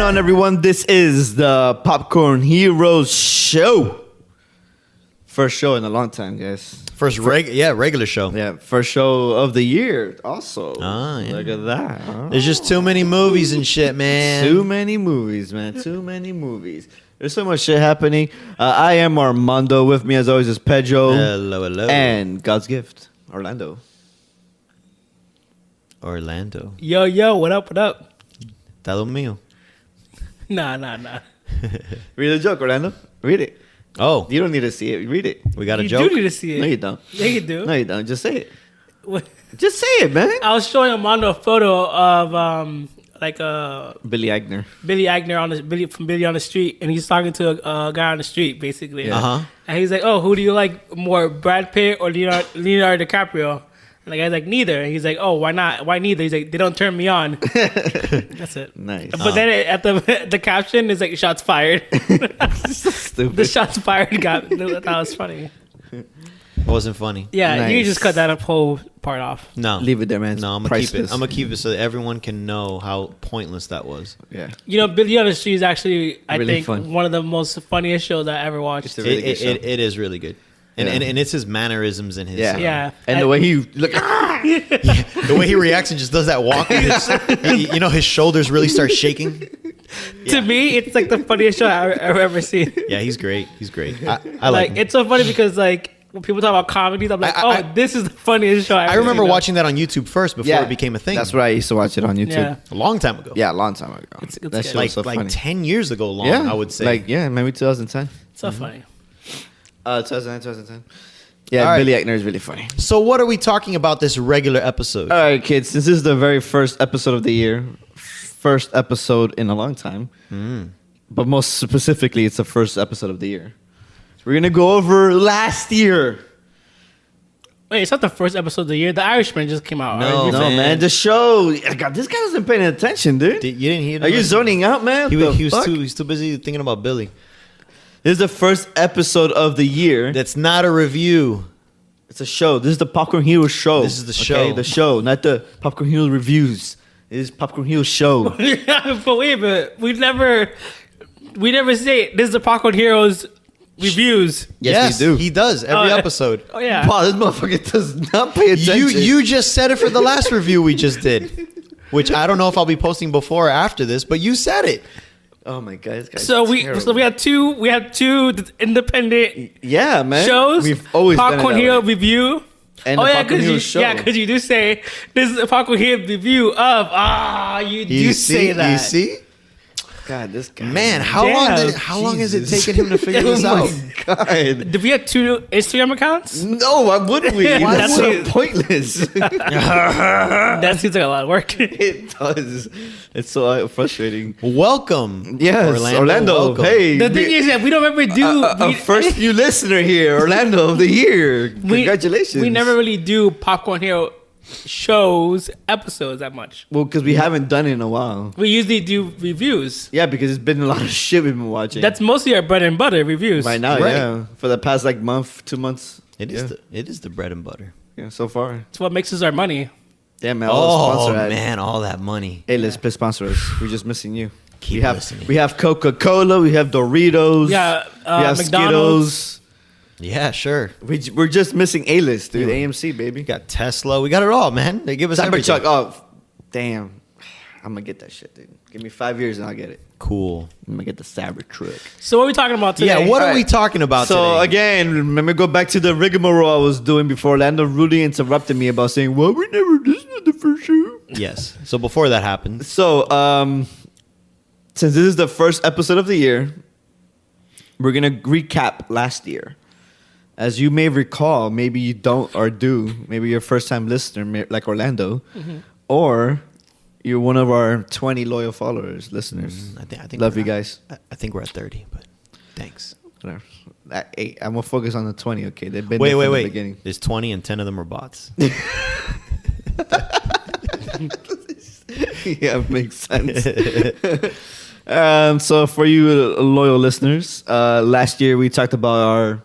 on, everyone? This is the Popcorn Heroes show. First show in a long time, guys. Regular show. Yeah, first show of the year also. Ah, yeah. Look at that. Huh? There's just too many movies and shit, man. Too many movies, man. Too many movies. There's so much shit happening. I am Armando. With me, as always, is Pedro. Hello. And God's Gift, Orlando. Yo, what up? Está lo mío. Nah. Read the joke, Orlando. Read it. Oh, You don't need to see it. Read it. we got a You joke? do need to see it. No, you don't. Yeah, you do. No, you don't. Just say it. What- Just say it, man. I was showing Armando a photo of Billy Agner. Billy Agner from Billy on the Street, and he's talking to a guy on the street, basically. Yeah. Uh-huh. And he's like, "Oh, who do you like more, Brad Pitt or Leonardo DiCaprio?" And the guy's like, "Neither." And he's like, "Oh, why not? Why neither?" He's like, "They don't turn me on." That's it. Nice. But then at the caption is like, "Shots fired." So stupid. The shots fired that was funny. Wasn't funny. Yeah, you Nice. can just cut that whole part off. No. Leave it there, man. No, I'm gonna keep it. I'm gonna keep it so that everyone can know how pointless that was. Yeah. You know, Billy on the Street is actually, I Really think, fun. one of the most funniest shows I ever watched. It's a really good show. It is really good, and, Yeah. and it's his mannerisms and his Yeah. And the way he look. the way he reacts and just does that walk. You know, his shoulders really start shaking. To me, it's like the funniest show I've ever seen. Yeah, he's great. I like him. It's so funny because like when people talk about comedies, I'm like, this is the funniest show I've I ever remember seen. watching that on YouTube first before it became a thing. That's right. I used to watch it on YouTube. Yeah. A long time ago. Yeah, a long time ago. It's that good. show was so like funny. 10 years ago long, Yeah, I would say. Like, yeah, maybe 2010. So funny. 2010. Yeah, All right. Billy Eichner is really funny. So what are we talking about this regular episode? All right, kids. This is the very first episode of the year. First episode in a long time. But most specifically, it's the first episode of the year. We're going to go over last year. Wait, it's not the first episode of the year. The Irishman just came out. No, right? No, man. man. The show. God, this guy wasn't paying attention, dude. You didn't hear Are you zoning out, man? He The was fuck? too busy thinking about Billy. This is the first episode of the year. That's not a review. It's a show. This is the Popcorn Heroes show. This is the show. The show, not the Popcorn Heroes reviews. It is Popcorn Heroes show. But wait a minute. We never say this is the Popcorn Heroes reviews. Yes, we do. He does every Oh, episode. Oh yeah. Wow, this motherfucker does not pay attention. You just said it for the last review we just did, which I don't know if I'll be posting before or after this, but you said it. Oh my god, this guy's So we terrible. have two independent Yeah, man. shows. We've always done it Popcorn that Hero way. review. And the Popcorn you, Heroes show. yeah, because you do say this is a Popcorn Hero review of. You do say that. You see? God, this guy. Man, how long has it Jesus. taken him to figure this Oh out? my god. Do we have two Instagram accounts? No, why wouldn't we? Why That's would- so pointless. That seems like a lot of work. It does. It's so frustrating. Welcome. Yes, Orlando. welcome. Hey, The thing is that we don't ever do. a first new listener here, Orlando of the year. Congratulations. We never really do Popcorn Hero shows episodes that much. Well, because we haven't done it in a while. We usually do reviews. Yeah, because it's been a lot of shit we've been watching. That's mostly our bread and butter reviews. right now. Right. Yeah, for the past like month, 2 months. It is the bread and butter. Yeah, so far. It's what makes us our money. Damn, man. all the Oh sponsor ads. man, all that money. Hey, let's please sponsor us. We're just missing you. Keep we have listening. we have Coca-Cola. We have Doritos. Yeah, we have McDonald's. Skittles. Yeah, sure. We're just missing A-list, dude. AMC, baby. We got Tesla. We got it all, man. They give us everything. Cybertruck. Oh, damn. I'm gonna get that shit, dude. Give me 5 years and I'll get it. Cool. I'm gonna get the Cybertruck. So what are we talking about today? Yeah, what are All we right. talking about So today? again, let me go back to the rigmarole I was doing before Orlando really interrupted me about saying, "Well, we never. This is not the first show." Yes. So before that happens, So, since this is the first episode of the year, we're gonna recap last year. As you may recall, maybe you don't or do. Maybe you're a first-time listener, like Orlando, or you're one of our 20 loyal followers, listeners. I think Love we're you at- guys. I think we're at 30, but thanks. Whatever. Hey, I'm gonna focus on the 20. Okay, they've been Wait. there from the beginning. There's 20 and 10 of them are bots. Yeah, it makes sense. So for you loyal listeners, last year we talked about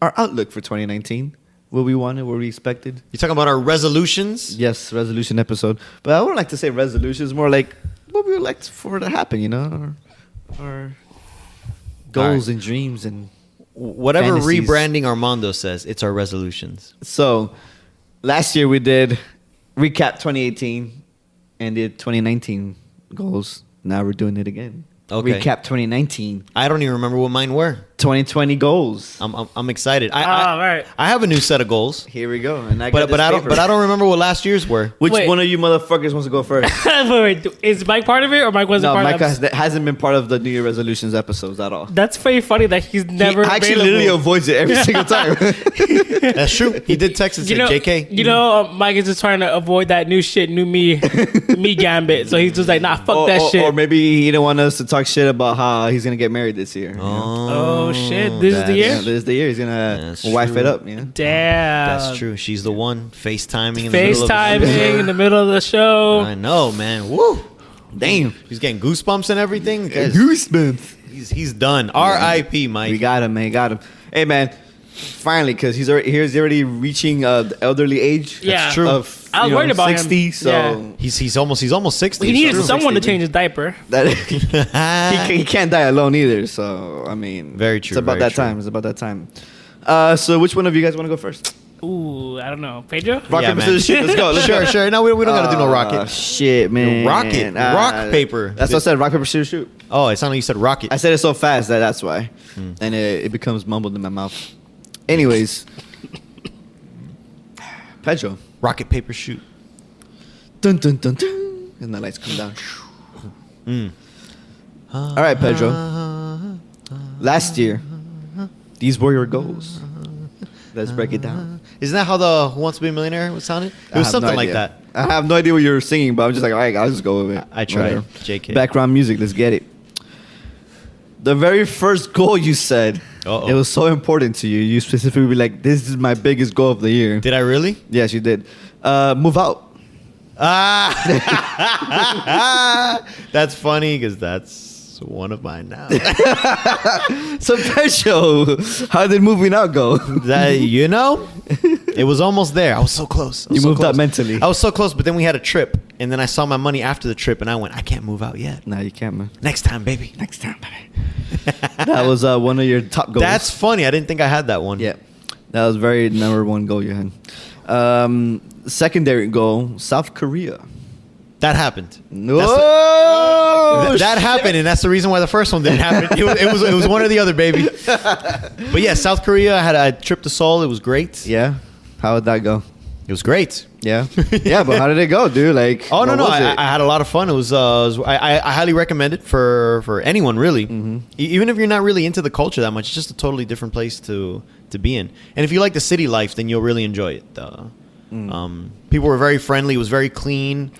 our outlook for 2019. What we wanted, what we expected. You talking about our resolutions? Yes, resolution episode. But I wouldn't like to say resolutions, more like what we would like for to happen, you know, our goals and dreams and Whatever fantasies. rebranding Armando says, it's our resolutions. So, last year we did recap 2018 and did 2019 goals. Now we're doing it again. Okay. Recap 2019, I don't even remember what mine were. 2020 goals. I'm excited. right. I have a new set of goals, Here we go. And I got but this I don't paper. but I don't remember what last year's were. Which Wait. one of you motherfuckers wants to go first? wait, is Mike part of it or Mike wasn't No, part Mike of it? hasn't been part of the New Year resolutions episodes at all. That's very funny that he's never He actually available. literally avoids it every single time. That's true. He did text and say, "JK." You know, Mike is just trying to avoid that new shit, new me, me gambit. So he's just like, nah, fuck that shit. Or maybe he didn't want us to talk shit about how he's gonna get married this year. you know? Oh shit, this is the Yeah, year. this is the year. He's gonna That's wife true. it up. You know? Damn, That's true. She's the one FaceTiming in the middle of FaceTiming in the middle of the show. I know, man. Woo. Damn. He's getting goosebumps and everything. Goosebumps. He's done. R.I.P. Mike. We got him, man. Got him. Hey, man. Finally, because he's already reaching the elderly age. Yeah. true. Of, I was worried about him. 60. So Yeah. He's almost 60. He needed so- someone to 60, change his diaper. that he can't die alone either. So I mean, Very true, It's about very that true. time. It's about that time. So which one of you guys want to go first? Ooh, I don't know. Pedro? Rock, Yeah, paper, man. scissors, shoot. Let's go. Let's Sure, go. sure. No, we don't gotta do no rocket. Shit, man. Rocket. Rock, paper. That's what I said. Rock, paper, scissors, shoot. Oh, it sounded like you said rocket. I said it so fast that's why. Hmm. And it becomes mumbled in my mouth. Anyways. Pedro. Rocket, paper, shoot. Dun, dun, dun, dun. And the lights come down. Mm. All right, Pedro. Last year, these were your goals. Let's break it down. Isn't that how the Who Wants to Be a Millionaire was sounded? It I was have something no like idea. that. I have no idea what you were singing, but I'm just like, all right, I'll just go with it. I tried. Whatever. JK. Background music, let's get it. The very first goal you said, Uh-oh. it was so important to you. You specifically were like, this is my biggest goal of the year. Did I really? Yes, you did. Move out. Ah, that's funny because that's one of mine now. So, Pedro, how did moving out go? It was almost there. I was so close. I was You so moved close. out mentally. I was so close, but then we had a trip, and then I saw my money after the trip, and I went, I can't move out yet. Nah, you can't, man. Next time, baby. Next time, baby. That was one of your top goals. That's funny. I didn't think I had that one. Yeah, that was very number one goal you had. Secondary goal, South Korea. That happened. No, That happened, and that's the reason why the first one didn't happen. It was one or the other, baby. But yeah, South Korea. I had a trip to Seoul. It was great. Yeah, how would that go? It was great. Yeah, yeah, but how did it go, dude? Like, Oh no, what no! was it? I had a lot of fun. It was. I highly recommend it for anyone really. Even if you're not really into the culture that much, it's just a totally different place to be in. And if you like the city life, then you'll really enjoy it. People were very friendly. It was very clean.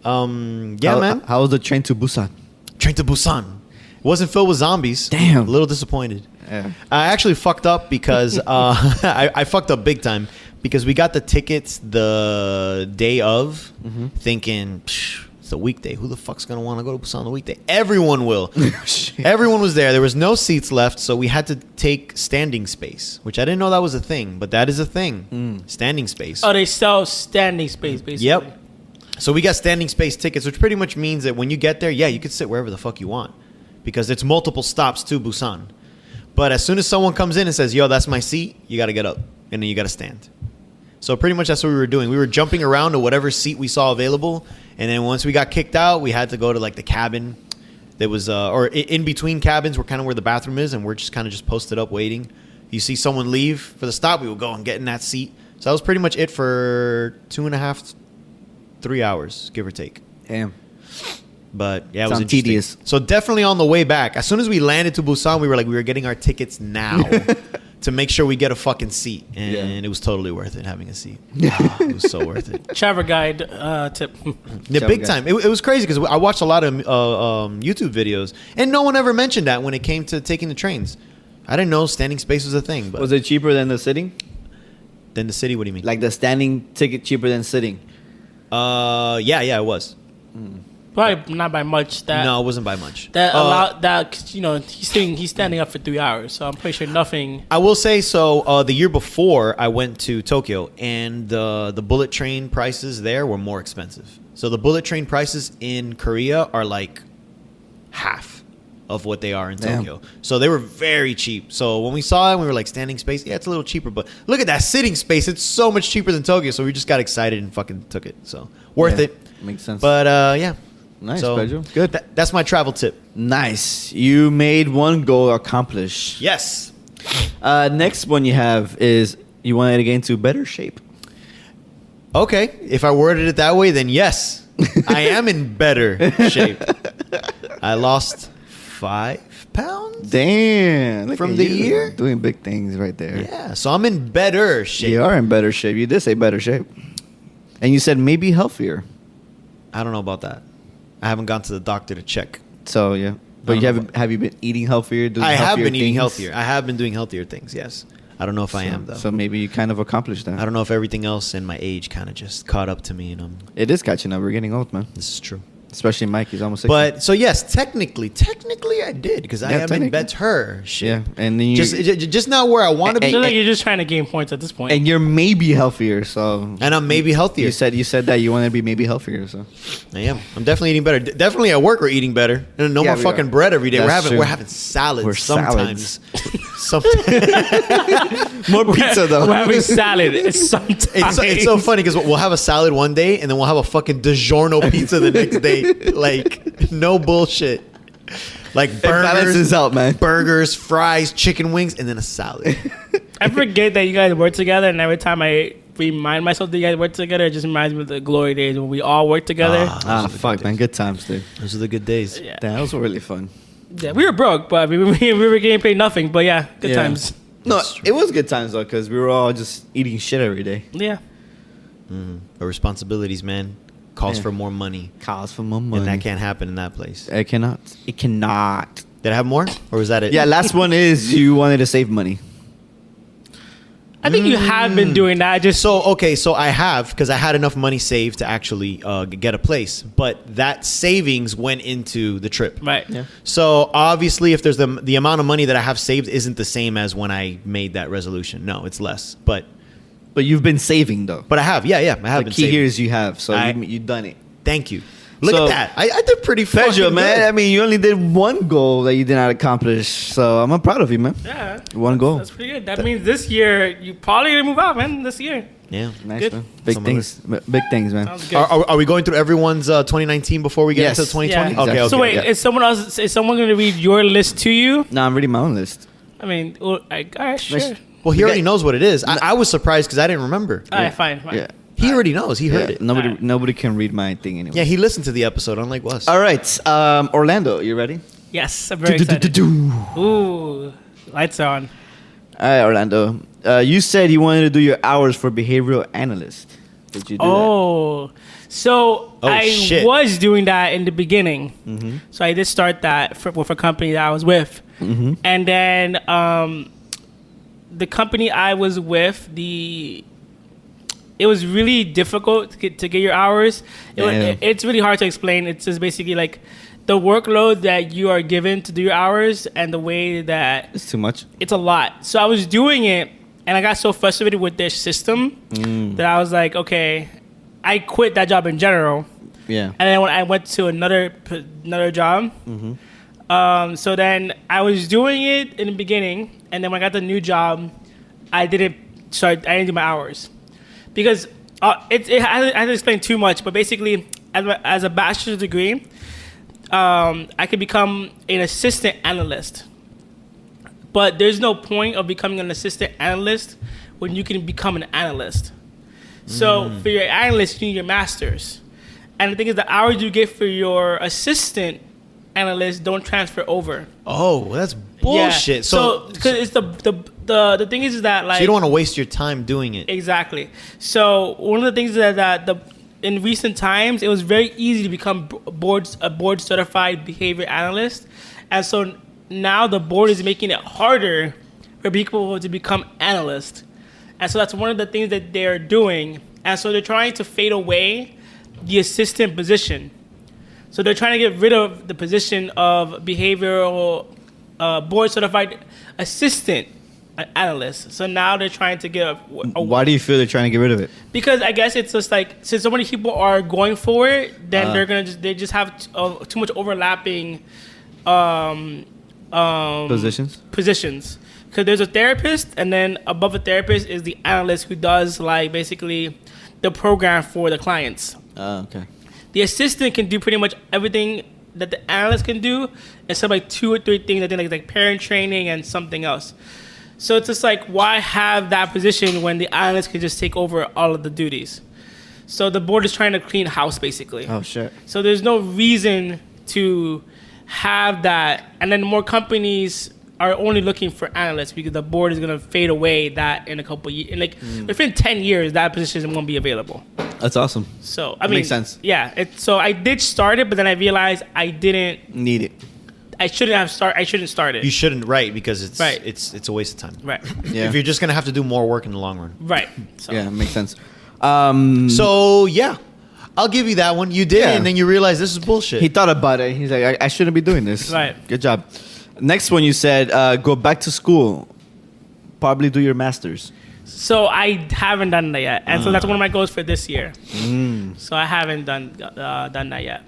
Yeah, man. How was the train to Busan? Train to Busan. It wasn't filled with zombies. Damn. A little disappointed. Yeah. I actually fucked up because I fucked up big time because we got the tickets the day of, thinking "Psh, it's a weekday. Who the fuck's gonna want to go to Busan on the weekday? Everyone will. Everyone was there. There was no seats left, so we had to take standing space, which I didn't know that was a thing, but that is a thing. Standing space. Oh, they sell standing space, basically. Yep. So we got standing space tickets, which pretty much means that when you get there, yeah, you could sit wherever the fuck you want because it's multiple stops to Busan. But as soon as someone comes in and says, yo, that's my seat, you got to get up and then you got to stand. So pretty much that's what we were doing. We were jumping around to whatever seat we saw available. And then once we got kicked out, we had to go to like the cabin. There was, or in between cabins were kind of where the bathroom is. And we're just kind of just posted up waiting. You see someone leave for the stop, we would go and get in that seat. So that was pretty much it for 2.5 3 hours, give or take. Damn. But yeah, it was Sounds interesting. tedious. So definitely on the way back, as soon as we landed to Busan, we were getting our tickets now to make sure we get a fucking seat, and Yeah. it was totally worth it having a seat. It was so worth it. Travel guide tip. The Show big guys. time. It was crazy because I watched a lot of YouTube videos, and no one ever mentioned that when it came to taking the trains. I didn't know standing space was a thing. But Was it cheaper than the sitting? then the city, what do you mean? Like the standing ticket cheaper than sitting? Yeah, it was. Probably not by much. That No, it wasn't by much. that allowed that he's standing up for 3 hours, so I'm pretty sure nothing. I will say so. The year before, I went to Tokyo, and the bullet train prices there were more expensive. So the bullet train prices in Korea are like half of what they are in Damn. Tokyo. So they were very cheap. So when we saw it, we were like, standing space, yeah, it's a little cheaper. But look at that sitting space. It's so much cheaper than Tokyo. So we just got excited and fucking took it. So worth Yeah, it. makes sense. But yeah. Nice, So Pedro. Good. That's my travel tip. Nice. You made one goal accomplished. Yes. Next one you have is you wanted to get into better shape. Okay. If I worded it that way, then yes, I am in better shape. I lost 5 pounds. Damn. Look From at the you, year? doing big things right there. Yeah. So I'm in better shape. You are in better shape. You did say better shape. And you said maybe healthier. I don't know about that. I haven't gone to the doctor to check. So yeah. But I you don't know haven't have you been eating healthier? Doing I have healthier been eating things? healthier. I have been doing healthier things. Yes. I don't know if I am though. So maybe you kind of accomplished that. I don't know if everything else in my age kind of just caught up to me, and It is catching up. We're getting old, man. this is true. Especially Mike. He's almost 60. But so yes, technically I did because I Yeah, am in technically. better shape. yeah, and then you Just not where I want to I be, feel like you're just trying to gain points at this point. and you're maybe healthier. So and I'm maybe healthier. you said that you want to be maybe healthier. So I am. I'm definitely eating better. Definitely at work we're eating better. And no Yeah, more we fucking are. bread every day. That's true. We're having salads We're sometimes. Sometimes. more pizza though. We're having salad sometimes. It's so funny because we'll have a salad one day and then we'll have a fucking DiGiorno pizza the next day. Like, no bullshit. Like balances burgers, out, man. burgers, fries, chicken wings, and then a salad. I forget that you guys work together, and every time I remind myself that you guys work together, it just reminds me of the glory days when we all worked together. Ah, fuck, man. Good times, dude. Those are the good days. Yeah. Damn, that was really fun. Yeah, we were broke, but we were getting paid nothing. But yeah, good Yeah. times. No, That's true. it was good times though, because we were all just eating shit every day. Yeah. But responsibilities, man, calls Yeah. for more money. Cows for more money. And that can't happen in that place. It cannot. It cannot. Did I have more? Or was that it? Yeah, last one is you wanted to save money. I think you have been doing that. Just So I have, because I had enough money saved to actually get a place, but that savings went into the trip. right. Yeah. So obviously, if there's the amount of money that I have saved isn't the same as when I made that resolution. No, it's less. But But you've been saving though. I have, yeah, I have The been key saving. here is you have. So I- you've done it. Thank you. Look So- at that. I did pretty Pedro, fucking man. good. I mean, you only did one goal that you did not accomplish. So I'm proud of you, man. Yeah. One goal. That's pretty good. That means this year you probably gonna move out, man. This year. Yeah. Nice, Good. man. Big Some things. Big things, man. Sounds good. Are we going through everyone's 2019 before we get Yes. into 2020? Yeah. Okay, okay. So wait, yeah. is someone going to read your list to you? No, I'm reading my own list. I mean, all right, sure. Nice. Well, he already Okay. knows what it is. I was surprised because I didn't remember. All right, fine. Yeah. He already knows. He heard Yeah, it. Nobody, Alright. nobody can read my thing anyway. Yeah, he listened to the episode, unlike us. All right, Orlando, you ready? Yes, I'm very excited. Ooh, lights are on. All right, Orlando. You said you wanted to do your hours for behavioral analyst. Did you do Oh, so Oh, I shit. was doing that in the beginning. Mm-hmm. So I did start that with a company that I was with, Mm-hmm. and then the company I was with, it was really difficult to get your hours. Damn. It's really hard to explain. It's just basically like the workload that you are given to do your hours and the way that It's too much. it's a lot. So I was doing it, and I got so frustrated with their system that I was like, okay, I quit that job in general. Yeah. And then when I went to another job, so then I was doing it in the beginning, and then when I got the new job, I didn't do my hours because I had to explain too much. But basically, as a bachelor's degree, I could become an assistant analyst. But there's no point of becoming an assistant analyst when you can become an analyst. So for your analyst, you need your master's. And the thing is, the hours you get for your assistant analyst don't transfer over. Oh, that's bullshit. Yeah. So, because it's the thing is that like you don't want to waste your time doing it. exactly. So one of the things that in recent times it was very easy to become a board certified behavior analyst, and so now the board is making it harder for people to become analysts, and so that's one of the things that they're doing, and so they're trying to fade away the assistant position. So they're trying to get rid of the position of behavioral board certified assistant analyst. So now they're trying to get Why do you feel they're trying to get rid of it? because I guess it's just like since so many people are going for it, then Ah. they're gonna they just have too much overlapping positions. Because there's a therapist, and then above a therapist is the analyst who does like basically the program for the clients. Okay. The assistant can do pretty much everything that the analyst can do, except like 2 or 3 things. I think like parent training and something else. So it's just like, why have that position when the analyst can just take over all of the duties? So the board is trying to clean house, basically. Oh shit. So there's no reason to have that. And then more companies are only looking for analysts because the board is going to fade away that in a couple of years. And like within 10 years, that position won't be available. That's awesome. So, I That mean, makes sense. Yeah. So I did start it, but then I realized I didn't. Need it. I shouldn't start it. You shouldn't, right? Because it's Right. it's a waste of time. Right. Yeah. If you're just gonna have to do more work in the long run. Right. So, Yeah, makes sense. So yeah, I'll give you that one. You did Yeah. it, and then you realize this is bullshit. He thought about it. He's like, I shouldn't be doing this. Right. Good job. Next one, you said go back to school. Probably do your master's. So I haven't done that yet, and so that's one of my goals for this year. So I haven't done that yet.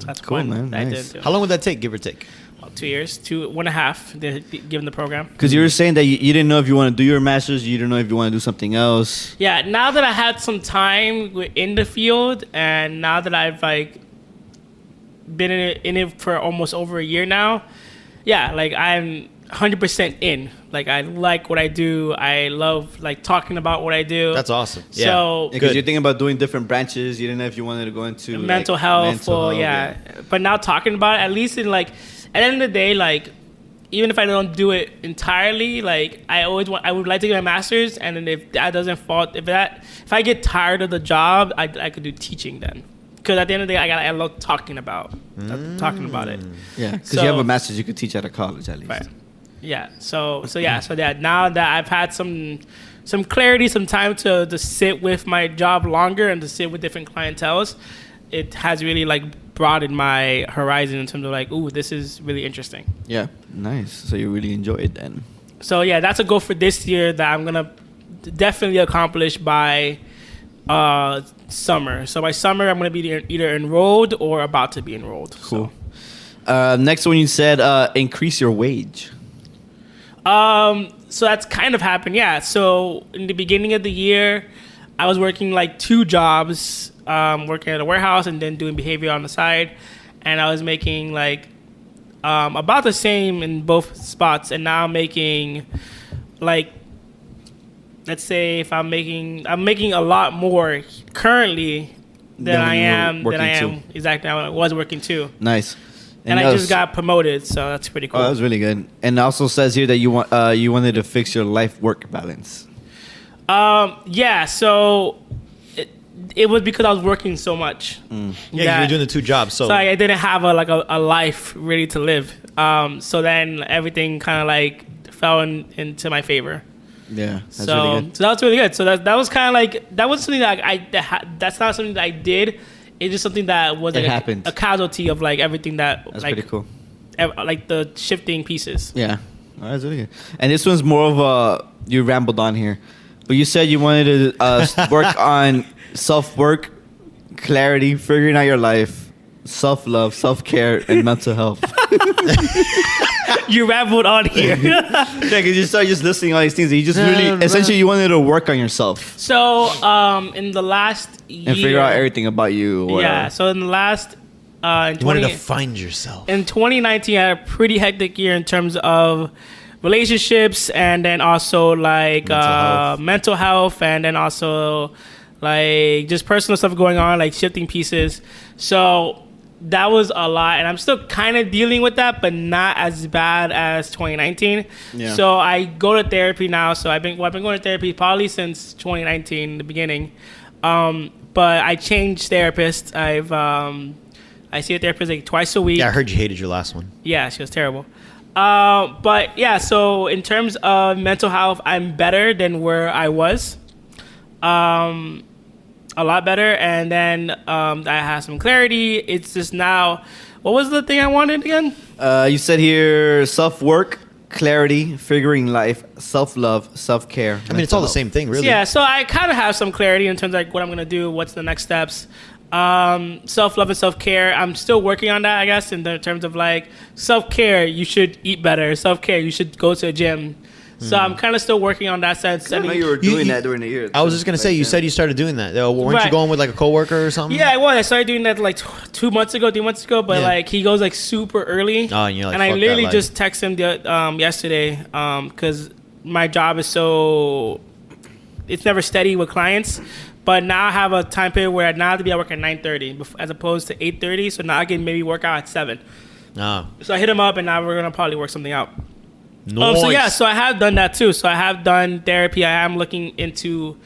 So that's Cool, one man. that I Nice. did do. How long would that take, give or take? About 2 years, 1.5, given the program. Because you were saying that you didn't know if you want to do your master's, you didn't know if you want to do something else. Yeah, now that I had some time in the field, and now that I've like been in it for almost over a year now, yeah, like I'm 100% in. Like I like what I do. I love like talking about what I do. That's awesome. So Yeah. Because Good. you're thinking about doing different branches. You didn't know if you wanted to go into mental like, health mental or health, yeah. But now talking about it, at least in like at the end of the day, like even if I don't do it entirely, like I would like to get my master's, and then if that doesn't fall, if I get tired of the job, I could do teaching then. Because at the end of the day, I love talking about it. Yeah, because So- you have a master's, you could teach at a college at least. Right. Yeah. So that now that I've had some clarity, some time to sit with my job longer and to sit with different clienteles, it has really like broadened my horizon in terms of like, ooh, this is really interesting. Yeah, nice. So you really enjoy it then. So yeah, that's a goal for this year that I'm gonna definitely accomplish by summer. So by summer, I'm gonna be either enrolled or about to be enrolled. Cool. Next one, you said increase your wage. So that's kind of happened, yeah. So in the beginning of the year, I was working like 2 jobs, working at a warehouse and then doing behavior on the side, and I was making like about the same in both spots. And now I'm making like, let's say if I'm making a lot more currently than Than I when you were am working too. exactly I was working too. Nice. And I that just was- got promoted, so that's pretty cool. Oh, that was really good. And it also says here that you wanted to fix your life work balance. Yeah, so it was because I was working so much. Yeah, you're doing the 2 jobs. So, So I didn't have a life ready to live. So then everything kind of like fell into my favor. Yeah, that's So really good. so that was really good. So that was kind of like that was something that that's not something that I did. It's just something that was It like happened. a casualty of like everything that That's like pretty cool. like the shifting pieces. Yeah, oh, that's really good. And this one's more of a you rambled on here, but you said you wanted to work on self-work, clarity, figuring out your life, self-love, self-care, and mental health. You rambled on here. Yeah, because you start just listing all these things. And you just Yeah, really, essentially, you wanted to work on yourself So in the last year, and figure out everything about you. Or Yeah. So in the last in you wanted 20 to find yourself. in 2019, I had a pretty hectic year in terms of relationships, and then also like mental health, and then also like just personal stuff going on, like shifting pieces. So that was a lot, and I'm still kind of dealing with that, but not as bad as 2019. Yeah. So I go to therapy now. So I've been going to therapy probably since 2019, the beginning. But I changed therapists. I see a therapist like twice a week. Yeah, I heard you hated your last one. Yeah, she was terrible. But yeah, so in terms of mental health, I'm better than where I was. A lot better. And then I have some clarity. It's just now, what was the thing I wanted again? you said here self-work, clarity, figuring life, self-love, self-care. I mean, it's all the same thing, really. Yeah, so I kind of have some clarity in terms of like what I'm gonna do, what's the next steps. Self-love and self-care. I'm still working on that, I guess, in the terms of like self-care. You should eat better. Self-care. You should go to a gym. So I'm kind of still working on that sense. I know you were doing that during the year. I was just gonna say, you said you started doing that. Weren't you Right. going with like a coworker or something? Yeah, I was. I started doing that like 2 months ago, 3 months ago. But Yeah. like he goes like super early. Oh, and you're like, and I fuck that literally life. just texted him yesterday because my job is so it's never steady with clients. But now I have a time period where I now have to be at work at 9:30 as opposed to 8:30. So now I can maybe work out at 7. Ah, So I hit him up, and now we're gonna probably work something out. nice. So yeah, so I have done that too. So I have done therapy. I am looking into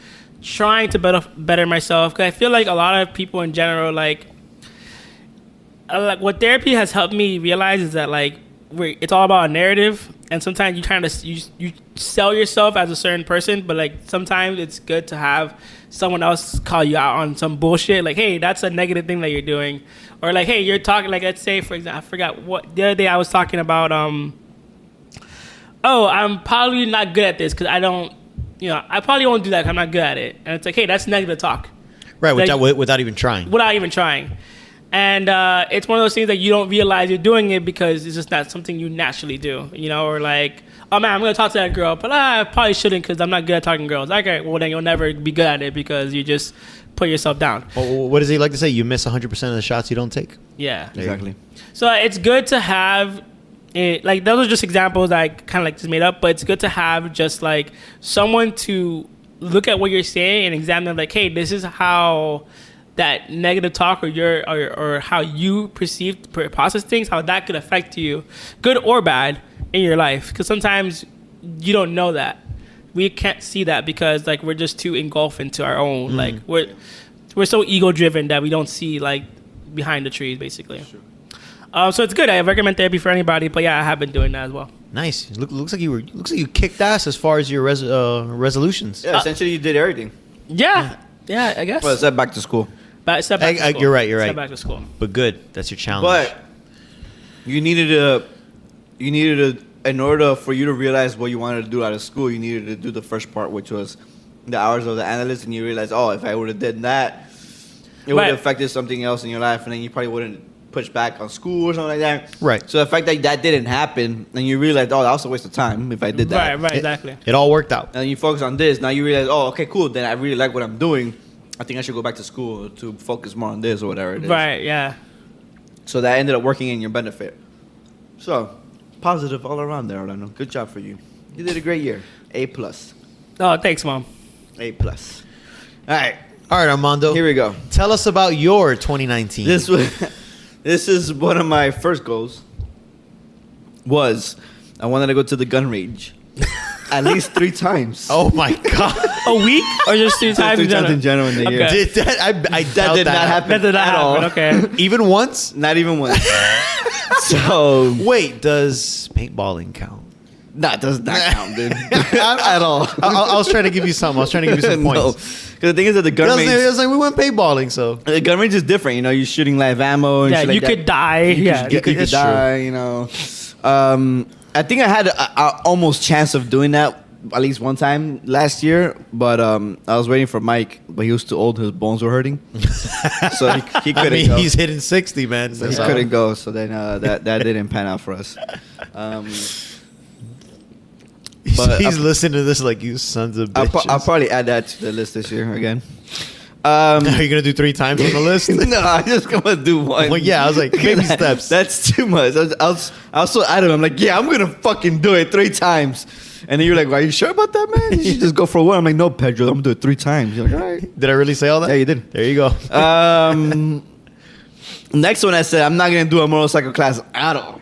trying to better myself because I feel like a lot of people in general, like what therapy has helped me realize is that like it's all about a narrative, and sometimes you kind of you sell yourself as a certain person, but like sometimes it's good to have someone else call you out on some bullshit. Like, hey, that's a negative thing that you're doing, or like, hey, you're talking like, let's say for example, I forgot what the other day I was talking about. Oh, I'm probably not good at this because I don't, I probably won't do that 'cause I'm not good at it. And it's like, hey, that's negative talk Right, like- without even trying. without even trying. And it's one of those things that you don't realize you're doing it because it's just not something you naturally do, or like, oh man, I'm going to talk to that girl, but I probably shouldn't because I'm not good at talking to girls. Okay, well then you'll never be good at it because you just put yourself down. What does he like to say? You miss 100% of the shots you don't take. Yeah. Exactly. So it's good to have it, like those are just examples I kind of like just made up, but it's good to have just like someone to look at what you're saying and examine like, hey, this is how that negative talk or how you process things, how that could affect you, good or bad, in your life. Because sometimes you don't know that. We can't see that because like we're just too engulfed into our own. Like we're so ego driven that we don't see like behind the trees, basically. Sure. So it's good. I recommend therapy for anybody. But yeah, I have been doing that as well. Nice. Looks like you kicked ass as far as your resolutions. Yeah, essentially you did everything. Yeah, I guess. Well, except back to school. But step back to school. You're right. Step back to school. But good. That's your challenge. But you needed to, in order for you to realize what you wanted to do out of school, you needed to do the first part, which was the hours of the analyst, and you realize, oh, if I would have did that, it would Right. have affected something else in your life, and then you probably wouldn't push back on school or something like that. Right. So the fact that that didn't happen, and you realize, oh, that was a waste of time if I did that. Right, exactly. it all worked out. And you focus on this. Now you realize, oh, okay, cool. Then I really like what I'm doing. I think I should go back to school to focus more on this or whatever it is. Right, yeah. So that ended up working in your benefit. So, positive all around there, Orlando. Good job for you. You did a great year. A+. Oh, thanks, Mom. A+. All right, All right, Armando. here we go. Tell us about your 2019. This is one of my first goals. I wanted to go to the gun range at least 3 times. Oh my god. A week or just 3 times Three times in general in the year. Okay. Did that? I That doubt did not happen. That did not at all. happen. Okay. Even once? Not even once. So, Wait, does paintballing count? that does not count, dude. At all. I was trying to give you some. I was trying to give you some No. points. Because the thing is that the gun It range, was like we went paintballing, so the gun range is different. You know, you're shooting live ammo and Yeah, shit like you that. could die. Yeah. You could It's true. die, you know. I think I had a almost chance of doing that at least one time last year, but I was waiting for Mike, but he was too old. His bones were hurting, so he I couldn't mean, go. he's hitting 60, man. So he couldn't go. So then that didn't pan out for us. But he's listening to this like you sons of bitches. I'll probably add that to the list this year again. Are you gonna do 3 times on the list? No, I'm just gonna do one. Well, yeah, I was like, baby steps. That's too much. I was so adamant. I'm like, yeah, I'm gonna fucking do it 3 times. And then you're like, are you sure about that, man? You should just go for one. I'm like, no, Pedro, I'm gonna do it 3 times. You're like, all right. Did I really say all that? Yeah, you did. There you go. Next one, I said, I'm not gonna do a motorcycle class at all.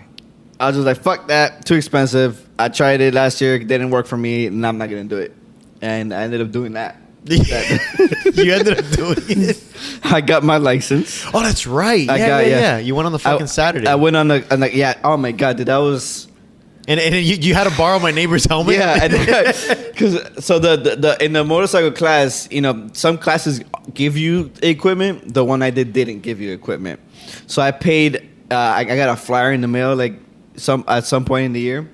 I was just like, fuck that, too expensive. I tried it last year, it didn't work for me, and I'm not gonna do it. And I ended up doing that. You ended up doing it. I got my license. Oh, that's right. Yeah. You went on the fucking Saturday. I went on the yeah. Oh my god, dude, that was. and you had to borrow my neighbor's helmet. Yeah, because so the in the motorcycle class, you know, some classes give you equipment. The one I didn't give you equipment. So I paid. I got a flyer in the mail like at some point in the year,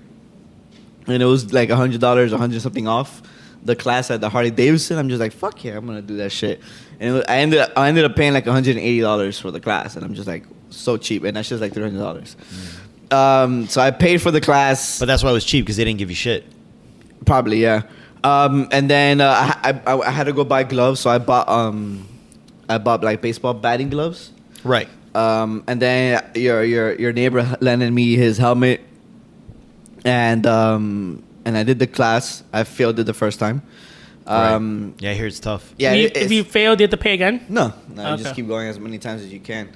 and it was like $100, 100 something off the class at the Harley Davidson. I'm just like, fuck yeah, I'm gonna do that shit. And I ended up paying like $180 for the class, and I'm just like, so cheap, and that's just like $300. So I paid for the class. But that's why it was cheap, because they didn't give you shit. Probably, yeah. And then I had to go buy gloves, so I bought like baseball batting gloves. Right. And then your neighbor lended me his helmet, and I did the class. I failed it the first time. Right. Yeah, I hear it's tough. Yeah, If you failed, you have to pay again. no, you Okay. just keep going as many times as you can.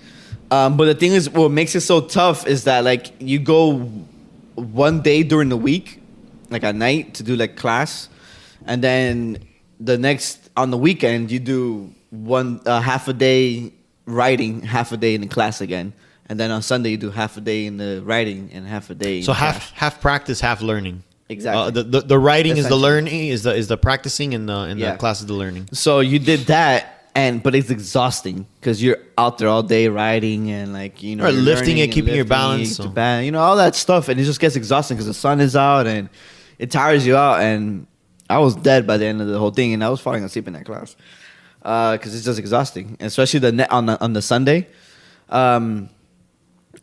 But the thing is, what makes it so tough is that like you go one day during the week, like at night to do like class, and then the next on the weekend you do one half a day writing, half a day in the class again, and then on Sunday you do half a day in the writing and half a day. So in class. half practice, half learning. Exactly. The writing is the Essentially. learning, is the practicing, and the Yeah. class is the learning. So you did that. But it's exhausting because you're out there all day riding and like you're Right, lifting learning it, and keeping your lifting, balance, to so. all that stuff, and it just gets exhausting because the sun is out and it tires you out. And I was dead by the end of the whole thing, and I was falling asleep in that class because it's just exhausting, especially on the Sunday. And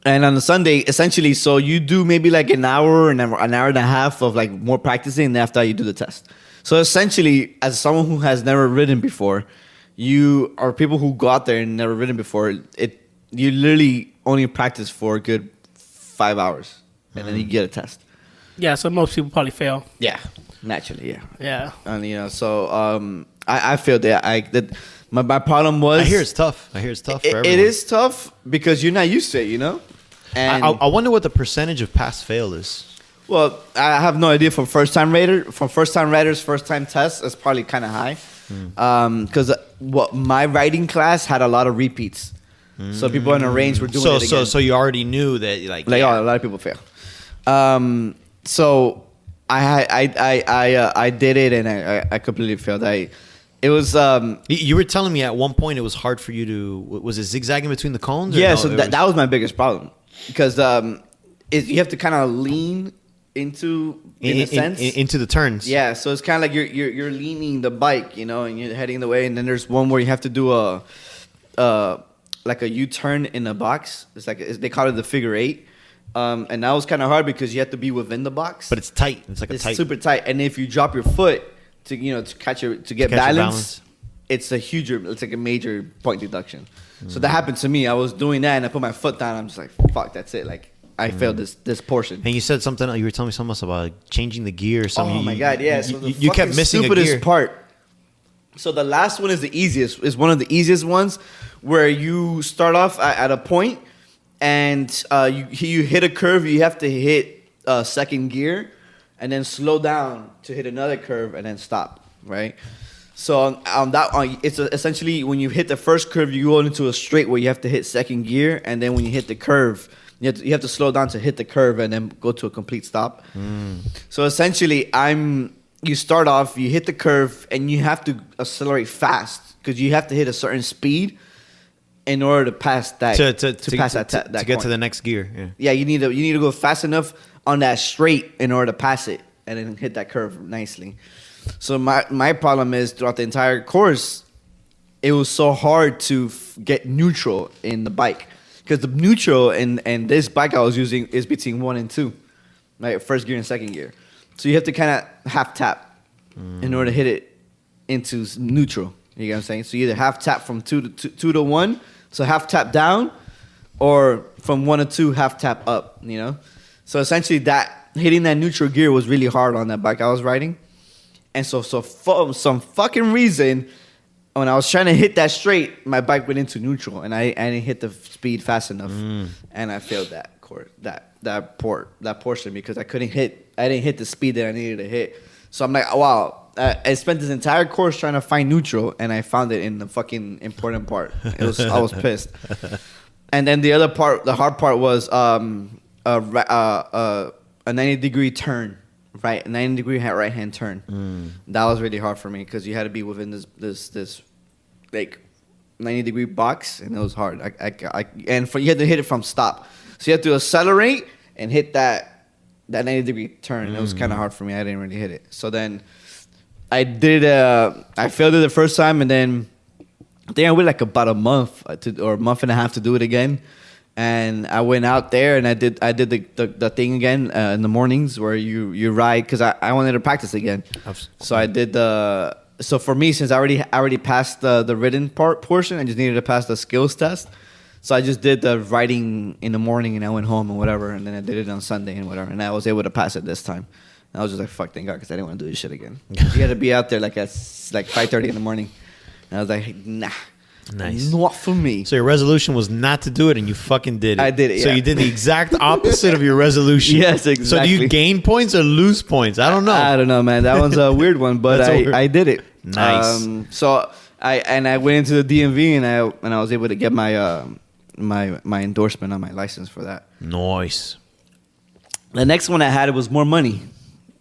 on the Sunday, essentially, so you do maybe like an hour and an hour and a half of like more practicing, and after that you do the test. So essentially, as someone who has never ridden before, you are people who go out there and never ridden before. You literally only practice for a good 5 hours, and then you get a test. Yeah, so most people probably fail. Yeah, naturally, yeah. Yeah. And so I feel that my problem was I hear it's tough. For everyone. it is tough because you're not used to it, And I wonder what the percentage of pass fail is. well, I have no idea for first time riders, first time tests is probably kind of high. Because my writing class had a lot of repeats, so people in the range were doing it again. So you already knew that A lot of people fail. So I did it and I completely failed. It was You were telling me at one point it was hard for you to, was it zigzagging between the cones? Or yeah. no, So it that was my biggest problem because you have to kind of lean into in a sense into the turns. Yeah, so it's kind of like you're leaning the bike, and you're heading the way, and then there's one where you have to do like a U-turn in a box. It's like they call it the figure eight, and that was kind of hard because you have to be within the box. But it's tight. It's like It's a tight. super tight, and if you drop your foot to catch to get catch your balance, it's like a major point deduction. So that happened to me. I was doing that, and I put my foot down. I'm just like, fuck, that's it. Like I failed this portion. And you said something. You were telling me something else about changing the gear or something. Oh my god, yeah. So the you kept fucking missing a stupidest gear. part. So the last one is the easiest. Is one of the easiest ones where you start off at a point and you hit a curve. You have to hit second gear and then slow down to hit another curve and then stop. Right. So it's essentially when you hit the first curve, you go into a straight where you have to hit second gear, and then when you hit the curve, you have to slow down to hit the curve and then go to a complete stop. So essentially, you start off, you hit the curve, and you have to accelerate fast because you have to hit a certain speed in order to pass that to pass get that to corner. the next gear. Yeah. Yeah, you need to go fast enough on that straight in order to pass it and then hit that curve nicely. So my problem is throughout the entire course, it was so hard to get neutral in the bike because the neutral and this bike I was using is between 1 and 2, like first gear and second gear. So you have to kind of half tap in order to hit it into neutral. You get what I'm saying? So you either half tap from 2 to 1, so half tap down, or from 1 to 2 half tap up. So essentially that hitting that neutral gear was really hard on that bike I was riding. And so for some fucking reason, when I was trying to hit that straight, my bike went into neutral, and I didn't hit the speed fast enough, and I failed that portion because I didn't hit the speed that I needed to hit. So I'm like, wow, I spent this entire course trying to find neutral, and I found it in the fucking important part. I was pissed. And then the other part, the hard part was a 90-degree turn. Right, 90-degree right hand turn. That was really hard for me because you had to be within this like 90-degree box, and it was hard. You had to hit it from stop. So you have to accelerate and hit that that 90-degree turn. And it was kind of hard for me. I didn't really hit it. So then I did. I failed it the first time, and then I think I waited like about a month or a month and a half to do it again. And I went out there and I did the thing again in the mornings where you ride because I wanted to practice again. So I did the. So for me, since I already passed the written portion, I just needed to pass the skills test. So I just did the writing in the morning and I went home and whatever, and then I did it on Sunday and whatever, and I was able to pass it this time. And I was just like, fuck, thank God, because I didn't want to do this shit again. You got to be out there like at 5:30 in the morning. And I was like, nah. Nice. Not for me. So your resolution was not to do it, and you fucking did it. I did it, So yeah. you did the exact opposite of your resolution. Yes, So do exactly. you gain points or lose points? I don't know. I don't know, man. That one's a weird one, but That's a weird- I did it. Nice. So I went into the DMV and I was able to get my my endorsement on my license for that. Nice. The next one I had was more money,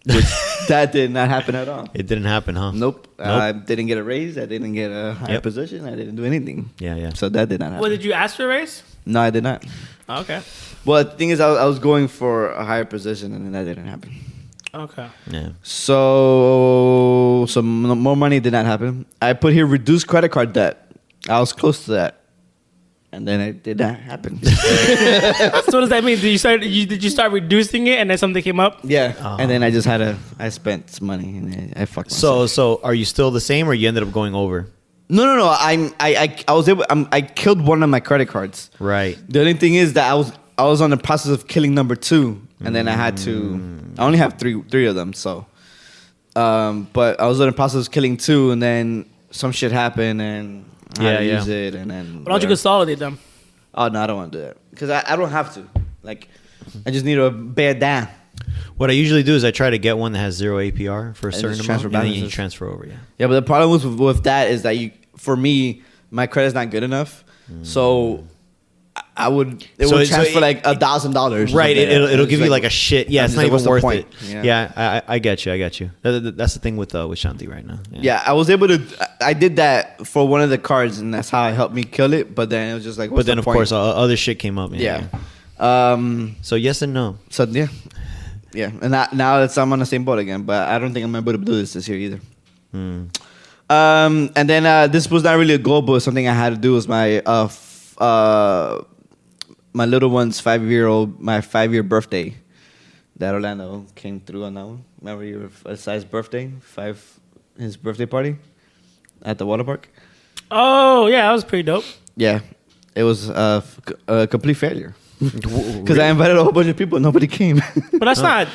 which that did not happen at all. It didn't happen, huh? Nope. I didn't get a raise. I didn't get a higher Yep. position. I didn't do anything. Yeah. So that did not happen. What did you ask for a raise? No, I did not. Okay. Well, the thing is, I was going for a higher position, and then that didn't happen. Okay. Yeah. So more money did not happen. I put here reduced credit card debt. I was close to that, and then it did not happen. So what does that mean? Did you start reducing it and then something came up? Yeah, Oh. and then I spent some money and I fucked myself. So are you still the same, or you ended up going over? No. I was able. I killed one of my credit cards. Right. The only thing is that I was on the process of killing number 2, and then I had to. I only have three of them, so. But I was in the process of killing 2, and then some shit happened, and I had to use it, and then. Why don't you consolidate them? Oh no, I don't want to do that because I don't have to. Like, I just need to bear down. What I usually do is I try to get one that has 0 APR for a And certain just amount, transfer and then you balances. transfer over. Yeah. Yeah, but the problem with that is that for me, my credit's not good enough, so. It would transfer like $1,000. Right, it'll give you like a shit. Yeah, I'm it's just not like, even what's the worth point? it. Yeah. Yeah, I get you. That's the thing with Shanti right now. Yeah, I was able to. I did that for one of the cards, and that's how it helped me kill it. But then it was just like, what's But then the of point? course other shit came up. Yeah. So yes and no. So yeah, and now I'm on the same boat again. But I don't think I'm able to do this year either. And then this was not really a goal, but something I had to do was my little one's 5-year birthday. That Orlando came through on that one. Remember your size birthday, his birthday party at the water park. Oh yeah, that was pretty dope. Yeah, it was a complete failure because I invited a whole bunch of people, and nobody came. But that's not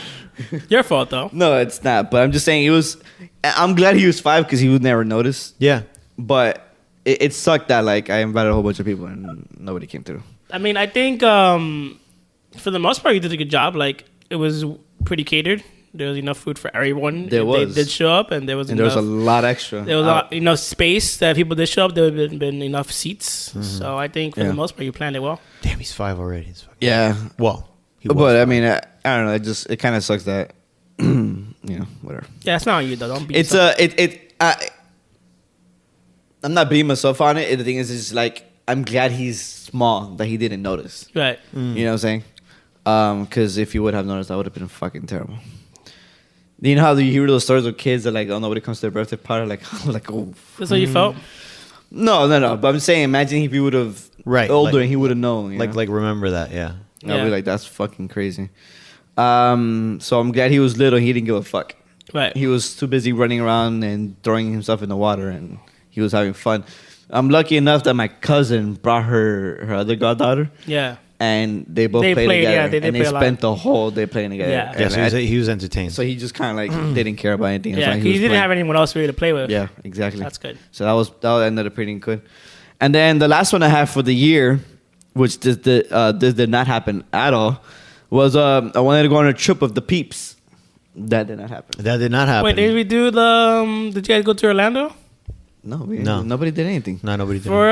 your fault though. No, it's not. But I'm just saying it was. I'm glad he was 5 because he would never notice. Yeah. But it sucked that like I invited a whole bunch of people and nobody came through. I mean, I think for the most part, you did a good job. Like, it was pretty catered. There was enough food for everyone. There was. They did show up, and there was And enough. there was a lot extra. There was enough space that people did show up. There would have been enough seats. So I think for Yeah. the most part, you planned it well. Damn, he's 5 already. He's fucking- Yeah, Well, he was but I 5. mean, I don't know. It kind of sucks that whatever. Yeah, it's not on you though. Don't be. It's I'm not beating myself on it. The thing is, it's like I'm glad he's small that he didn't notice. right. You know what I'm saying? Because if you would have noticed, that would have been fucking terrible. You know how you hear those stories of kids that like, oh, nobody comes to their birthday party, like, oh. That's how you felt. No. But I'm saying, imagine if he would have older and he would have known. like remember that. Yeah. I'd Yeah. be like, that's fucking crazy. So I'm glad he was little. He didn't give a fuck. Right. He was too busy running around and throwing himself in the water, and he was having fun. I'm lucky enough that my cousin brought her other goddaughter, Yeah. and they both They played played, together. yeah, they did and they play a lot. spent the whole day playing together. Yeah. Yeah. And So he was entertained. so he just kind of like didn't care about anything. As Yeah. long as He was didn't playing. have anyone else really to play with. Yeah, exactly. That's good. So that ended up pretty good. And then the last one I had for the year, which this did not happen at all, was I wanted to go on a trip with the peeps. That did not happen. That did not happen. Wait, did we do the? Did you guys go to Orlando No, No. nobody did anything. No, nobody did. for?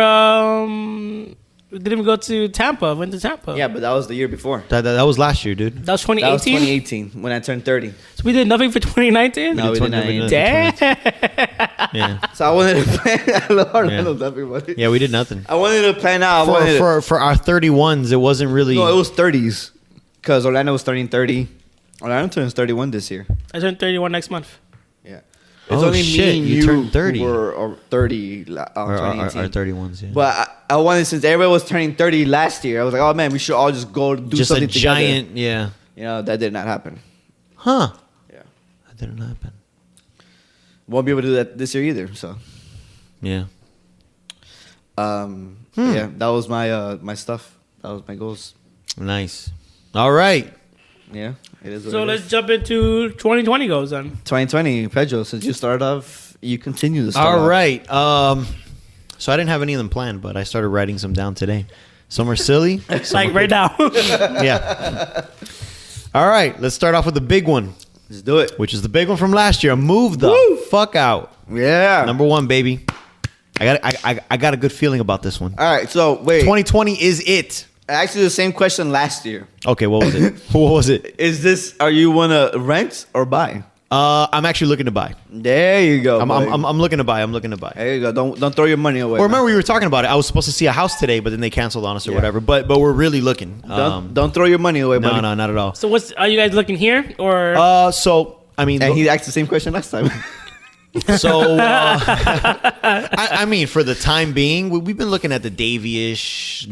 We didn't go to Tampa. Went to Tampa. Yeah, but that was the year before. That was last year, dude. That was That was 2018. 2018 when I turned 30. So we did nothing for 2019. No, we did not. Never done Damn. Yeah. So I wanted to plan. I love Orlando, everybody. Yeah, we did nothing. I wanted to plan out. I wanted For our 31s, it wasn't really. no, it was 30s because Orlando was turning 30. Orlando turns 31 this year. I turn 31 next month. Yeah. Oh, shit, you turned 30. who were 30 Our 2018. 31s, yeah. But I wanted, since everybody was turning 30 last year, I was like, oh man, we should all just go do just a something together. giant, yeah. You know, that did not happen. Huh. Yeah. That didn't happen. Won't be able to do that this year either. So, Yeah. yeah, that was my stuff. That was my goals. Nice. All right. Yeah, it is. What So it let's is. jump into 2020 goals then. 2020, Pedro. Since you started off, you continue to start All off. right. So I didn't have any of them planned, but I started writing some down today. Some are silly. Some Like are right now. Yeah. All right. Let's start off with the big one, Let's do it. which is the big one from last year. Move the fuck out. Yeah. Number one, baby. I got a good feeling about this one. All right. So wait. 2020 is it. Actually, the same question last year. Okay, what was it? What was it? Is this? Are you wanna rent or buy? I'm actually looking to buy. There you go. I'm boy. looking to buy. I'm looking to buy. There you go. Don't throw your money away. Or remember we were talking about it. I was supposed to see a house today, but then they canceled on us or Yeah. whatever. But we're really looking. Don't throw your money away, No, buddy. no, not at all. So are you guys looking here or? So I mean, And he asked the same question last time. I mean, for the time being, we've been looking at the Davie-ish,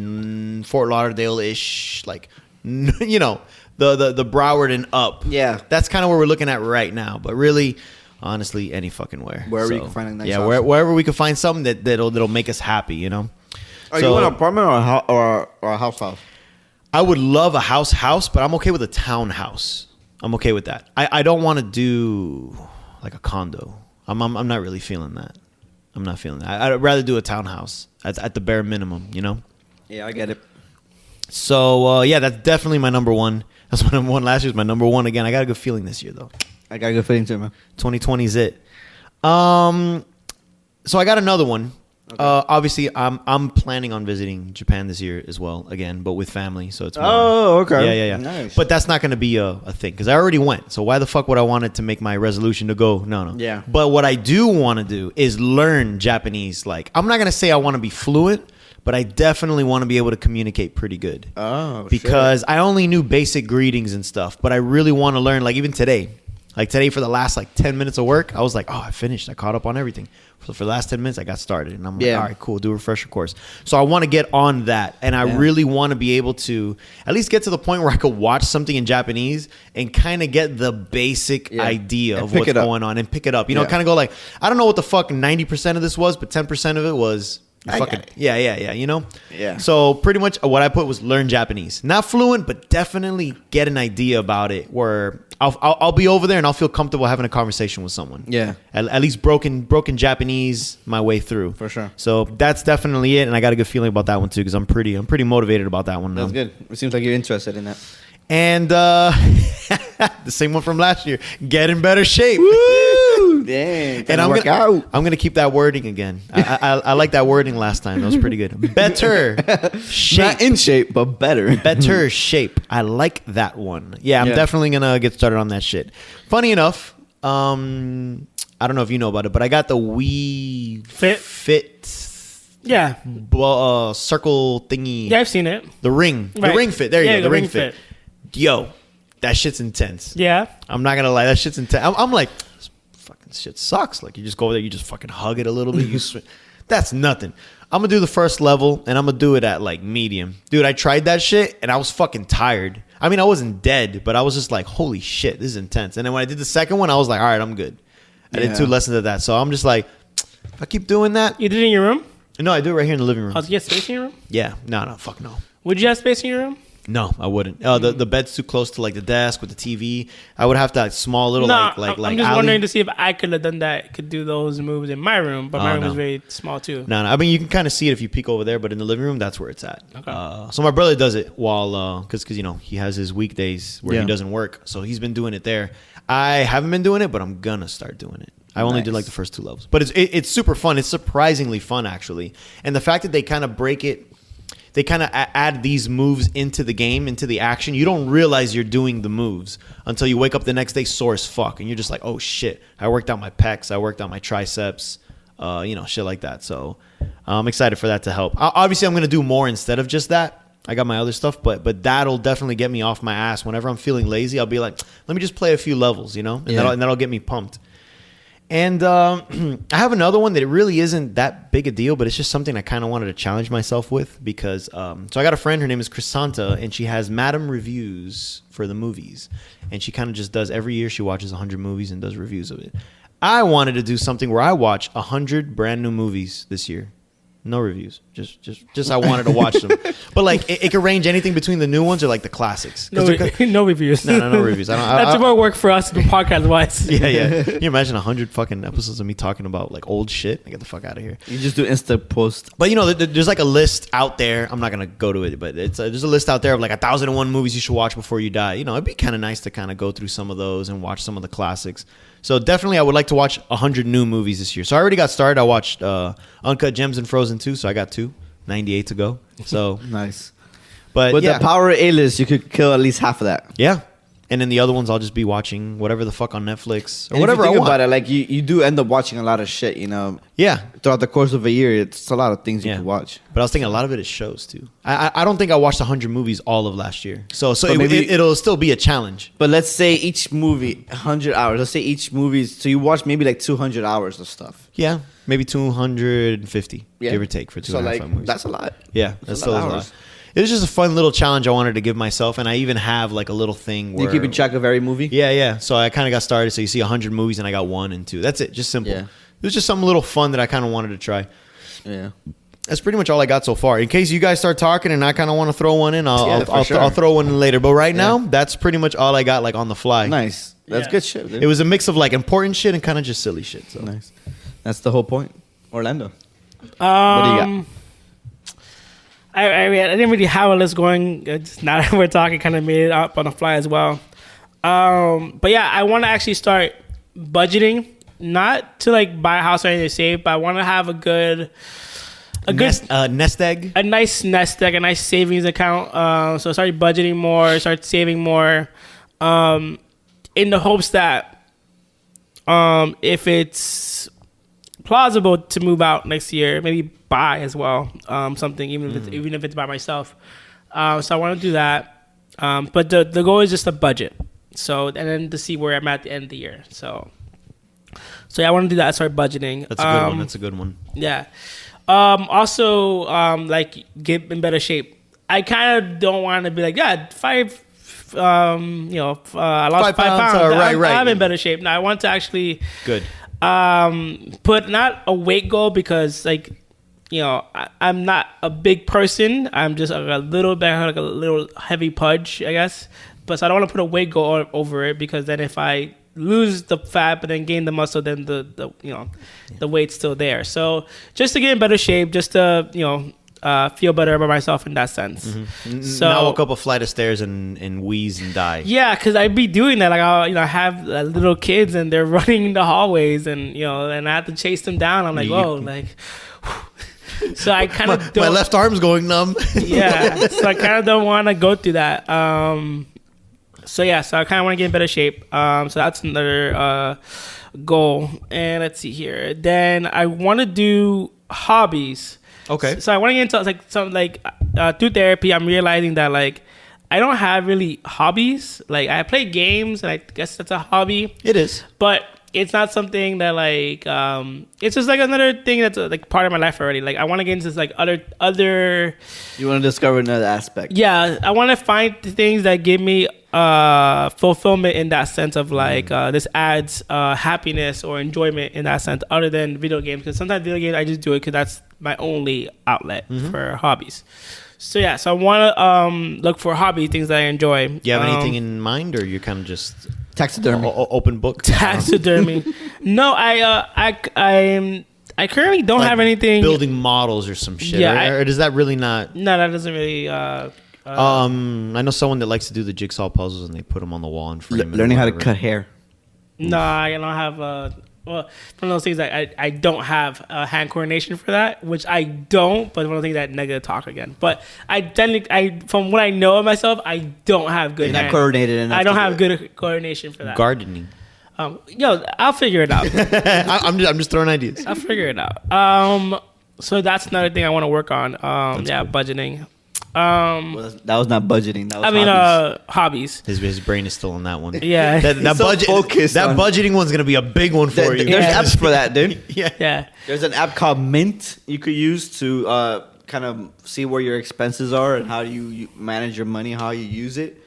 Fort Lauderdale-ish, like, you know, the Broward and up. Yeah. That's kind of where we're looking at right now. But really, honestly, any fucking where. Wherever you can find a nice yeah, house. wherever we can find something that'll make us happy, you know. Are you an apartment or a house? I would love a house, but I'm okay with a townhouse. I'm okay with that. I don't want to do like a condo. I'm not really feeling that. I'm not feeling that. I'd rather do a townhouse at the bare minimum, you know? Yeah, I get it. So, yeah, that's definitely my number one. That's my number one. Last year's my number one again. I got a good feeling this year, though. I got a good feeling too, man. 2020 is it. So I got another one. Okay. Obviously, I'm planning on visiting Japan this year as well, again, but with family. So it's more, okay. yeah. Nice. But that's not going to be a thing because I already went. So why the fuck would I want it to make my resolution to go? No. Yeah. But what I do want to do is learn Japanese. Like I'm not going to say I want to be fluent, but I definitely want to be able to communicate pretty good. Oh, because I only knew basic greetings and stuff, but I really want to learn. Like even today. Like today for the last 10 minutes of work, I was like, oh, I finished. I caught up on everything. So for the last 10 minutes, I got started. And I'm like, all right, cool. Do a refresher course. So I want to get on that. And I really want to be able to at least get to the point where I could watch something in Japanese and kind of get the basic idea of what's going on and pick it up. You know, kind of go like, I don't know what the fuck 90% of this was, but 10% of it was fucking, yeah, you know? Yeah. So pretty much what I put was learn Japanese. Not fluent, but definitely get an idea about it where I'll be over there and I'll feel comfortable having a conversation with someone. Yeah. At least broken Japanese my way through. For sure. So that's definitely it, and I got a good feeling about that one too because I'm pretty motivated about that one now. That's good. It seems like you're interested in that. And the same one from last year. Get in better shape. Woo! Dang. And I'm gonna keep that wording again. I like that wording last time. That was pretty good. Better shape. Not in shape, but better. Better shape. I like that one. Yeah, I'm definitely gonna get started on that shit. Funny enough, I don't know if you know about it, but I got the Wii Fit. Yeah. Circle thingy. Yeah, I've seen it. The ring. Right. The ring fit. There you Yeah, go. The ring fit. Yo, that shit's intense. Yeah. I'm not gonna lie, that shit's intense. I'm like, this fucking shit sucks. Like you just go over there, you just fucking hug it a little bit. That's nothing. I'm gonna do the first level and I'm gonna do it at like medium. Dude, I tried that shit and I was fucking tired. I mean, I wasn't dead, but I was just like, holy shit, this is intense. And then when I did the second one, I was like, all right, I'm good. I did 2 lessons of that. So I'm just like, if I keep doing that. You did it in your room? No, I do it right here in the living room. Oh, do you have space in your room? Yeah. No, fuck no. Would you have space in your room? No, I wouldn't. The bed's too close to like the desk with the TV. I would have that small little I'm like just alley. wondering to see if I could have done that, could do those moves in my room, but my room is very small too. No. I mean, you can kind of see it if you peek over there, but in the living room, that's where it's at. Okay. So my brother does it while, because you know he has his weekdays where he doesn't work, so he's been doing it there. I haven't been doing it, but I'm gonna start doing it. I only did like the first 2 levels, but it's super fun. It's surprisingly fun actually, and the fact that they kind of break it. They kind of add these moves into the game, into the action. You don't realize you're doing the moves until you wake up the next day sore as fuck. And you're just like, oh, shit. I worked out my pecs. I worked out my triceps, shit like that. So I'm excited for that to help. Obviously, I'm going to do more instead of just that. I got my other stuff, but that'll definitely get me off my ass. Whenever I'm feeling lazy, I'll be like, let me just play a few levels, you know, and that'll get me pumped. And I have another one that it really isn't that big a deal, but it's just something I kind of wanted to challenge myself with because so I got a friend, her name is Chrysanta, and she has Madam Reviews for the movies, and she kind of just does every year. She watches 100 movies and does reviews of it. I wanted to do something where I watch 100 brand new movies this year. No reviews. Just I wanted to watch them. But like it could range anything between the new ones or like the classics. No reviews. No reviews. That's more work for us podcast wise. Yeah. Can you imagine 100 fucking episodes of me talking about like old shit? Get the fuck out of here. You just do Insta post. But you know, there's like a list out there. I'm not gonna go to it, but there's a list out there of like 1,001 movies you should watch before you die. You know, it'd be kind of nice to kind of go through some of those and watch some of the classics. So definitely, I would like to watch 100 new movies this year. So I already got started. I watched Uncut Gems and Frozen 2, so I got 98 to go. So Nice. but With yeah, the power of A-list, you could kill at least half of that. yeah. And then the other ones, I'll just be watching whatever the fuck on Netflix or And whatever if I you think want. about it, like you do end up watching a lot of shit, you know. Yeah, Throughout the course of a year, it's a lot of things you Yeah. could watch. but I was thinking a lot of it is shows too. I don't think I watched 100 movies all of last year. So But maybe- it'll still be a challenge. But let's say each movie, 100 hours. Let's say each movie, so you watch maybe like 200 hours of stuff. Yeah, maybe 250, give or take, for 2.5 So like, movies. that's a lot. Yeah, That's that's a still lot a of lot. hours. It was just a fun little challenge I wanted to give myself, and I even have like a little thing where You keeping track of every movie? Yeah. So I kind of got started. So you see 100 movies, and I got 1 and 2. That's it. Just simple. Yeah. It was just something little fun that I kind of wanted to try. Yeah. That's pretty much all I got so far. In case you guys start talking and I kind of want to throw one in, I'll throw one in later. But right now, that's pretty much all I got like on the fly. Nice. That's Yeah. good shit, dude. It was a mix of like important shit and kind of just silly shit. So nice. That's the whole point. Orlando. Um, What do you got? I didn't really have a list going. Just now that we're talking, kind of made it up on the fly as well. But yeah, I want to actually start budgeting, not to like buy a house or anything to save, but I want to have a nest egg. a nice nest egg, a nice savings account. So start budgeting more, start saving more, in the hopes that if it's plausible to move out next year, maybe buy as well, something even if it's by myself. So I want to do that, but the goal is just a budget. So and then to see where I'm at the end of the year. So yeah, I want to do that. Start budgeting. That's a good one. That's a good one. Yeah. Also, like get in better shape. I kind of don't want to be like, yeah, I lost 5 pounds. Right. I'm in better shape now. I want to actually Good. put not a weight goal because like, I'm not a big person. I'm just like a little bit like a little heavy pudge, I guess. But so I don't want to put a weight goal over it because then if I lose the fat but then gain the muscle, then the weight's still there. So just to get in better shape, just to feel better about myself in that sense. Mm-hmm. So Not walk up a flight of stairs and wheeze and die. yeah, because I'd be doing that. Like I have little kids and they're running in the hallways and and I have to chase them down. I'm like, whoa, like. So I kind of My left arm's going numb. yeah. So I kind of don't want to go through that. So I kind of want to get in better shape. So that's another goal. And let's see here. Then I want to do hobbies. Okay. So I want to get into through therapy. I'm realizing that like I don't have really hobbies. Like I play games, and I guess that's a hobby. It is. But it's not something that like it's just like another thing that's like part of my life already. Like I want to get into this, like other You want to discover another aspect. yeah, I want to find the things that give me fulfillment in that sense of like this adds happiness or enjoyment in that sense other than video games, because sometimes video games I just do it because that's my only outlet for hobbies. So yeah, so I want to look for hobby things that I enjoy. Do you have anything in mind, or you're kind of just Taxidermy. open book? Taxidermy? No, I currently don't have anything. Building models or some shit. Yeah, or does that really not? No, that doesn't really. I know someone that likes to do the jigsaw puzzles and they put them on the wall and frame them. Learning how to whatever. cut hair. No, I don't have one of those things that I don't have hand coordination for that, which I don't. But one of the things that negative talk again. But from what I know of myself, I don't have good. You're not hand. coordinated enough I don't to have do it. good coordination for that. Gardening. I'll figure it out. I'm just throwing ideas. I'll figure it out. So that's another thing I want to work on. Budgeting. Well, that was not budgeting. That was I mean, hobbies. hobbies. His brain is still on that one. Yeah. That He's so focused that on- budgeting one's gonna be a big one for you. There's Yeah. apps for that, dude. Yeah. Yeah. There's an app called Mint you could use to kind of see where your expenses are and how you manage your money, how you use it,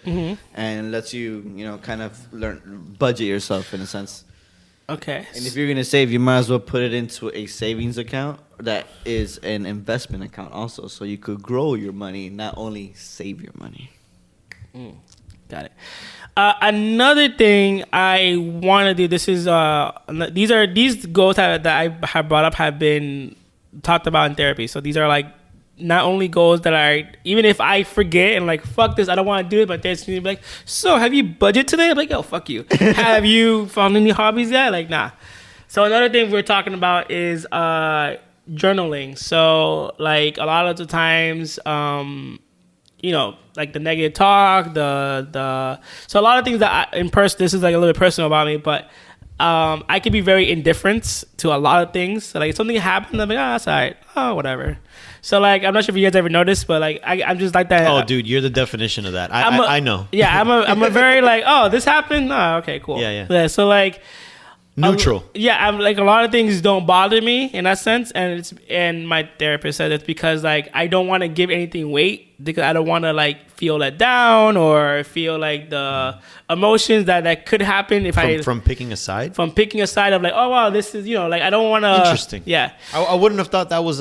and lets you, kind of learn budget yourself in a sense. Okay. And if you're gonna save, you might as well put it into a savings account that is an investment account also, so you could grow your money, not only save your money. Got it. Another thing I want to do. This is these goals that I have brought up have been talked about in therapy. So these are like not only goals that I, even if I forget and like fuck this, I don't want to do it. But there's be like, so have you budget today? I'm like, yo, fuck you. Have you found any hobbies yet? Like, nah. So another thing we're talking about is journaling. So like a lot of the times, like the negative talk, so a lot of things that in person, this is like a little bit personal about me, but I can be very indifferent to a lot of things. So like if something happened, I'm like, oh, that's all right. Oh, whatever. So like, I'm not sure if you guys ever noticed, but like, I'm just like that. Oh, dude, you're the definition of that. I know. Yeah, I'm a very like, oh, this happened. Oh, okay, cool. Yeah. So like, Neutral. I'm like a lot of things don't bother me in that sense, and my therapist said it's because like I don't want to give anything weight because I don't want to like feel let down or feel like the emotions that could happen if from picking a side. from picking a side of like, oh wow, this is like I don't want to. Interesting. Yeah, I wouldn't have thought that was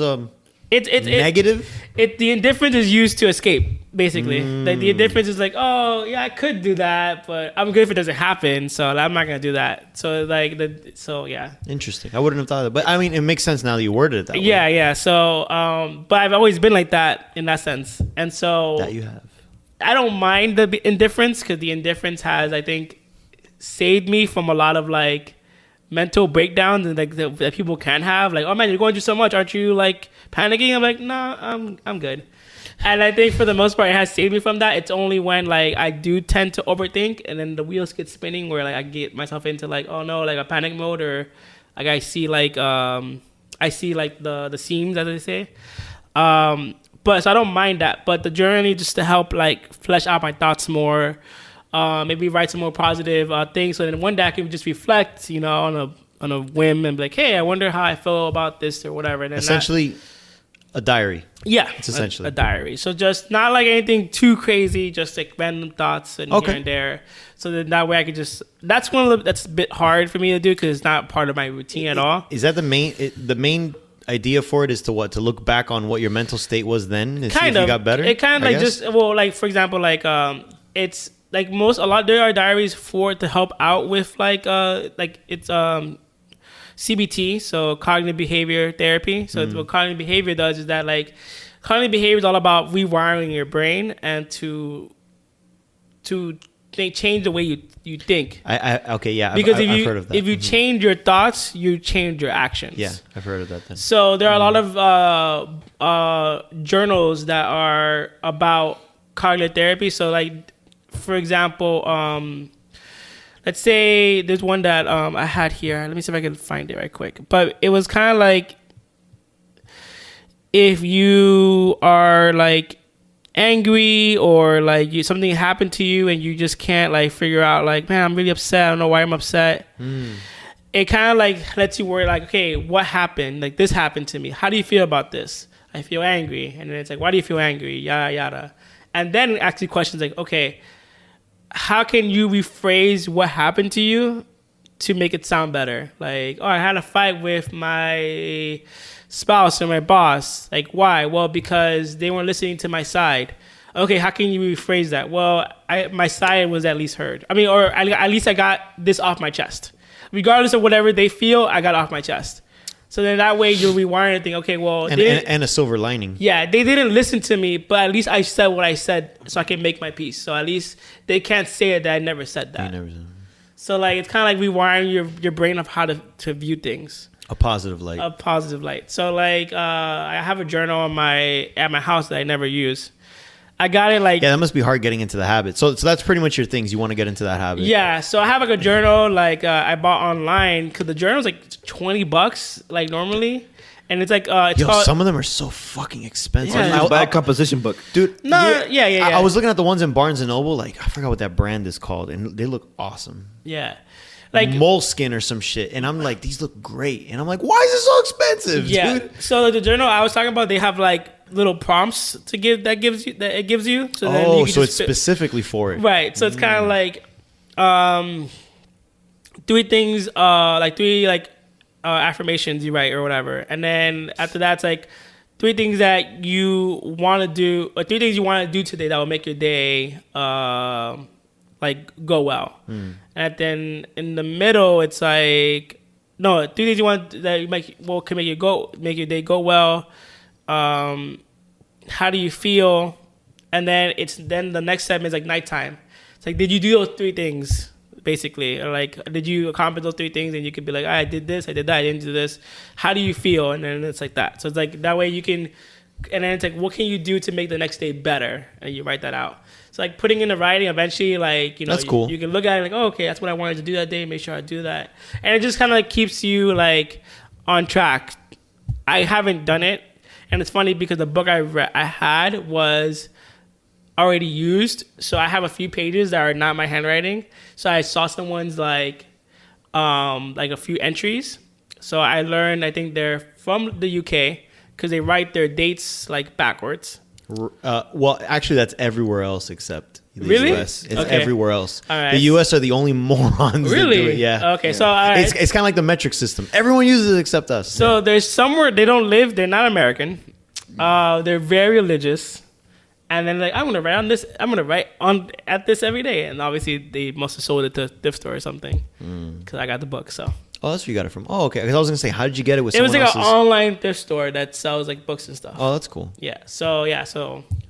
it's negative. The indifference is used to escape. Basically, like the indifference is like, oh yeah, I could do that, but I'm good if it doesn't happen, so I'm not gonna do that. So like yeah. Interesting. I wouldn't have thought of that, but I mean, it makes sense now that you worded it that way. Yeah. So, but I've always been like that in that sense, and so That you have. I don't mind the indifference because the indifference has, I think, saved me from a lot of like mental breakdowns and like that people can have. Like, oh man, you're going through so much, aren't you like panicking? I'm like, nah, I'm good. And I think for the most part, it has saved me from that. It's only when like I do tend to overthink, and then the wheels get spinning, where like I get myself into like, oh no, like a panic mode, or like I see like the seams, as they say. But so I don't mind that. But the journey just to help like flesh out my thoughts more, maybe write some more positive things. So then one day I can just reflect, on a whim and be like, hey, I wonder how I feel about this or whatever. And then Essentially, a diary. Yeah, It's essentially a diary. So just not like anything too crazy, just like random thoughts and Okay. here and there. So then that way I could just. That's that's a bit hard for me to do because it's not part of my routine at all. Is that the main idea for it? Is to look back on what your mental state was then and see if you got better? It kind of I like guess? just like for example it's like there are diaries to help out with like it's CBT, so cognitive behavior therapy. So what cognitive behavior does is that like cognitive behavior is all about rewiring your brain and to change the way you think. Okay, yeah. Because I've heard of that. if you change your thoughts, you change your actions. Yeah, I've heard of that then. So there are a lot of journals that are about cognitive therapy. So like, for example, let's say there's one that I had here. Let me see if I can find it right quick. But it was kind of like if you are like angry or like something happened to you and you just can't like figure out like, man, I'm really upset. I don't know why I'm upset. It kind of like lets you worry like, okay, what happened? Like this happened to me. How do you feel about this? I feel angry. And then it's like, why do you feel angry? Yada, yada. And then it asks you questions like, okay, how can you rephrase what happened to you to make it sound better? Like, oh, I had a fight with my spouse or my boss. Like, why? Well, because they weren't listening to my side. Okay, how can you rephrase that? Well, my side was at least heard. I mean, or at least I got this off my chest. Regardless of whatever they feel, I got off my chest. So then that way you're rewiring and think, okay, well, and a silver lining. yeah, they didn't listen to me, but at least I said what I said so I can make my peace. So at least they can't say it that I never said that. So like it's kind of like rewiring your brain of how to view things. A positive light. A positive light. So like I have a journal at my house that I never use. I got it like Yeah, that must be hard getting into the habit. So that's pretty much your things. You want to get into that habit. yeah. So I have like a journal like I bought online because the journal's like $20 like normally, and it's like it's Yo, called, some of them are so fucking expensive. Yeah. Just buy a composition book. Dude, No, yeah. I was looking at the ones in Barnes and Noble. Like, I forgot what that brand is called, and they look awesome. yeah, like Moleskin or some shit, and I'm like, these look great, and I'm like, why is it so expensive, yeah. dude? So like, the journal I was talking about, they have like little prompts to give that it gives you. So then you can So just it's specifically for it. right. So it's kind of like three things, like three like affirmations you write or whatever, and then after that, it's like three things that you want to do, or three things you want to do today that will make your day like go well. And then in the middle, it's like no, three things you want that you can make your day go well. How do you feel? And then then the next segment is like nighttime. It's like, did you do those three things basically, or like did you accomplish those three things? And you could be like, I did this, I did that, I didn't do this. How do you feel? And then it's like that. So it's like that way you can, and then it's like, what can you do to make the next day better? And you write that out. So like putting in the writing, eventually, like, you know, That's cool. You can look at it like, oh, okay, that's what I wanted to do that day. Make sure I do that. And it just kind of like keeps you like on track. I haven't done it. And it's funny because the book I had was already used. So I have a few pages that are not my handwriting. So I saw someone's like a few entries. So I learned, I think they're from the UK because they write their dates like backwards. Well, actually, that's everywhere else except the Really? US. It's Okay. everywhere else. All right. The US are the only morons Really? that do it. Yeah. Okay, so all right. It's kind of like the metric system. Everyone uses it except us. So there's somewhere they don't live. They're not American. They're very religious, and then like I'm gonna write on this. I'm gonna write on at this every day. And obviously they must have sold it to a thrift store or something because I got the book. So Oh, that's where you got it from. Oh, okay. Because I was gonna say, how did you get it with it was someone like an else's? online thrift store that sells like books and stuff. Oh, that's cool. Yeah. So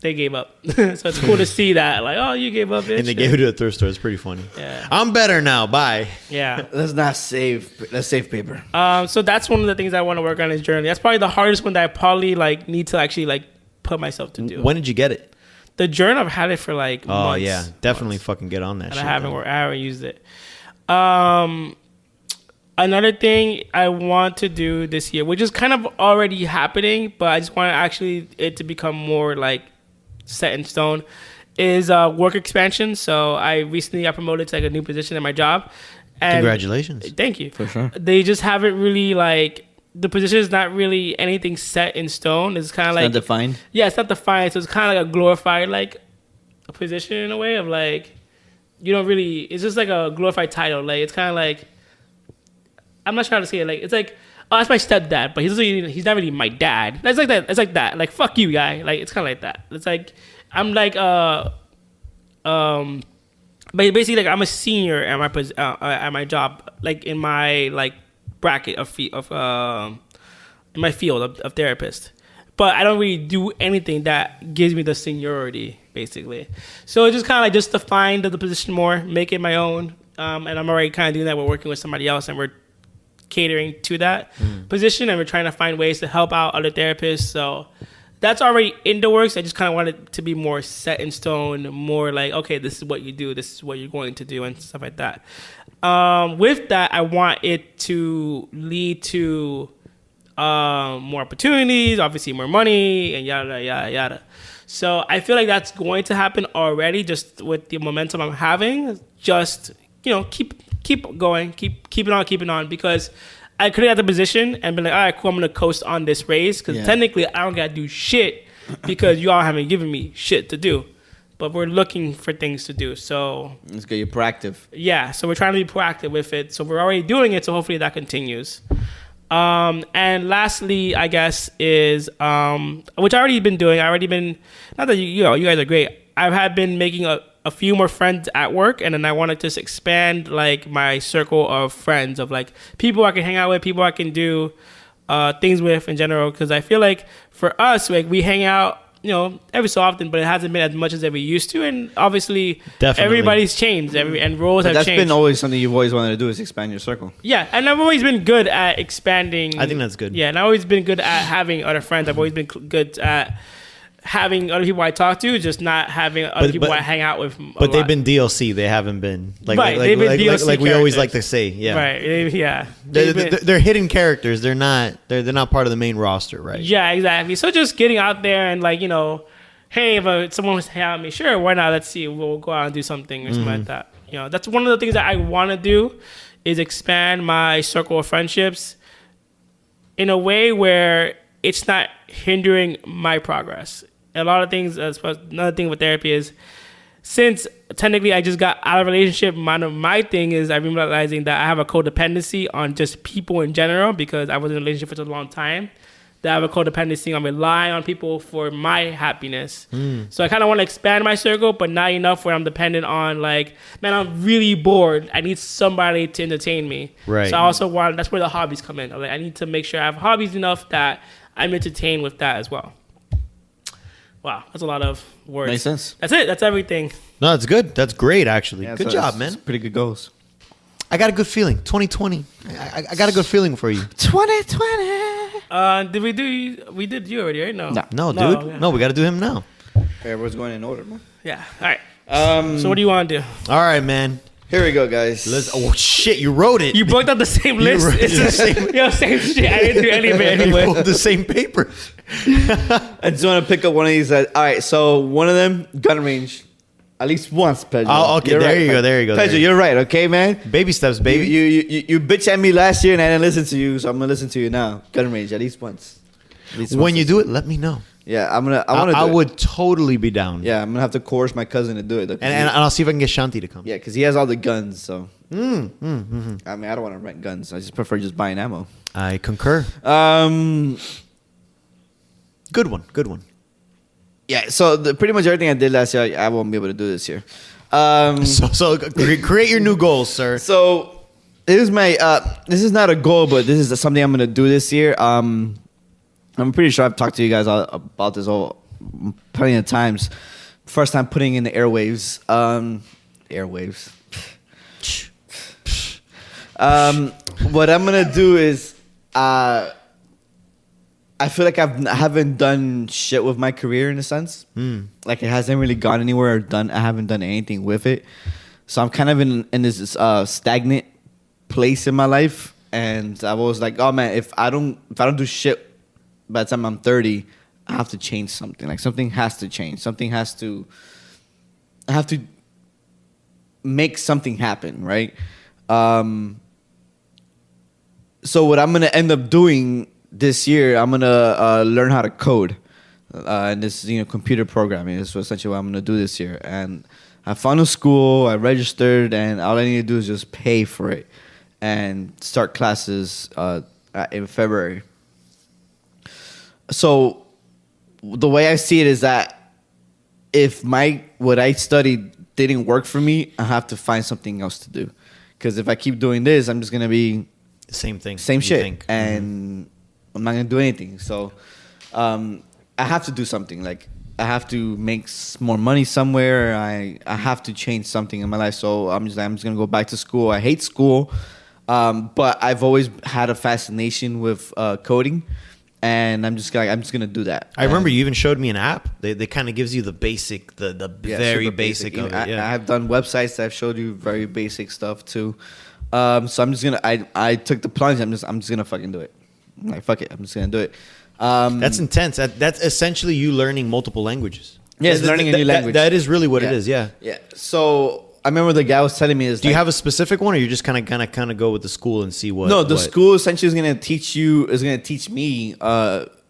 they gave up. So it's cool to see that. Like, oh, you gave up. Bitch. And they gave it to a thrift store. It's pretty funny. Yeah. I'm better now. Bye. Yeah. Let's not save. Let's save paper. So that's one of the things I want to work on is journaling. That's probably the hardest one that I probably like need to actually like put myself to do. When did you get it? The journal, I've had it for like Oh months. yeah, definitely fucking get on that. And shit, I haven't man. I haven't used it. Another thing I want to do this year, which is kind of already happening, but I just want to actually it to become more like set in stone, is work expansion. So I recently got promoted to like a new position in my job. And Congratulations. Thank you. For sure. They just haven't really like the position is not really anything set in stone. It's kind of like Undefined. yeah, it's not defined. So it's kind of like a glorified like a position in a way of like you don't really. It's just like a glorified title. Like it's kind of like I'm not trying to say it. Like it's like oh, that's my stepdad, but he's not really my dad. It's like that. It's like that. Like fuck you, guy. Like it's kind of like that. It's like I'm like but basically like I'm a senior at my job, like in my like bracket of in my field of therapist, but I don't really do anything that gives me the seniority basically. So it's just kind of like just define the position more, make it my own, and I'm already kind of doing that. We're working with somebody else and we're catering to that position, and we're trying to find ways to help out other therapists. So that's already in the works. I just kind of want it to be more set in stone, more like, okay, this is what you do, this is what you're going to do, and stuff like that. With that, I want it to lead to more opportunities, obviously more money, and yada, yada, yada. So I feel like that's going to happen already just with the momentum I'm having. Just, you know, keep going, keep it on, because I could have got the position and been like, all right, cool, I'm going to coast on this raise, because technically I don't got to do shit because you all haven't given me shit to do. But we're looking for things to do. So Let's get you proactive. yeah, so we're trying to be proactive with it. So we're already doing it, so hopefully that continues. And lastly, I guess is which I already been doing. Not that you guys are great. I've been making a few more friends at work, and then I want to just expand like my circle of friends, of like people I can hang out with, people I can do things with in general. Because I feel like for us, like we hang out, you know, every so often, but it hasn't been as much as we used to. And obviously, Definitely. everybody's changed, and roles But have that's changed. been always something you've always wanted to do, is expand your circle. Yeah, and I've always been good at expanding. I think that's good. Yeah, and I've always been good at having other friends. I've always been good at having other people I talk to, just not having other people I hang out with. But they've been DLC. They haven't been Right, they've been DLC like we always characters. like to say. Yeah. right. Yeah, They're hidden characters. They're not part of the main roster, right? yeah, exactly. So just getting out there and like, hey, if someone wants to hang out with me, sure, why not? Let's see, we'll go out and do something or something like that. That's one of the things that I want to do is expand my circle of friendships in a way where it's not hindering my progress. A lot of things, another thing with therapy is, since technically I just got out of a relationship, my thing is I'm realizing that I have a codependency on just people in general because I was in a relationship for such a long time. That I have a codependency on relying on people for my happiness. So I kind of want to expand my circle, but not enough where I'm dependent on like, man, I'm really bored. I need somebody to entertain me. Right. So I also want, that's where the hobbies come in. Like, I need to make sure I have hobbies enough that I'm entertained with that as well. Wow, that's a lot of words. Makes sense. That's it. That's everything. No, that's good. That's great, actually. Yeah, Good so job, it's man. Pretty good goals. I got a good feeling. 2020. I got a good feeling for you. 2020. Did we do? We did you already, right? No. No. No, dude. yeah. No, we got to do him now. Everyone's going in order, man. Yeah. All right. Um, So what do you want to do? All right, man. Here we go, guys. Oh shit! You wrote it. You booked up the same list. wrote It's the the same- same shit. I didn't do any of it You anyway. pulled the same paper. I just want to pick up one of these. All right, so one of them, gun range. At least once, Pedro. Oh, okay, You're there right, you go, there you go, Pedro, there you you're right, okay, man? Baby steps, baby. You bitch at me last year and I didn't listen to you, so I'm gonna listen to you now. Gun range, at least once. At least When once you this do year. it, let me know. Yeah, I want to. I would totally be down. Yeah, I'm gonna have to coerce my cousin to do it. Though, 'cause And I'll see if I can get Shanti to come. yeah, because he has all the guns. So I mean, I don't want to rent guns. I just prefer just buying ammo. I concur. Good one. Good one. Yeah. So pretty much everything I did last year, I won't be able to do this year. So create your new goals, sir. So this is my this is not a goal, but this is something I'm gonna do this year. I'm pretty sure I've talked to you guys about this plenty of times. First time putting in the airwaves. Airwaves. What I'm gonna do is I feel like I haven't done shit with my career in a sense. Like it hasn't really gone anywhere or I haven't done anything with it. So I'm kind of in this stagnant place in my life, and I was like, oh man, if I don't do shit by the time I'm 30, I have to change something. Like something has to change. I have to make something happen, right? So what I'm gonna end up doing this year, I'm gonna learn how to code, and this is computer programming. This is essentially what I'm gonna do this year. And I found a school, I registered, and all I need to do is just pay for it and start classes in February. So the way I see it is that if what I studied didn't work for me, I have to find something else to do. Because if I keep doing this, I'm just gonna be Same thing. same you shit, think. and I'm not gonna do anything. So I have to do something. Like I have to make more money somewhere. I have to change something in my life. So I'm just gonna go back to school. I hate school, but I've always had a fascination with coding. And I'm just gonna do that. I remember you even showed me an app. They kind of gives you the basic, the Yeah, very super basic of it. Yeah. I have done websites that I've showed you very basic stuff too. So I'm just gonna I took the plunge. I'm just gonna fucking do it. Like fuck it, I'm just gonna do it. That's intense. That's essentially you learning multiple languages. Yeah, it's learning a new language. That is really what it is. Yeah. Yeah. So I remember the guy was telling me this. Do you have a specific one, or you just kind of go with the school and see what? No, the what- school essentially is gonna teach me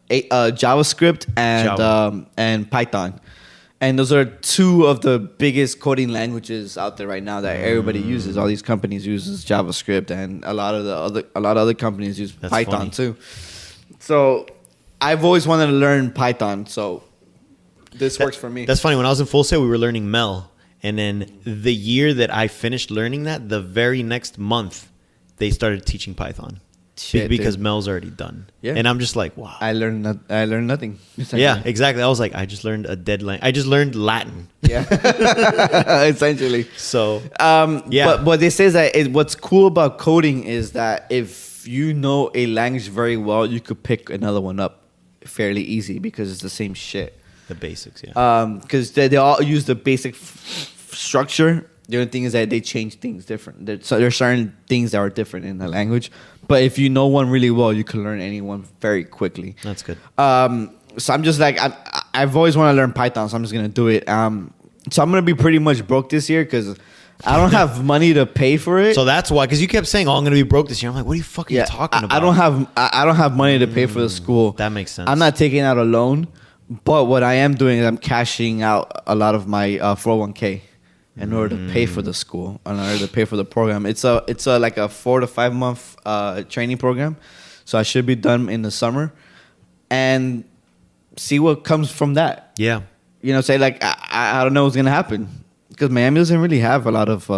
JavaScript and Python. And those are two of the biggest coding languages out there right now that everybody uses. All these companies uses JavaScript, and a lot of other companies use That's Python funny. too. So I've always wanted to learn Python, so this works for me. That's funny. When I was in Full Sail, we were learning Mel, and then the year that I finished learning that, the very next month, they started teaching Python. Shit, because dude. Mel's already done. Yeah. And I'm just like, wow. I learned nothing. Yeah, exactly. I was like, I just learned a dead language. I just learned Latin. Yeah, essentially. So Yeah. But what they say is that what's cool about coding is that if you know a language very well, you could pick another one up fairly easy because it's the same shit. The basics, yeah. Because they all use the basic structure. The only thing is that they change things different. So there's certain things that are different in the language. But if you know one really well, you can learn any one very quickly. That's good. So I'm just like, I've always wanted to learn Python, so I'm just going to do it. So I'm going to be pretty much broke this year because I don't have money to pay for it. So that's why, because you kept saying, "Oh, I'm gonna be broke this year." I'm like, "What are you fucking talking about?" I don't have money to pay for the school. That makes sense. I'm not taking out a loan, but what I am doing is I'm cashing out a lot of my 401k in order to pay for the school, in order to pay for the program. It's a like a 4 to 5 month training program, so I should be done in the summer, and see what comes from that. Yeah. You know, say like I don't know what's gonna happen because Miami doesn't really have a lot of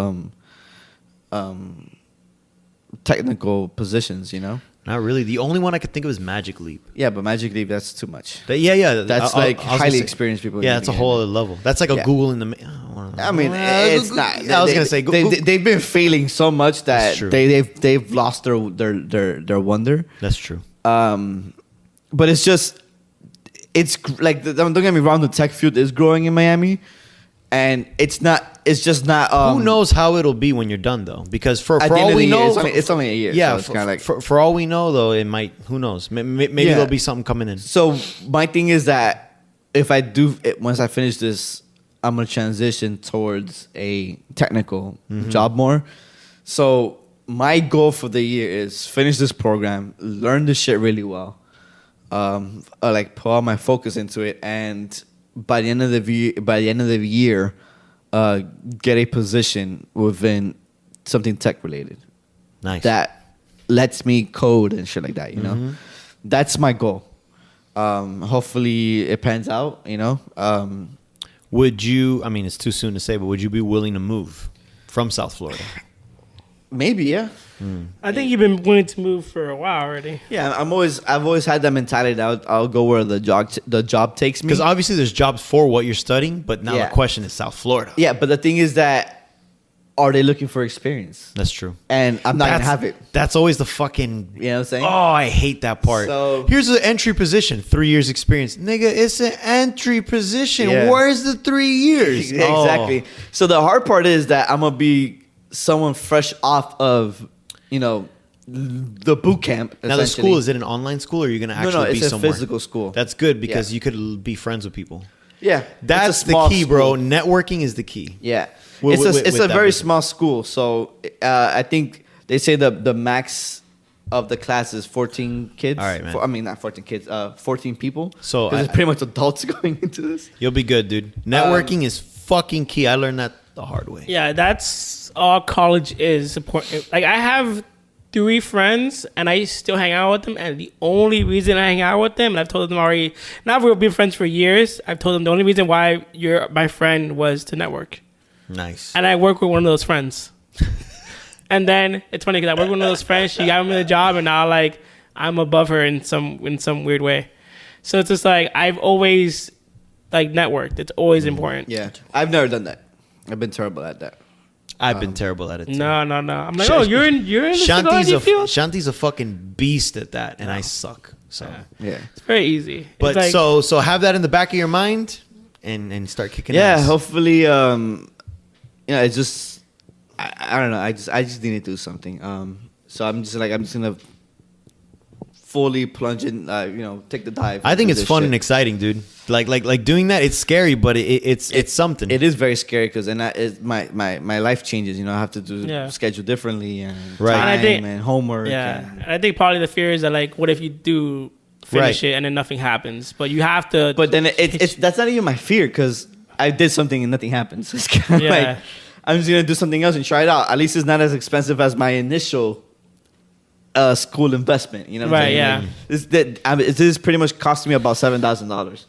technical positions. You know. Not really. The only one I could think of is Magic Leap. Yeah, but Magic Leap, that's too much. Yeah. That's I like was gonna highly say- experienced people. Yeah, that's a whole other level. That's like a Yeah. Google in the. I mean, it's not. I was gonna say they've been failing so much that That's true. they've lost their wonder. That's true. But it's just like don't get me wrong, the tech field is growing in Miami, and it's not. It's just not. Who knows how it'll be when you're done though? Because for At the end all of we the year, know, it's only a year. yeah. so it's kind of like. For all we know though, it might. Who knows? Maybe Yeah. there'll be something coming in. So my thing is that if I do once I finish this, I'm gonna transition towards a technical job more. So my goal for the year is finish this program, learn this shit really well, like put all my focus into it, and by the end of the year, get a position within something tech related Nice. that lets me code and shit like that. You know, that's my goal. Hopefully it pans out. You know. Would you? I mean, it's too soon to say, but would you be willing to move from South Florida? Maybe, yeah. I think you've been willing to move for a while already. Yeah, I've always had that mentality that I'll go where the job takes me. Because obviously there's jobs for what you're studying, but now Yeah. the question is South Florida. Yeah, but the thing is that are they looking for experience? That's true. And I'm not gonna have it. That's always the fucking. You know what I'm saying? Oh, I hate that part. So- Here's the entry position: 3 years experience. Nigga, it's an entry position. Yeah. Where's the 3 years? Exactly. So the hard part is that I'm gonna be someone fresh off of, you know, the boot camp. Now the essentially. school, is it an online school or are you gonna actually no, be it's a somewhere? physical school. That's good because Yeah. you could be friends with people. Yeah, That's it's a the small key, bro. school. Networking is the key. Yeah, With it's a that very business. small school, so I think they say the max of the class is 14 kids. All right, man. I mean, not 14 kids, 14 people. So 'Cause I- it's pretty much adults going into this. You'll be good, dude. Networking is fucking key. I learned that the hard way. Yeah, that's all college is. Like I have 3 friends, and I still hang out with them. And the only reason I hang out with them, and I've told them already, now we've been friends for years. I've told them the only reason why you're my friend was to network. Nice. And I work with one of those friends. And then it's funny because I work with one of those friends. She got me the job, and now like I'm above her in some weird way. So it's just like I've always like networked. It's always important. Yeah, I've never done that. I've been terrible at that. I've been terrible at it too. No. I'm like, oh, you're in the Shanti's technology field. Shanti's a fucking beast at that, and I suck. So, Yeah, It's very easy. but it's like, so have that in the back of your mind, and start kicking. yeah. ass. Hopefully, it's just I don't know. I just need to do something. So I'm just gonna fully plunge in. Take the dive. I think into it's this fun shit. and exciting, dude. Like doing that. It's scary, but it's something. It is very scary because then my life changes. You know, I have to do Yeah. schedule differently and Right. time And I think- and homework. yeah. and- And I think probably the fear is that like, what if you do finish Right. it and then nothing happens? But you have to. but then it's that's not even my fear because I did something and nothing happens. It's kind of Yeah. like I'm just gonna do something else and try it out. At least it's not as expensive as my initial school investment. You know, what I'm Right, saying? yeah. This is pretty much costing me about $7,000,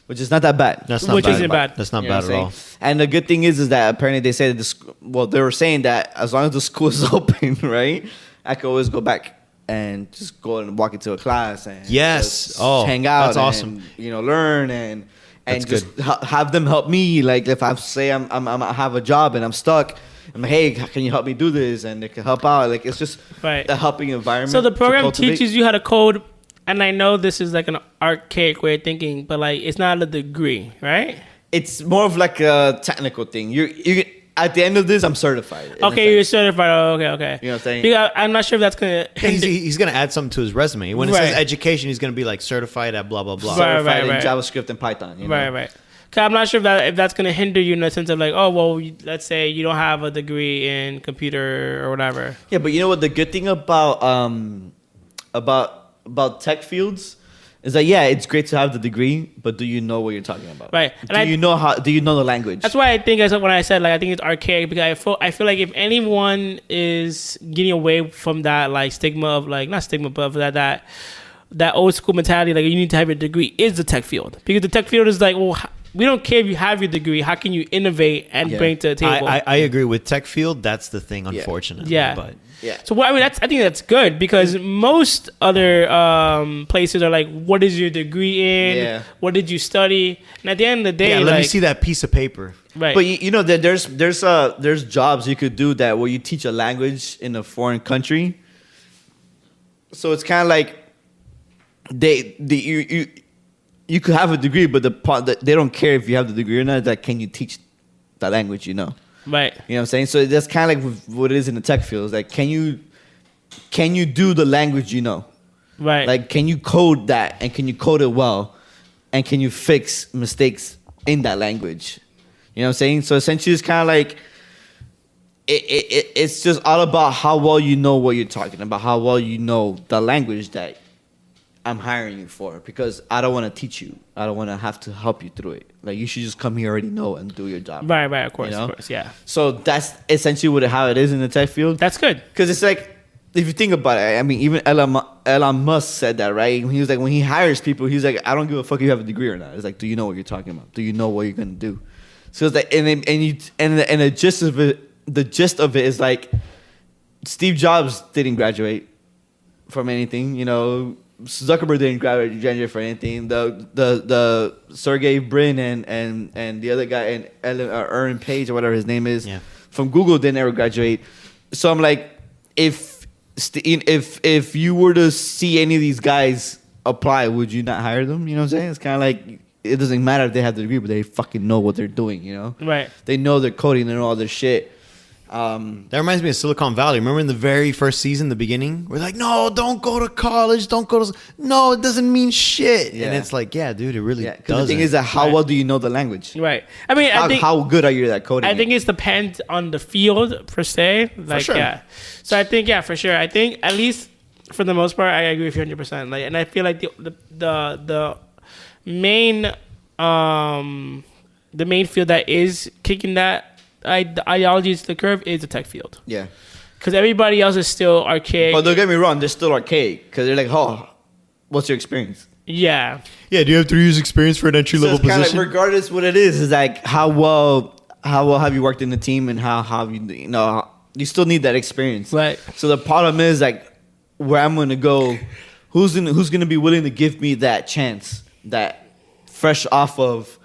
which is not that bad. That's not Which bad. isn't bad. That's not You know bad what at I'm all. saying? And the good thing is that apparently they say that they were saying that as long as the school is open, right, I could always go back and just go and walk into a class and Yes. just Oh, hang out. that's awesome. And, learn and That's just have them help me. Like if I say I have a job and I'm stuck, I'm like, hey, can you help me do this? And they can help out. Like it's just Right. the helping environment. So the to program cultivate. teaches you how to code And I know this is like an archaic way of thinking, but like it's not a degree, right? It's more of like a technical thing. You at the end of this, I'm certified. in a Okay, you're sense. certified. Oh, okay. You know what I'm saying? Because I'm not sure if that's gonna. He's going to add something to his resume. When it says Right. education, he's going to be like certified at blah, blah, blah. Right. Certified in JavaScript and Python. You know? Right. Cause I'm not sure if that's gonna hinder you in the sense of like, oh well, let's say you don't have a degree in computer or whatever. Yeah, but you know what? The good thing about tech fields is that it's great to have the degree, but do you know what you're talking about? Right. And Do you know the language? That's why I think when I said like I think it's archaic because I feel like if anyone is getting away from that like stigma of like not stigma but that old school mentality like you need to have your degree is the tech field because the tech field is like well we don't care if you have your degree how can you innovate and bring to the table. I agree with tech field. That's the thing, unfortunately. Yeah. But Yeah. So I mean, I think that's good because most other places are like, "What is your degree in? Yeah. What did you study?" And at the end of the day, let me like, see that piece of paper. Right. But you know that there's jobs you could do that where you teach a language in a foreign country. So it's kind of like you could have a degree, but the part that they don't care if you have the degree or not. Like, can you teach the language? You know. Right. You know what I'm saying? So that's kind of like what it is in the tech field. It's like, can you do the language you know? Right. Like, can you code that and can you code it well? And can you fix mistakes in that language? You know what I'm saying? So essentially, it's kind of like it's just all about how well you know what you're talking about, how well you know the language that I'm hiring you for. Because I don't want to teach you. I don't want to have to help you through it. Like, you should just come here already know and do your job. Right. Of course. You know? Of course. Yeah. So that's essentially how it is in the tech field. That's good. Because it's like, if you think about it, I mean, even Elon Musk said that, right? He was like, when he hires people, he's like, I don't give a fuck if you have a degree or not. It's like, do you know what you're talking about? Do you know what you're gonna do? So it's like, and the gist of it is like, Steve Jobs didn't graduate from anything, you know. Zuckerberg didn't graduate for anything. The Sergey Brin and the other guy and Aaron Page or whatever his name is from Google didn't ever graduate. So I'm like, if you were to see any of these guys apply, would you not hire them? You know what I'm saying? It's kind of like it doesn't matter if they have the degree, but they fucking know what they're doing. You know? Right. They know their coding, they know all their shit. That reminds me of Silicon Valley. Remember in the very first season, the beginning? We're like, no, don't go to college. Don't go to... No, it doesn't mean shit. Yeah. And it's like, yeah, dude, it really Because doesn't. the thing is that how well do you know the language? Right. I mean, I think How good are you at coding? I think it depends on the field per se. Like, sure. yeah. So I think, for sure. I think at least for the most part, I agree with you 100%. Like, and I feel like the main field that is kicking that the ideology to the curve is the tech field. Yeah. Because everybody else is still archaic. But don't get me wrong, they're still archaic because they're like, oh, what's your experience? Yeah. Yeah, do you have 3 years experience for an entry-level So it's kinda position? like, regardless what it is like how well have you worked in the team and how have you know you still need that experience. Right. So the problem is like where I'm gonna go, who's gonna be willing to give me that chance, that fresh off of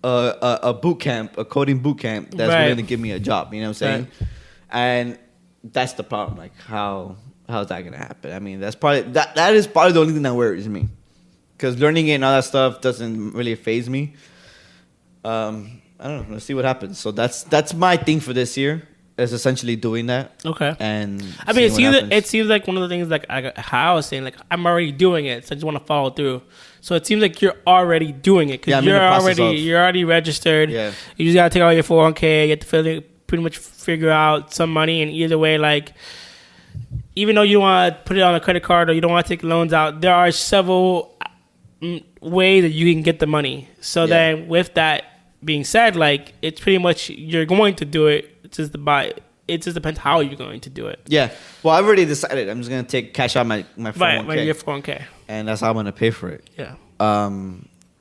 a boot camp, a coding boot camp that's Right. willing to give me a job. You know what I'm saying? Right. And that's the problem. Like how's that gonna happen? I mean, that's probably that is probably the only thing that worries me. Because learning it and all that stuff doesn't really faze me. I don't know. Let's see what happens. So that's my thing for this year. Is essentially doing that. Okay. And I mean, seeing what happens. it seems like one of the things like how I was saying, like I'm already doing it, so I just want to follow through. So it seems like you're already doing it Yeah, because I'm in the process you're already registered. Yeah. You just gotta take out your 401k. You have to pretty much figure out some money, and either way, like even though you don't want to put it on a credit card or you don't want to take loans out, there are several ways that you can get the money. So Yeah. then, with that being said, like it's pretty much you're going to do it. It's just it just depends how you're going to do it. Yeah. Well, I've already decided. I'm just gonna cash out my 401k, Right, your 401k. and that's how I'm gonna pay for it. Yeah.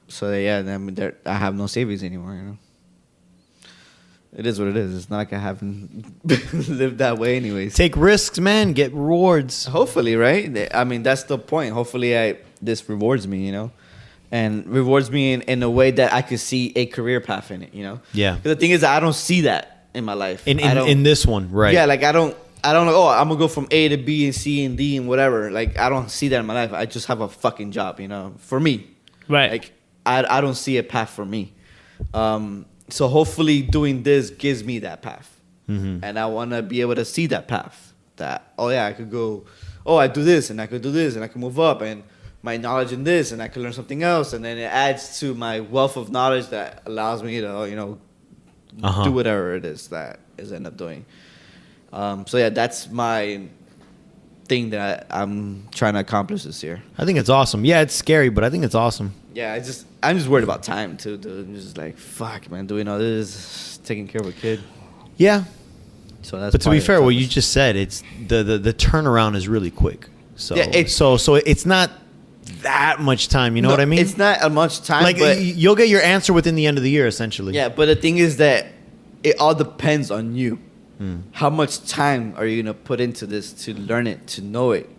So yeah, I mean, I have no savings anymore. You know. It is what it is. It's not like I haven't lived that way, anyways. Take risks, man. Get rewards. Hopefully, right? I mean, that's the point. Hopefully, this rewards me, you know, and rewards me in a way that I could see a career path in it, you know. Yeah. Because the thing is, I don't see that in my life. In this one, right? Yeah, like I don't I don't know. Oh, I'm gonna go from A to B and C and D and whatever. Like I don't see that in my life. I just have a fucking job, you know. For me, Right. like I don't see a path for me. So hopefully doing this gives me that path, and I want to be able to see that path. That oh yeah, I could go. Oh, I do this and I could do this and I can move up and my knowledge in this and I can learn something else, and then it adds to my wealth of knowledge that allows me to do whatever it is that is end up doing. So yeah, that's my thing that I'm trying to accomplish this year. I think it's awesome. Yeah, it's scary, but I think it's awesome. Yeah, I'm just worried about time too, dude. I'm just like, fuck, man, doing all this, taking care of a kid. Yeah. So that's. But to part be of the fair, what toughest. you just said, it's the turnaround is really quick. So Yeah, it's- so it's not that much time. You know No, what I mean? It's not a much time, like but you'll get your answer within the end of the year, essentially. yeah, but the thing is that it all depends on you. Hmm. How much time are you gonna put into this to learn it, to know it,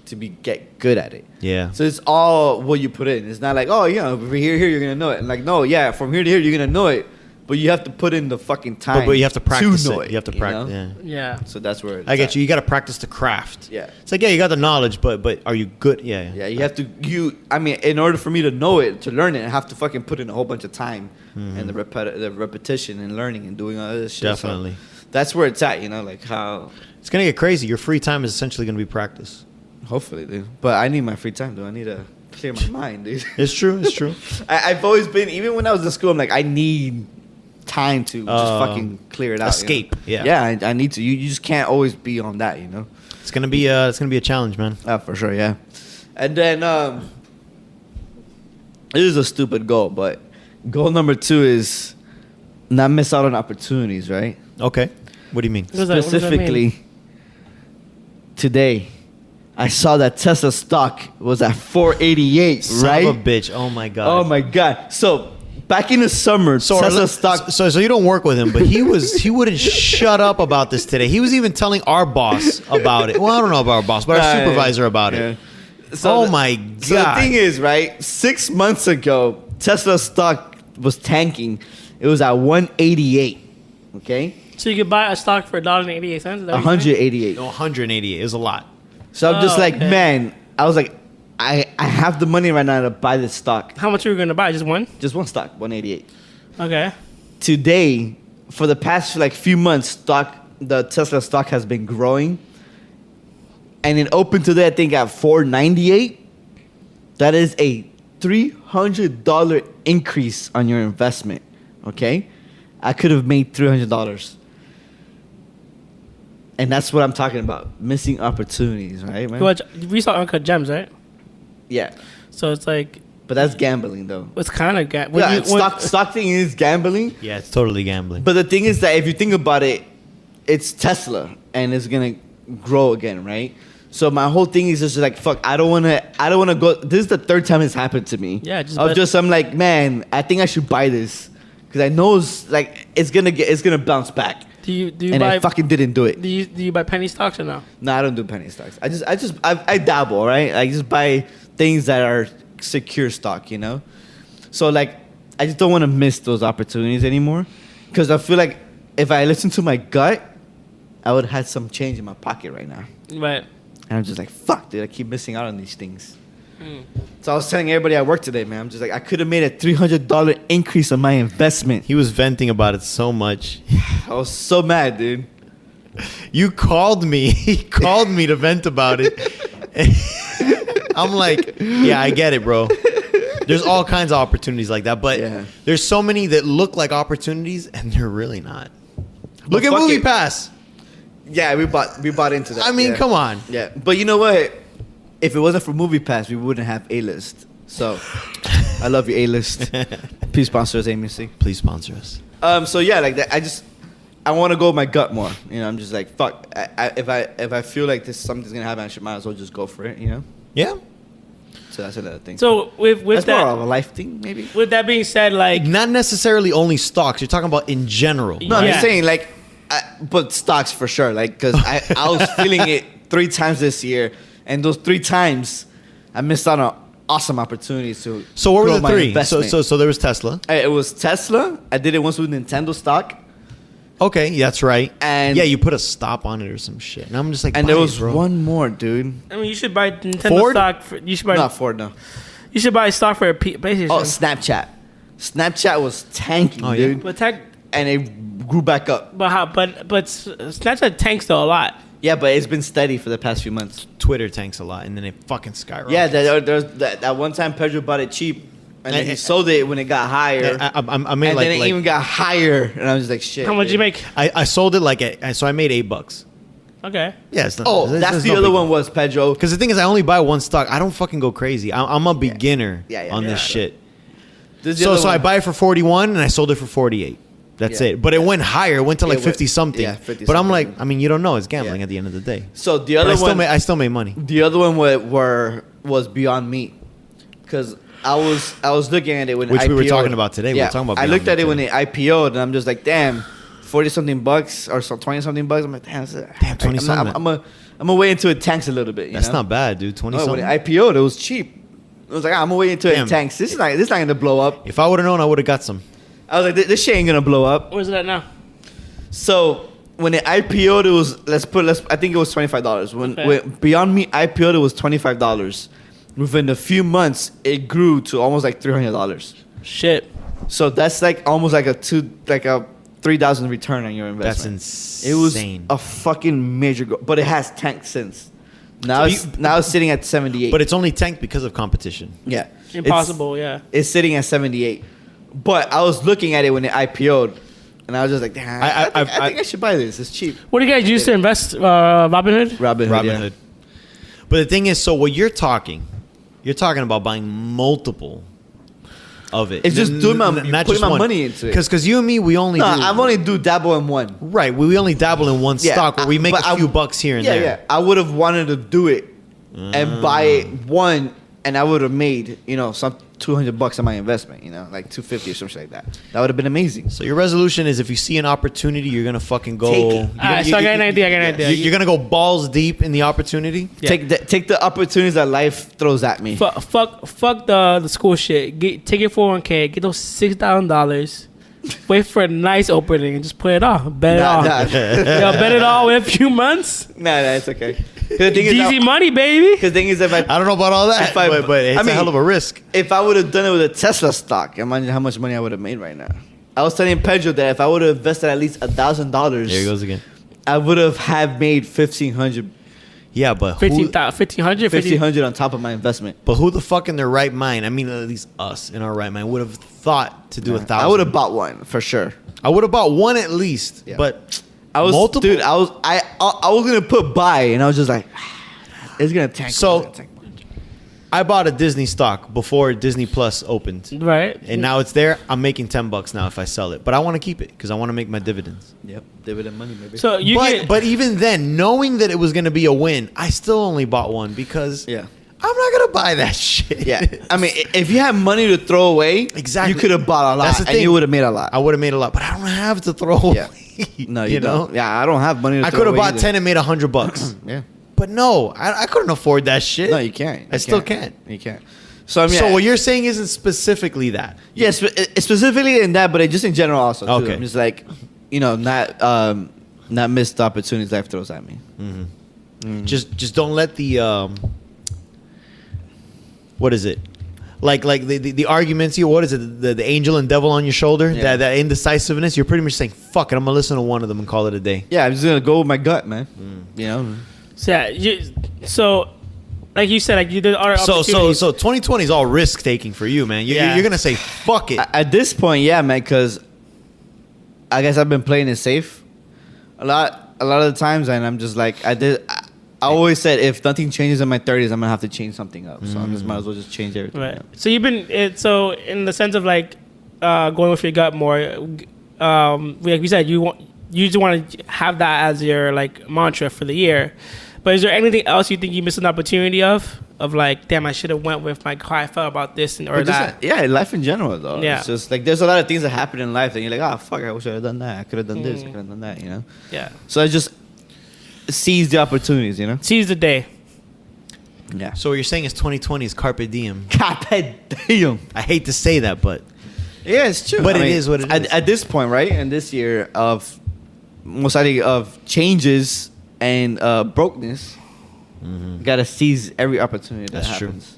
to get good at it? Yeah. So it's all what you put in. It's not like, oh, from here you're gonna know it. And like, no, yeah, from here to here you're gonna know it, but you have to put in the fucking time. But you have to practice know it. You have to practice. know? Yeah. Yeah. So that's where it's I get at. you. You got to practice the craft. Yeah. It's like, yeah, you got the knowledge, but are you good? Yeah. Yeah, you have to. I mean, in order for me to know it, to learn it, I have to fucking put in a whole bunch of time and the repetition and learning and doing all this shit. So Definitely. that's where it's at. Like how. It's gonna get crazy. Your free time is essentially gonna be practice. Hopefully, dude. But I need my free time, dude. I need to clear my mind, dude. It's true. It's true. I've always been, even when I was in school, I'm like, I need time to just fucking clear it out. escape, yeah. Yeah, I need to. You just can't always be on that, It's gonna be a challenge, man. For sure, yeah. And then it is a stupid goal, but goal number 2 is not miss out on opportunities, right? Okay. What do you mean? What does that mean? Specifically, today, I saw that Tesla stock was at 488, Son right? of a bitch. Oh my god. Oh my god! So back in the summer, Tesla stock. So you don't work with him, but he wouldn't shut up about this today. He was even telling our boss about it. Well, I don't know about our boss, but our supervisor about it. Oh my So the God. thing is, right? 6 months ago, Tesla stock was tanking. It was at 188. Okay, So you could buy a stock for $1.88. Is that what you're saying? 188. No, 188. It was a lot. So I'm just Oh, like, okay. man. I was like, I have the money right now to buy this stock. How much are you gonna buy? Just one? Just one stock, 188. Okay. Today, for the past few months, the Tesla stock has been growing, and it opened today, I think, at 498. That is a $300 increase on your investment. Okay, I could have made $300, and that's what I'm talking about: missing opportunities, right, man? We saw Uncut Gems, right? Yeah, So it's like but that's gambling, though. it's kind of Stock thing is gambling. Yeah, it's totally gambling. But the thing is that if you think about it, it's Tesla and it's gonna grow again, right? So my whole thing is just like, fuck, I don't wanna go. This is the 3rd time it's happened to me. Yeah, just I'm like, man, I think I should buy this because I know it's gonna bounce back. Do you And buy I fucking didn't do it. do you buy penny stocks or no? No, I don't do penny stocks. I dabble, right? I just buy things that are secure stock, So like, I just don't want to miss those opportunities anymore, because I feel like if I listen to my gut, I would have some change in my pocket right now. Right. And I'm just like, fuck, dude, I keep missing out on these things. So I was telling everybody at work today, man, I'm just like, I could have made a $300 increase on my investment. He was venting about it so much. I was so mad, dude. You called me. He called me to vent about it. I'm like, yeah, I get it, bro. There's all kinds of opportunities like that, but Yeah. there's so many that look like opportunities and they're really not. Look at fuck Movie it. Pass. Yeah, we bought into that. I mean, yeah. come on. Yeah, but you know what? If it wasn't for Movie Pass, we wouldn't have A-List. So, I love you, A-List. Please sponsor us, AMC. Please sponsor us. So yeah, like that. I want to go with my gut more. I'm just like, fuck. If I feel like something's gonna happen, I might as well just go for it. Yeah. So that's another thing. So with that's more that of a life thing, maybe. with that being said, like Not necessarily only stocks. You're talking about in general. No, I'm Yeah. just saying, like, but stocks for sure. Like, because I was feeling it 3 times this year, and those 3 times, I missed out on awesome opportunities to. So what were grow the my 3? investment. So there was Tesla. It was Tesla. I did it once with Nintendo stock. Okay, that's right. And- yeah, you put a stop on it or some shit. And I'm just like, And buy there it, was bro. one more, dude. I mean, you should buy Nintendo Ford? stock. You should buy. Not Ford, no. You should buy stock for a PlayStation. Oh, Snapchat. Snapchat was tanking, Oh, yeah? dude. but tech, And it grew back up. but how? But Snapchat tanks though a lot. Yeah, but it's been steady for the past few months. Twitter tanks a lot, and then it fucking skyrockets. Yeah, there's that one time Pedro bought it cheap, and then he sold it when it got higher. I made and like, then it even got higher, and I was like, shit. How much you dude. make? I sold it like so I made $8. Okay. Yeah, it's not, Oh, it's- that's it's the no other big one was Pedro. Because the thing is, I only buy one stock. I don't fucking go crazy. I'm a beginner Yeah, on this yeah. shit. This is the So other I one. buy it for 41 and I sold it for 48. That's Yeah. it. But it went higher. It went to like It went- 50 something. yeah, 50 but I'm something. like, I mean, you don't know. It's gambling Yeah. at the end of the day. So the But other I one, still made money. the other one was Beyond Meat, because I was looking at it when Which it we were IPO'd. talking about today. We were talking about I Beyond looked at Meat it when today. it IPO'd, and I'm just like, damn, 40 something bucks or so 20 something bucks. I'm like, damn, Damn, 20 something. I'm gonna wait until it tanks a little bit. You That's know? not bad, dude. 20 No, when something. it IPO'd, it was cheap. I was like, I'm gonna wait until Damn. it tanks. This is not gonna blow up. If I would have known, I would have got some. I was like, this shit ain't gonna blow up. Where's it at now? So when it IPO'd, it was I think it was $25. When Okay. Beyond Meat IPO'd, it was $25. Within a few months, it grew to almost like $300. Shit. So that's like almost like a 3,000 return on your That's investment. insane. It was a fucking major goal, but it has tanked since. Now it's sitting at 78. But it's only tanked because of competition. yeah, Impossible. Yeah. It's sitting at 78. But I was looking at it when it IPO'd, and I was just like, damn, I think I should buy this. It's cheap. What do you guys use to invest? Robinhood. Robinhood. Robinhood. But the thing is, so what you're talking about buying multiple of it. It's just putting my one. money into it. Because you and me, we only No, do. I've only do dabble in one. Right, we only dabble in one Yeah, stock where we make but a few bucks here and yeah, there. Yeah, I would have wanted to do it and buy it one, and I would have made some $200 on my investment. Like 250 or something like that. That would have been amazing. So your resolution is if you see an opportunity, you're gonna fucking go. Take it. You're gonna- So I got an idea. You're gonna go balls deep in the opportunity. Yeah. Take the opportunities that life throws at me. Fuck the school shit. Take your 401k. Get those $6,000. Wait for a nice opening and just put it off. Bet it off. Nah, Yo, bet it all in a few months. nah, it's okay. 'Cause the thing is, Easy money, baby. Because the thing is, I don't know about all that, If I- but it's I mean- a hell of a risk. if I would have done it with a Tesla stock, imagine how much money I would have made right now. I was telling Pedro that if I would have invested at least $1,000, There he goes again. I would have made 1,500 Yeah, but who, 1,500. 1,500 on top of my investment. but who the fuck in their right mind? I mean, at least us in our right mind would have thought to do 1,000. I would have bought one for sure. I would have bought one at least, Yeah. but I was multiple. dude. I was gonna put buy, and I was just like, it's gonna tank. So- it's gonna tank. I bought a Disney stock before Disney Plus opened, Right. and now it's there. I'm making $10 now if I sell it, but I want to keep it because I want to make my dividends. Yep, dividend money, maybe. So you get. But even then, knowing that it was going to be a win, I still only bought one because yeah, I'm not going to buy that shit. yeah. I mean, if you had money to throw away, Exactly. you could have bought a lot, That's the and you thing. would have made a lot. I would have made a lot, but I don't have to throw away. Yeah. No, you don't. Yeah, I don't have money. To I throw could have away bought either. 10 and made $100. Yeah. But no, I couldn't afford that shit. No, you can't. I still can't. You can't. So I mean, So what you're saying isn't specifically that. yes, specifically in that, but just in general also. Too. Okay. I'm just like, not missed opportunities life throws at me. Just don't let the what is it? Like the arguments you what is it? The angel and devil on your shoulder? Yeah. That indecisiveness, you're pretty much saying, fuck it, I'm gonna listen to one of them and call it a day. Yeah, I'm just gonna go with my gut, man. So, yeah, so like you said, like you did other So opportunities. 2020 is all risk taking for you, man. Yeah. You're gonna say fuck it. At this point, yeah, man, because I guess I've been playing it safe a lot of the times, and I'm just like, I always said if nothing changes in my 30s, I'm gonna have to change something up. So I just might as well just change everything. Right. up. So you've been so in the sense of like going with your gut more. Like you said, you just want to have that as your like mantra for the year. But is there anything else you think you missed an opportunity of like, damn, I should have went with my how I felt about this or But that? just, yeah, life in general though. Yeah. It's just like there's a lot of things that happen in life that you're like, oh fuck, I wish I had done that. I could have done this. I could have done that. Yeah. So I just seize the opportunities. Seize the day. Yeah. So what you're saying is 2020 is carpe diem. Carpe diem. I hate to say that, but Yeah, it's true. But it is what it is. At this point, right? In this year of most likely of changes and brokenness, gotta seize every opportunity that That's true. happens.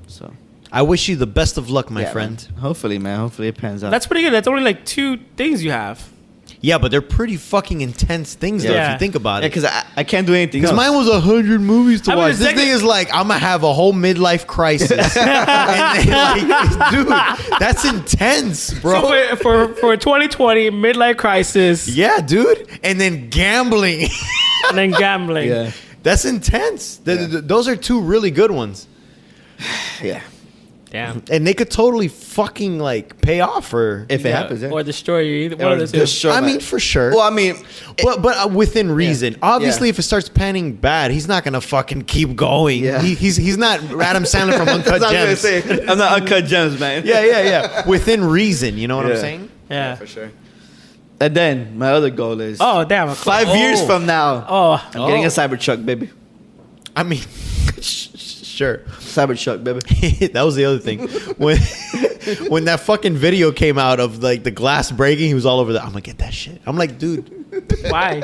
So I wish you the best of luck, my yeah, friend. man. Hopefully, man. Hopefully it pans out. That's pretty good. That's only like 2 things you have. Yeah, but they're pretty fucking intense things, though, if Yeah. you think about yeah, it. because I can't do anything Because else. mine was 100 movies to I mean, watch. the This second- thing is like, I'm going to have a whole midlife crisis. And then, like, dude, that's intense, bro. So for 2020 midlife crisis Yeah, dude. And then gambling. and then gambling. yeah, That's intense. Those are 2 really good ones. yeah. Damn. And they could totally fucking, like, pay off for... If it Yeah, happens, yeah. or destroy you. Either one Or of the two. destroy- I man. mean, for sure. Well, I mean, But within reason. Obviously, Yeah. if it starts panning bad, he's not gonna fucking keep going. Yeah. He's not Adam Sandler from Uncut that's what I was Gems. gonna say. I'm not uncut gems, man. Yeah. Within reason, you know what I'm Yeah. saying? Yeah. for sure. And then my other goal is Oh damn. 5 years Oh. from now. Oh. I'm getting a Cybertruck, baby. I mean, sure. Cybertruck, baby. That was the other thing. When that fucking video came out of like the glass breaking, he was all over that. I'm gonna get that shit. I'm like, dude, Why?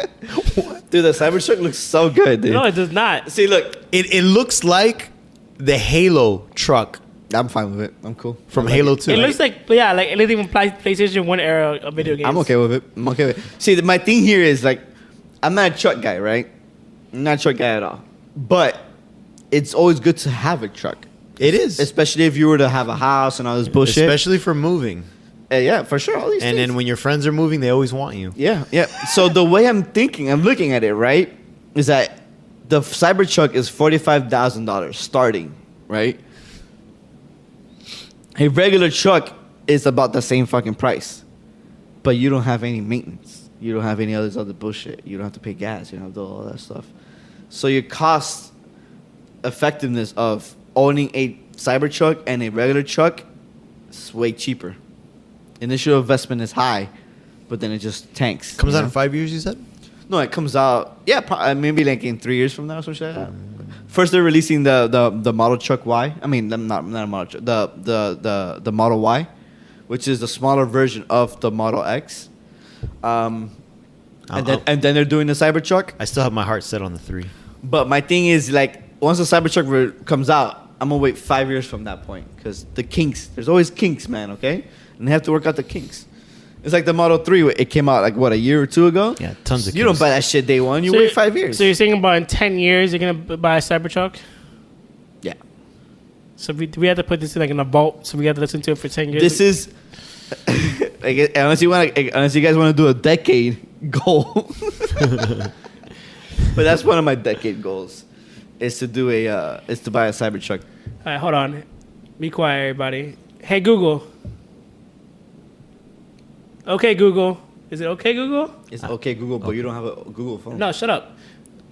Dude, the Cybertruck looks so good, dude. No, it does not. See, look, it looks like the Halo truck I'm fine with it. I'm cool. from I like Halo it. 2. It looks like anything from PlayStation 1 era of video games. I'm okay with it. I'm okay with it. See, my thing here is like, I'm not a truck guy, right? I'm not a truck guy at all. But it's always good to have a truck, It is, especially if you were to have a house and all this bullshit. especially for moving. Yeah, for sure. All these And things. then when your friends are moving, they always want you. Yeah. So the way I'm looking at it, right, is that the Cybertruck is $45,000 starting, right? A regular truck is about the same fucking price, but you don't have any maintenance. You don't have any other bullshit. You don't have to pay gas. You don't have to do all that stuff. So your cost effectiveness of owning a Cybertruck and a regular truck is way cheaper. Initial investment is high, but then it just tanks. Comes you out know? in 5 years, you said? No, it comes out. Yeah, maybe like in 3 years from now, or something like that. First, they're releasing the Model Truck Y. I mean, not a Model Truck. The Model Y, which is the smaller version of the Model X. And then they're doing the Cybertruck. I still have my heart set on the 3. But my thing is like, once the Cybertruck comes out, I'm gonna wait 5 years from that point because the kinks. There's always kinks, man. Okay, and they have to work out the kinks. It's like the Model 3. It came out like what, a year or two ago. Yeah, tons of You don't kinks. buy that shit day one. You wait 5 years. So you're thinking about in 10 years you're gonna buy a Cybertruck? Yeah. So we have to put this in like in a vault. So we have to listen to it for 10 years. This is like, unless you guys want to do a decade goal. But that's one of my decade goals, is to buy a Cybertruck. All right, hold on. Be quiet, everybody. Hey Google. Okay, Google. Is it okay, Google? It's okay, Google, but you don't have a Google phone. No, shut up.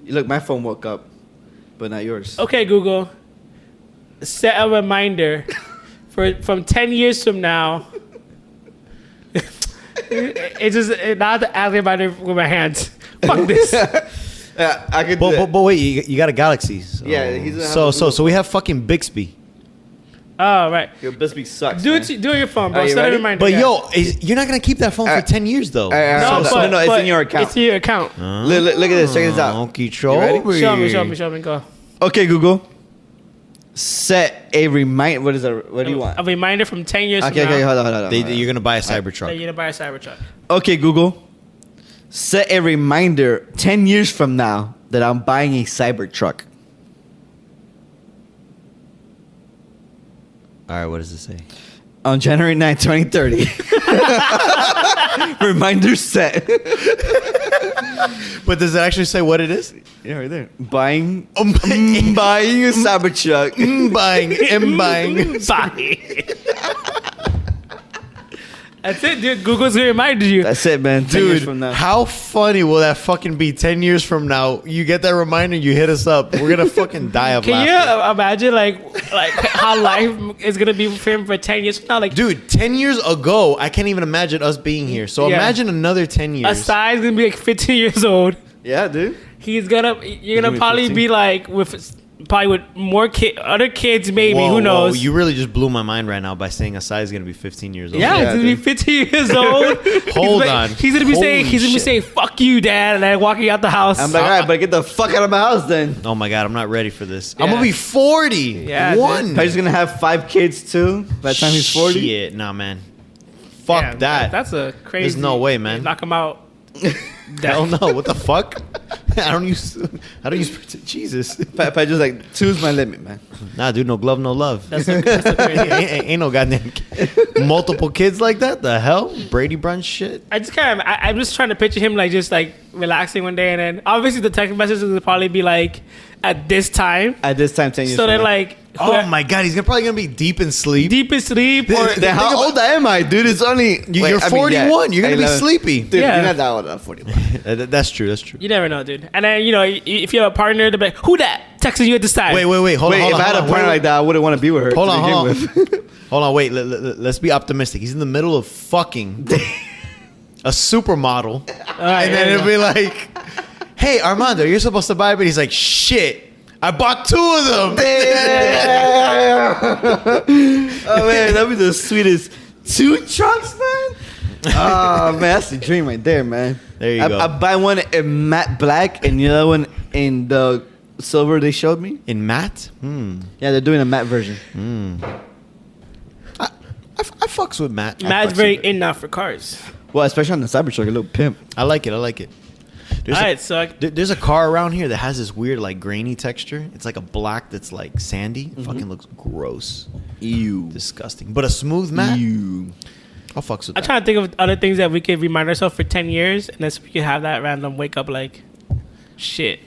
Look, my phone woke up, but not yours. Okay, Google. Set a reminder from 10 years from now. It's just not the add reminder with my hands. Fuck this. Yeah, I could do that. But wait, you got a Galaxy. So, Yeah, he doesn't have a so Google we have fucking Bixby. Oh, right. Your Bixby sucks. Do man. it on your phone, bro. Are you Set a ready? reminder. But yeah. yo, you're not gonna keep that phone for 10 years though. No, but, it's but in your account. It's in your account. Look at this. Check this out. Donkey You ready? Show me. Go. Okay, Google. Set a reminder. What is that? What do you want? A reminder from 10 years Okay, from okay, now. hold on. You're gonna buy a That Cybertruck. you're gonna buy a Cybertruck. Okay, Google. Set a reminder 10 years from now that I'm buying a Cybertruck. All right, what does it say? On January 9th, 2030. Reminder set. But does it actually say what it is? Yeah, right there. Buying Buying a Cybertruck. buying. Bye. That's it, dude. Google's gonna remind you. That's it, man. 10 years Dude, from now. how funny will that fucking be 10 years from now? You get that reminder, you hit us up. We're gonna fucking die of Can you laughter. imagine like how life is gonna be for him for 10 years from now? Like Dude, 10 years ago, I can't even imagine us being here. So Yeah. imagine another 10 years. Asai's gonna be like 15 years old. Yeah, dude. You're gonna gonna be probably 15? be like with probably with more other kids, maybe. Whoa, who knows? You really just blew my mind right now by saying Asai is gonna be 15 years old. Yeah, Yeah, he's gonna be dude. 15 years old. Hold He's on. He's gonna be saying, Holy shit. "Fuck you, Dad," and then walking out the house. I'm like, all right, but get the fuck out of my house then. Oh my god, I'm not ready for this. I'm Yeah. gonna be 40. Yeah, dude. One. Pedro's gonna have 5 kids too by the time he's 40. Shit, nah, man. Fuck Damn, that. That's a crazy. There's no way, man. Knock him out. Hell no. What the fuck? I don't use. Jesus. Pedro's like, 2's my limit, man. Nah, dude. No glove, no love. That's a crazy. ain't no goddamn multiple kids like that. The hell, Brady Brunch shit. I just kind of, I'm just trying to picture him like just like relaxing one day, and then obviously the text messages will probably be like at this time. At this time, 10 years. So from then now. like, Oh my god, he's probably gonna be deep in sleep. deep in sleep, or Then how old am I, dude? It's only You're 41. You're gonna be sleepy. Dude, Yeah. you're not that old. I'm 41. That's true. That's true. you never know, dude. And then if you have a partner, they'll be like, who that texting you at this time? Wait. Hold Wait, on. if I had a partner like that, I wouldn't want to be with her. Hold to on. begin with. Hold on. Wait. Let's be optimistic. He's in the middle of fucking a supermodel, right, and then there it'll you be like, "Hey, Armando, you're supposed to buy," but he's like, "Shit, I bought 2 of them." Oh man, that'd be the sweetest. 2 trunks, man. Oh man, that's the dream right there, man. There you I, go. I buy one in matte black and the other one in the silver they showed me. In matte? Yeah, they're doing a matte version. I fucks with matte. Matt's very in now for cars. Well, especially on the Cybertruck, a little pimp. I like it. There's All a- right, so There's a car around here that has this weird, like, grainy texture. It's like a black that's like sandy. It fucking looks gross, Ew. disgusting. But a smooth matte, Ew. I'll fucks with I'm that. trying to think of other things that we could remind ourselves for 10 years, and then so we could have that random wake up like, shit,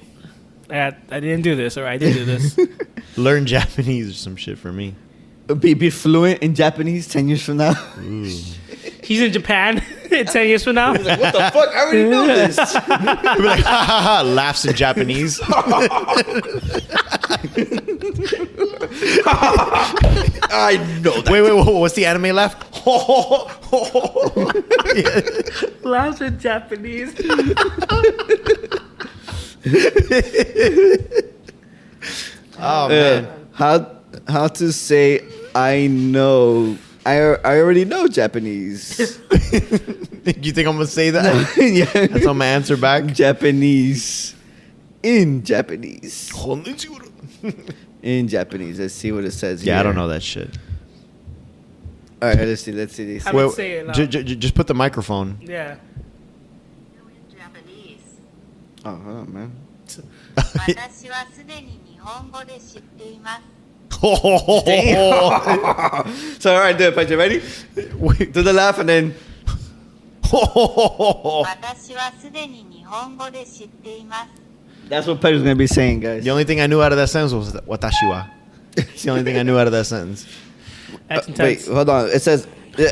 I didn't do this, or I did do this. Learn Japanese or some shit for me. Be fluent in Japanese 10 years from now. He's in Japan 10 years from now. What the fuck? I already know this. He'll be like, ha ha ha, laughs in Japanese. I know that. Wait, what's the anime laugh? Laughs in Japanese. Oh man. How to say I know? I already know Japanese. You think I'm gonna say that? Yeah. That's on my answer back. Japanese. In Japanese. In Japanese. Let's see what it says here. Yeah, I don't know that shit. All right, let's see. Let's see. I would say it loud. Just put the microphone. Yeah. Japanese. Oh, hold on, man. 私はすでに日本語で知っています。 So, all right, do it, Pacha. Ready? Wait. Do the laugh and then. 私はすでに日本語で知っています。 That's what Pacha's going to be saying, guys. The only thing I knew out of that sentence was watashi wa. It's the only thing I knew out of that sentence. That's Wait, intense. hold on. It says,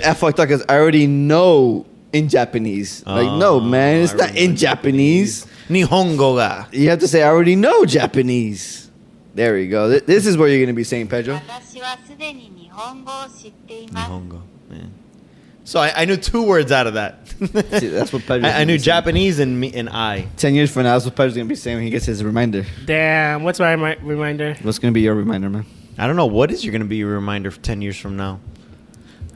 I fucked up because I already know in Japanese. Like, no, Oh, man. It's I not already in know Japanese. Nihongo ga. You have to say, I already know Japanese. There we go. This is what you're going to be saying, Pedro. 私はすでに日本語を知っています。 Nihongo. Man. So I knew 2 words out of that. See, that's what Pedro's I gonna knew be saying. Japanese and me and I. 10 years from now, that's what Pedro's going to be saying when he gets his reminder. Damn, what's my reminder? What's going to be your reminder, man? I don't know what is you're gonna be your reminder for 10 years from now.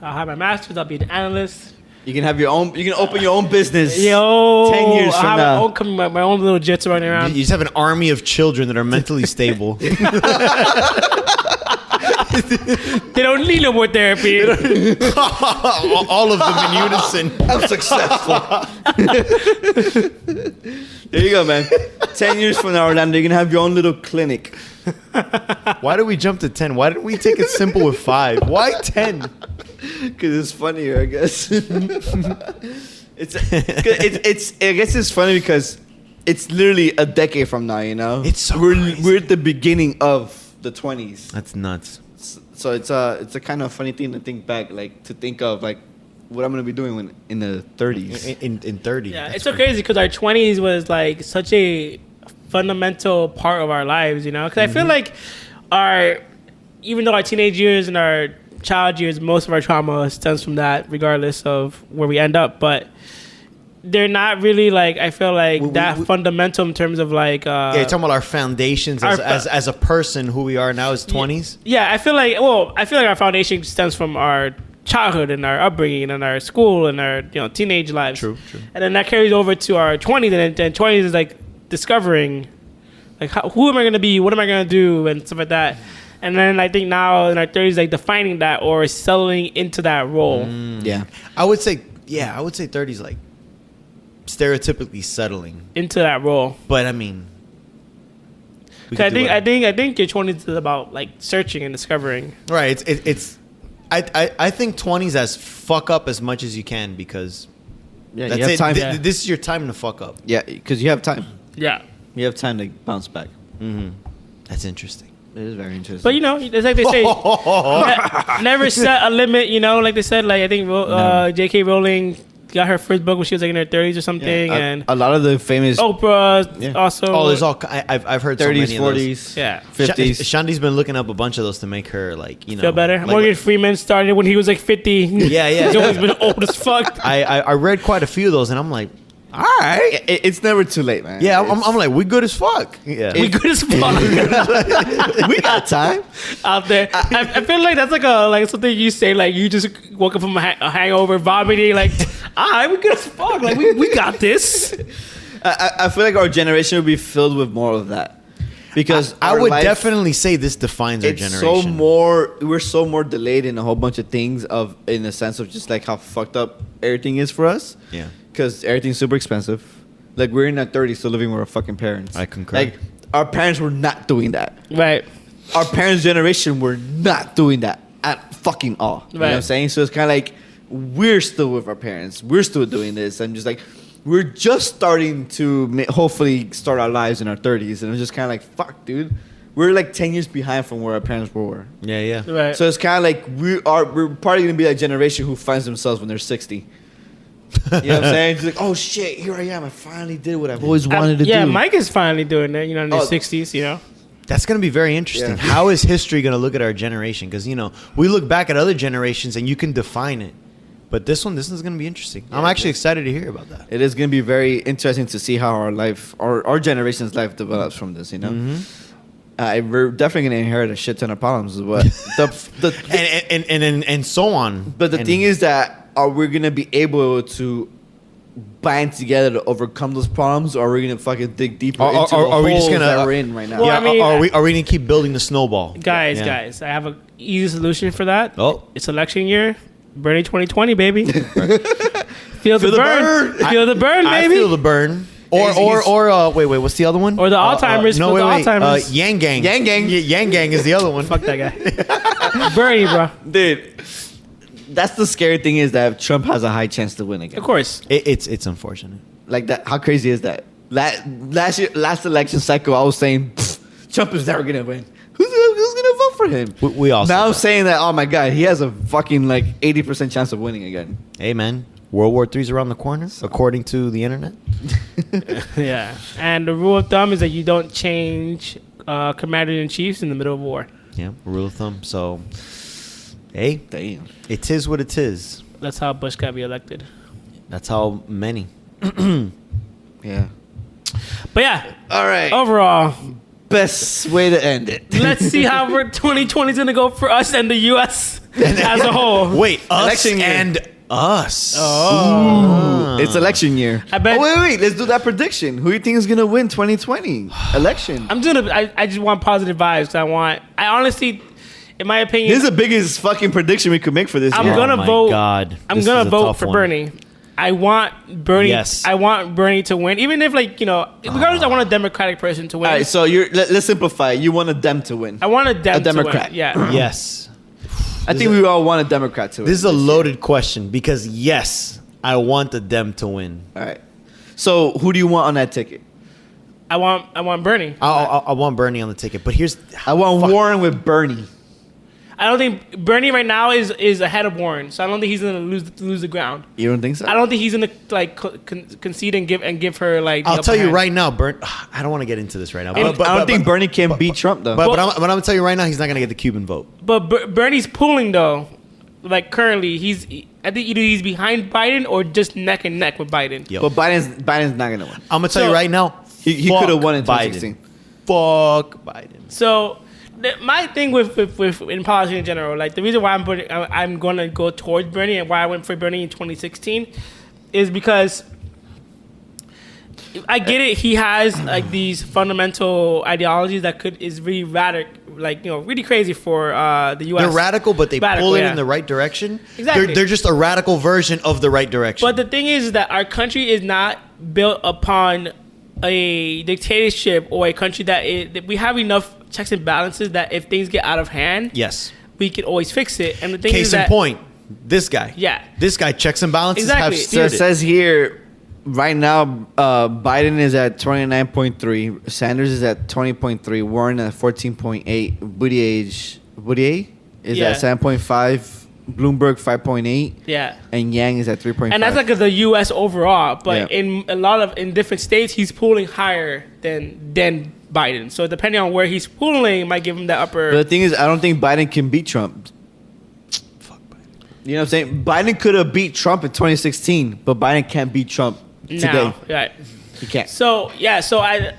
I'll have my master's. I'll be an analyst. You can have your own, you can open your own business. Yo, 10 years I'll from have now. my own little jets running You around. just have an army of children that are mentally stable. They don't need no more therapy. All of them in unison. I'm successful. There you go, man. 10 years from now, Orlando, you're going to have your own little clinic. Why did we jump to 10? Why didn't we take it simple with 5? Why 10? Because it's funnier, I guess. I guess it's funny because it's literally a decade from now, you know? It's so we're crazy. at the beginning of the 20s. That's nuts. So it's a kind of funny thing to think back, like to think of like what I'm gonna be doing when in the 30s. In 30. Yeah, That's it's so crazy because our 20s was like such a fundamental part of our lives, you know? Because I feel like even though our teenage years and our child years, most of our trauma stems from that, regardless of where we end up. But they're not really like, I feel like that we- fundamental in terms of like Yeah, you're talking about our foundations our as a person, who we are now as 20s. yeah, I feel like our foundation stems from our childhood and our upbringing and our school and our teenage lives. True. And then that carries over to our 20s, and then 20s is like discovering like who am I going to be, what am I going to do, and stuff like that. And then I think now in our 30s, like defining that or settling into that role. Yeah. I would say 30s like stereotypically settling, Into that role. but I mean, we 'Cause could do I think your 20s is about like searching and discovering. right. I think 20s as fuck up as much as you can, because Yeah, that's you have it. time. This is your time to fuck up. Yeah, because you have time. Yeah. You have time to bounce back. That's interesting. It is very interesting. But it's like they say, never set a limit. Like they said, like I think J.K. Rowling got her first book when she was like in her 30s or something, and a lot of the famous Oprah Yeah. also. Oh, there's all. I've heard 30s, so many of those. 40s, Yeah. 50s. Shandi's been looking up a bunch of those to make her feel better. like- Morgan Freeman started when he was like 50. Yeah. He's always been old as fuck. I read quite a few of those, and I'm like, all right. It's never too late, man. Yeah, It's- I'm like, we good as fuck. Yeah. We good as fuck we got time. out there. I feel like that's like something you say, like you just woke up from a hangover, vomiting, like, we good as fuck. Like we got this. I feel like our generation will be filled with more of that. Because I our would life- definitely say this defines our it's generation. we're so more delayed in a whole bunch of things in the sense of just like how fucked up everything is for us. Yeah. Because everything's super expensive. Like we're in our 30s still living with our fucking parents. I concur. Like our parents were not doing that. Right. Our parents' generation were not doing that at fucking all. You know what I'm Right. saying? So it's kind of like we're still with our parents. We're still doing this. I'm just like, we're just starting to hopefully start our lives in our 30s. And I'm just kind of like, fuck, dude. We're like 10 years behind from where our parents were. Yeah. Right. So it's kind of like we're probably going to be that generation who finds themselves when they're 60. You know what I'm saying? Just like, oh shit, here I am. I finally did what I've always wanted to yeah, do. Mike is finally doing it. In his Oh. 60s. That's going to be very interesting. Yeah. How is history going to look at our generation? Because, we look back at other generations and you can define it. But this is going to be interesting. I'm actually excited to hear about that. It is going to be very interesting to see how our generation's life develops from this, we're definitely going to inherit a shit ton of problems. But And so on. but the thing is that are we going to be able to band together to overcome those problems, or are we going to fucking dig deeper Or- into or- the are we just holes gonna- that we're in right now? Well, yeah, I mean, are we going to keep building the snowball? Guys, Yeah. I have an easy solution for that. Oh. It's election year. Bernie 2020, baby. Feel the the burn. Feel the burn, I baby. feel the burn. Wait, what's the other one? Or the Alzheimer's, No, for wait, the wait. Alzheimer's. Yang Gang. Yang Gang. Yeah, Yang Gang is the other one. Fuck that guy. Bernie, bro. Dude, that's the scary thing is that Trump has a high chance to win again. Of course. It's unfortunate. Like that, how crazy is that? Last election cycle, I was saying Trump is never gonna win. Who's gonna vote for him? We all said now I'm that. saying that. Oh my god, he has a fucking 80% chance of winning again. Hey, man. World War III's around the corner, according to the internet. Yeah. And the rule of thumb is that you don't change commander-in-chiefs in the middle of war. Yeah, rule of thumb. So, hey, Damn. it is what it is. That's how Bush got reelected. That's how many. Yeah. But yeah, All right. overall, Best way to end it. let's see how 2020 is going to go for us and the U.S. as a whole. Wait, us Election year. and us. It's election year. I bet- wait. Let's do that prediction. Who do you think is gonna win 2020 election? I just want positive vibes. I honestly, in my opinion, This is the biggest fucking prediction we could make for this I'm year. gonna my vote. God. I'm This gonna is a vote tough for one. Bernie. I want Bernie. Yes. I want Bernie to win, even if regardless, I want a Democratic person to win. All right, so let's simplify. You want a Dem to win. I want a Democrat. To win. Yeah. Yes. I think we all want a Democrat to win. This is a loaded question because, yes, I want the Dem to win. All right. So who do you want on that ticket? I want Bernie. I want Bernie on the ticket, but here's I want Warren with Bernie. I don't think Bernie right now is ahead of Warren, so I don't think he's gonna lose the ground. You don't think so? I don't think he's gonna concede and give her like. the I'll upper tell you hand. right now, I don't want to get into this right now. I don't think Bernie can beat Trump though. But I'm going to tell you right now, he's not going to get the Cuban vote. But Bernie's pulling though. like currently, I think either he's behind Biden or just neck and neck with Biden. Yo. But Biden's not gonna win. I'm gonna tell you So- right now. He fuck could have won in Biden. 2016. Fuck Biden. So my thing with in politics in general, like the reason why I'm going to go towards Bernie and why I went for Bernie in 2016 is because I get it. He has like these fundamental ideologies that is really radical, like really crazy for the U.S. They're radical, but they Radical, pull it yeah. in the right direction. Exactly. They're just a radical version of the right direction. But the thing is that our country is not built upon a dictatorship or a country that we have enough checks and balances that if things get out of hand, yes. we can always fix it. And the thing is Case in that point, this guy. Yeah. This guy checks and balances Exactly. have So steered it it. says here, right now, Biden is at 29.3, Sanders is at 20.3, Warren at 14.8, Buttigieg is Yeah. at 7.5, Bloomberg 5.8, yeah. and Yang is at 3.5. And that's like the U.S. overall, but Yeah. in different states, he's pulling higher than Biden. So depending on where he's pulling, it might give him that upper. But the thing is, I don't think Biden can beat Trump. Fuck Biden. You know what I'm saying? Biden could have beat Trump in 2016, but Biden can't beat Trump today. now, right? He can't. So yeah, so I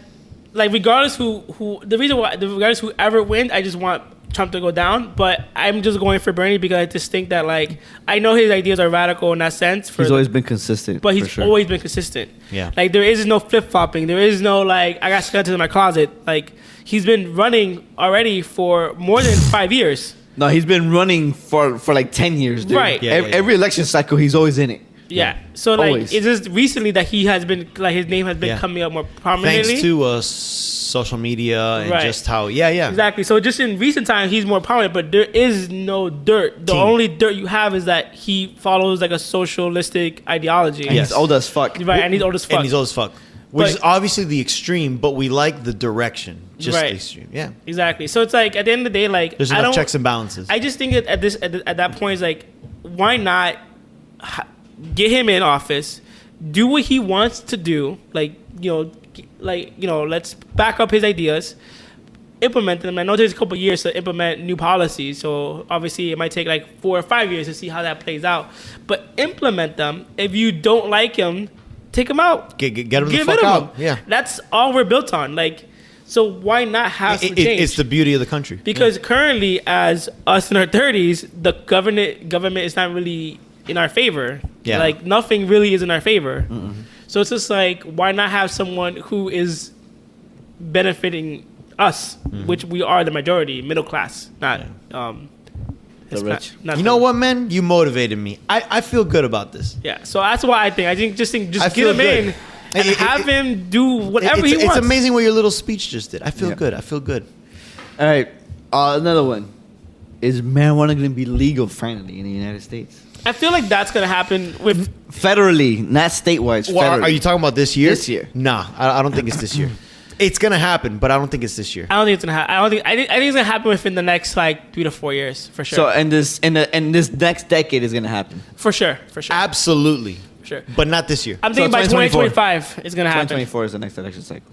like regardless regardless whoever wins, I just want Trump to go down. But I'm just going for Bernie because I just think that like I know his ideas are radical in that sense. He's always been consistent. But for he's sure. always been consistent. Yeah. Like there is no flip flopping. There is no like I got skeletons in my closet. Like he's been running already for more than 5 years. No, he's been running for like 10 years, dude. Right. Yeah, Every election cycle, he's always in it. Yeah. So like Always. it's just recently that he has been like his name has been Yeah. coming up more prominently. Thanks to social media and Right. just how, yeah. Exactly. So just in recent times, he's more prominent, but there is no dirt. The Team. only dirt you have is that he follows like a socialistic ideology. And Yes. he's old as fuck. Right, and he's old as fuck. And he's old as fuck. Which But- is obviously the extreme, but we like the direction. Just Right. the extreme. Yeah. Exactly. So it's like at the end of the day, like There's I enough don't. checks and balances. I just think that at that point, it's like, why not get him in office, do what he wants to do, let's back up his ideas, implement them. I know there's a couple years to implement new policies, so obviously it might take like 4 or 5 years to see how that plays out. But implement them. If you don't like him, take him out. Get him the Get fuck rid of out. him. Yeah. That's all we're built on. Like, so why not have some change? It's the beauty of the country. Because currently, as us in our 30s, the government is not really in our favor. Yeah. Like nothing really is in our favor. So it's just like, why not have someone who is benefiting us, which we are the majority, middle class, not rich. not You know what, man? You motivated me. I feel good about this. Yeah. So that's why I think just I get feel him good. in and have him do whatever it's, he wants. It's amazing what your little speech just did. I feel Yeah. good. I feel good. All right. Another one. Is marijuana going to be legal finally in the United States? I feel like that's gonna happen with. Federally, not statewide. Well, federally. are you talking about this year? This year. Nah, I don't think it's this year. It's gonna happen, but I don't think it's this year. I don't think it's gonna happen. I think it's gonna happen within the next like 3 to 4 years for sure. So, and this next decade is going to happen. for sure. Absolutely, For sure. but not this year. I'm thinking by 2024. 2025 it's gonna happen. 2024 is the next election cycle.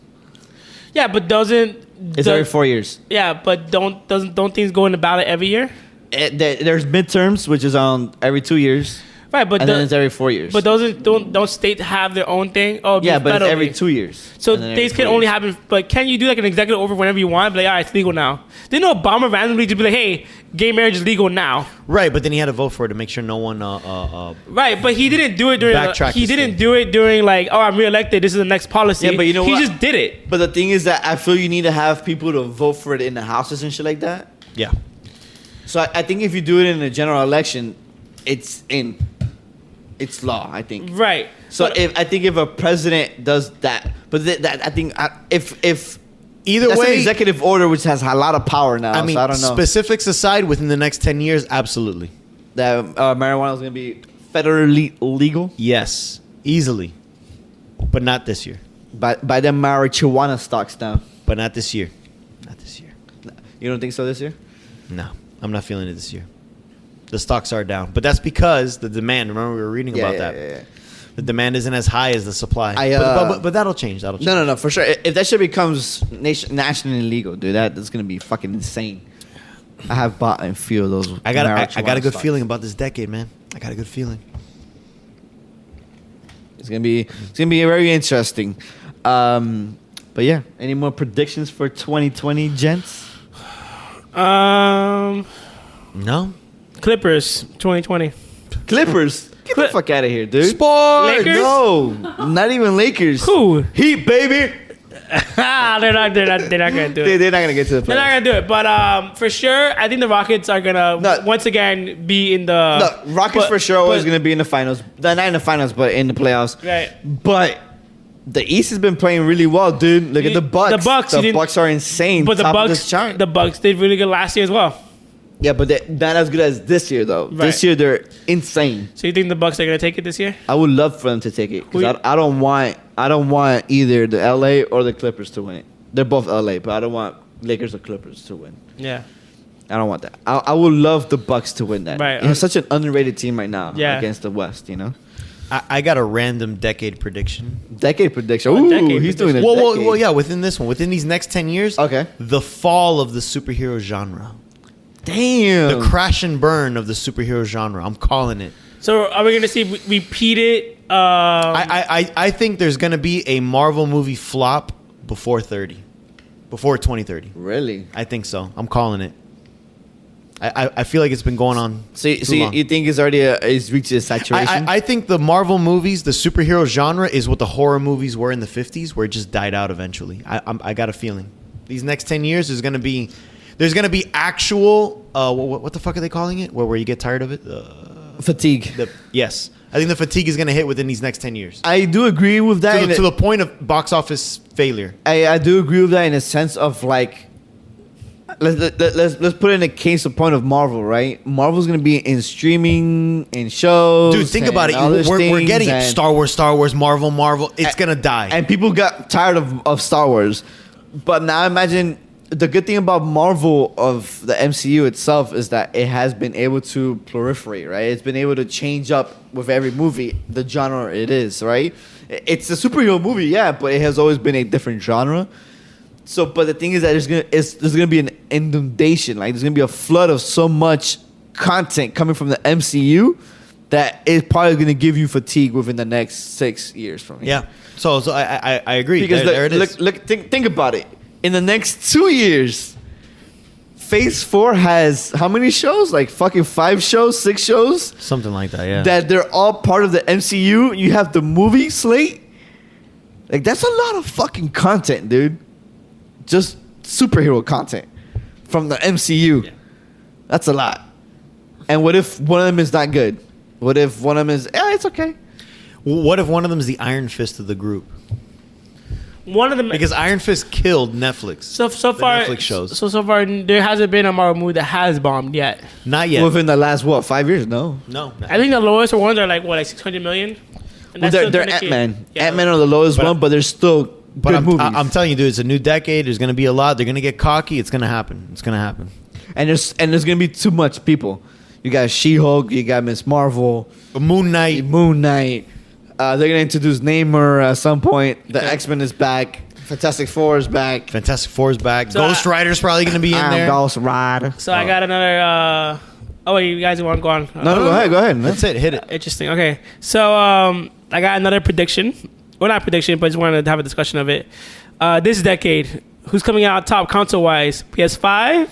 Yeah, but doesn't It's every 4 years. Yeah, but don't things go in the ballot every year? There's midterms, which is on every 2 years, Right, but and then it's every 4 years. but don't states have their own thing? Oh, yeah, but it's federally. every 2 years. So and then every things can 4 only years. happen. But can you do like an executive order whenever you want? Be like, all right, it's legal now. Didn't Obama randomly just be like, hey, gay marriage is legal now? Right, but then he had to vote for it to make sure no one. Right, but he didn't do it during. Backtrack He this didn't thing. do it during like, oh, I'm reelected. This is the next policy. Yeah, but you know he what? just did it. But the thing is that I feel you need to have people to vote for it in the houses and shit like that. Yeah, So I think if you do it in a general election, it's law. I think. Right. So But- I think if a president does that, but that I think if either that's an way, executive order which has a lot of power now. I mean, so I don't know specifics aside, within the next 10 years, absolutely. that marijuana is going to be federally legal Yes, easily, but not this year. by the marijuana stocks now. But not this year. Not this year. You don't think so this year? No, I'm not feeling it this year. The stocks are down, but that's because the demand. Remember, we were reading about that. Yeah. The demand isn't as high as the supply. I, but that'll change. That'll change. No, for sure. If that shit becomes nationally legal, dude, that's going to be fucking insane. I have bought a few of those. I got a marijuana good stocks. feeling about this decade, man. I got a good feeling. It's gonna be very interesting. But yeah, any more predictions for 2020, gents? No. Clippers 2020. Clippers, get the fuck out of here, dude. Sports. Lakers? No, not even Lakers. Who? Heat, baby. They're not gonna do it. They're not gonna get to the They're not playoffs. gonna do it. But for sure, I think the Rockets are gonna No. once again be in the. No, Rockets but- for sure always but- gonna be in the finals. Not in the finals, but in the playoffs. Right. But the East has been playing really well, dude. Look at the Bucks. The Bucks, you The didn't- Bucks are insane. But Top of this chart. the Bucks did really good last year as well. Yeah, but they're not as good as this year, though. Right. This year, they're insane. So you think the Bucks are gonna take it this year? I would love for them to take it Who because you- I don't want either the LA or the Clippers to win it. They're both LA, but I don't want Lakers or Clippers to win. Yeah. I don't want that. I would love the Bucks to win that. Right. It's such an underrated team right now Yeah. against the West. You know, I got a random decade prediction. decade prediction. A Ooh, decade he's doing a Well, decade. yeah. Within this one, within these next 10 years, Okay. the fall of the superhero genre, Damn. the crash and burn of the superhero genre. I'm calling it. So are we gonna see repeated? I think there's gonna be a Marvel movie flop before 2030. Really? I think so. I'm calling it. I feel like it's been going on. So too long. you think it's already it's reached a saturation? I think the Marvel movies, the superhero genre, is what the horror movies were in the 50s, where it just died out eventually. I got a feeling these next 10 years there's gonna be actual what the fuck are they calling it? Where you get tired of it? Fatigue. Yes, I think the fatigue is gonna hit within these next 10 years I do agree with that. to the point of box office failure. I do agree with that in a sense of like, let's put it in a case of point of Marvel, right? Marvel's gonna be in streaming, in shows. Dude, think and about it. other We're things, getting it. and- Star Wars, Marvel. It's gonna die. and people got tired of Star Wars. But now imagine the good thing about Marvel of the MCU itself is that it has been able to proliferate, right? It's been able to change up with every movie the genre it is, right? It's a superhero movie, yeah, but it has always been a different genre. So, but the thing is that there's gonna be an inundation, like there's gonna be a flood of so much content coming from the MCU that it's probably gonna give you fatigue within the next 6 years from here. Yeah. So I agree. Because there it is. look, think about it. In the next 2 years, Phase 4 has how many shows? Like fucking 5 shows, 6 shows? Something like that. Yeah. That they're all part of the MCU. You have the movie slate. Like that's a lot of fucking content, dude. Just superhero content from the MCU. Yeah. That's a lot. And what if one of them is not good? What if one of them is, it's okay. What if one of them is the Iron Fist of the group? One of them Because Iron Fist killed Netflix. so the far Netflix shows. So far there hasn't been a Marvel movie that has bombed yet. Not yet. Within the last, 5 years? No. No. I think the lowest ones are like 600 million. And Well, that's still they're gonna keep- Ant-Man. Yeah. Ant-Man are the lowest But- one, but they're still But good movies. I'm telling you, dude, it's a new decade. There's going to be a lot. They're going to get cocky. It's going to happen. It's going to happen. and there's gonna be too much people. You got She-Hulk, you got Miss Marvel, Moon Knight. Moon Knight. They're gonna introduce Namor at some point. The X-Men is back. Fantastic Four is back. Fantastic Four is back. So Ghost Rider's probably going to be in I'm there. Ghost Rider. So I got another. Oh wait, you guys want to go on? No, go ahead, go ahead. man. That's it. Hit it. Interesting. Okay, so I got another prediction. Well, not prediction, but just wanted to have a discussion of it. This decade, who's coming out top console-wise? PS5,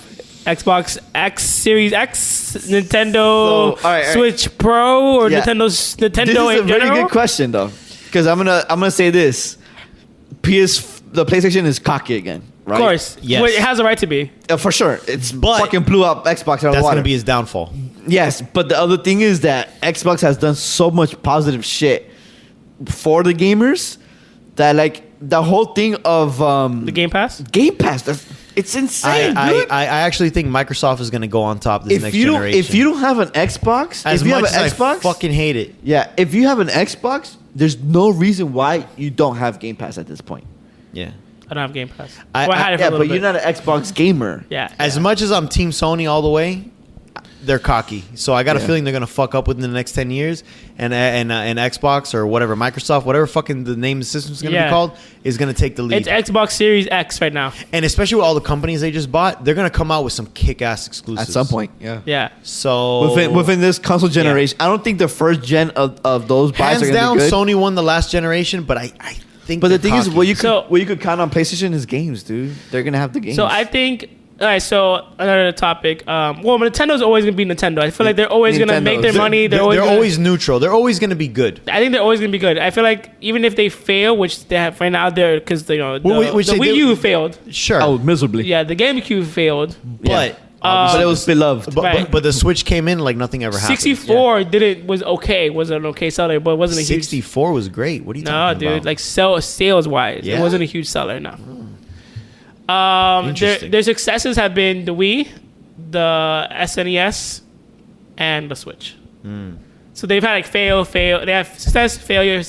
Xbox X Series X, Nintendo all right. Switch Pro, or Yeah. Nintendo This is in a very general? good question though, because I'm gonna say this: the PlayStation is cocky again, right? Of course, Yes. Well, it has a right to be. For sure. It's But- fucking blew up Xbox out of the That's water. going to be his downfall. Yes, but the other thing is that Xbox has done so much positive shit for the gamers that like the whole thing of The Game Pass. Game Pass, it's insane, dude. I actually think Microsoft is going to go on top this next generation. if you don't have an Xbox, as if you much have an as Xbox, I fucking hate it. yeah, if you have an Xbox, there's no reason why you don't have Game Pass at this point. Yeah. I don't have Game Pass. I- Well, I had it for Yeah, a little but you're bit. not an Xbox gamer. Yeah. As yeah. much as I'm Team Sony all the way, they're cocky. So I got a Yeah. feeling they're gonna fuck up within the next 10 years, and Xbox or whatever, Microsoft, whatever fucking the name of the system's gonna Yeah. be called, is gonna take the lead. It's Xbox Series X right now. And especially with all the companies they just bought, they're gonna come out with some kick-ass exclusives At some point, yeah. Yeah. So Within this console generation, I don't think the first gen of those buys hands are gonna down, be good. Sony won the last generation, but I think. But the they're thing is, cocky. what you could count on PlayStation is games, dude. They're gonna have the games. So I think. All right, so another topic. Well, Nintendo's always gonna be Nintendo. I feel like they're always gonna make their Nintendo. money. they're gonna- always neutral. They're always gonna be good. I think they're always gonna be good. I feel like even if they fail, which they have right now, they're because the Which the they Wii do- U failed. Sure, oh, miserably. Yeah, the GameCube failed. but. But it was beloved. Right. But the Switch came in like nothing ever happened. 64 was okay. Was an okay seller, but it wasn't a huge. 64 was great. What are you No, talking dude. about? Like sales wise, Yeah? it wasn't a huge seller. No. Interesting. Their successes have been the Wii, the SNES, and the Switch. So they've had like fail. They have success, failure,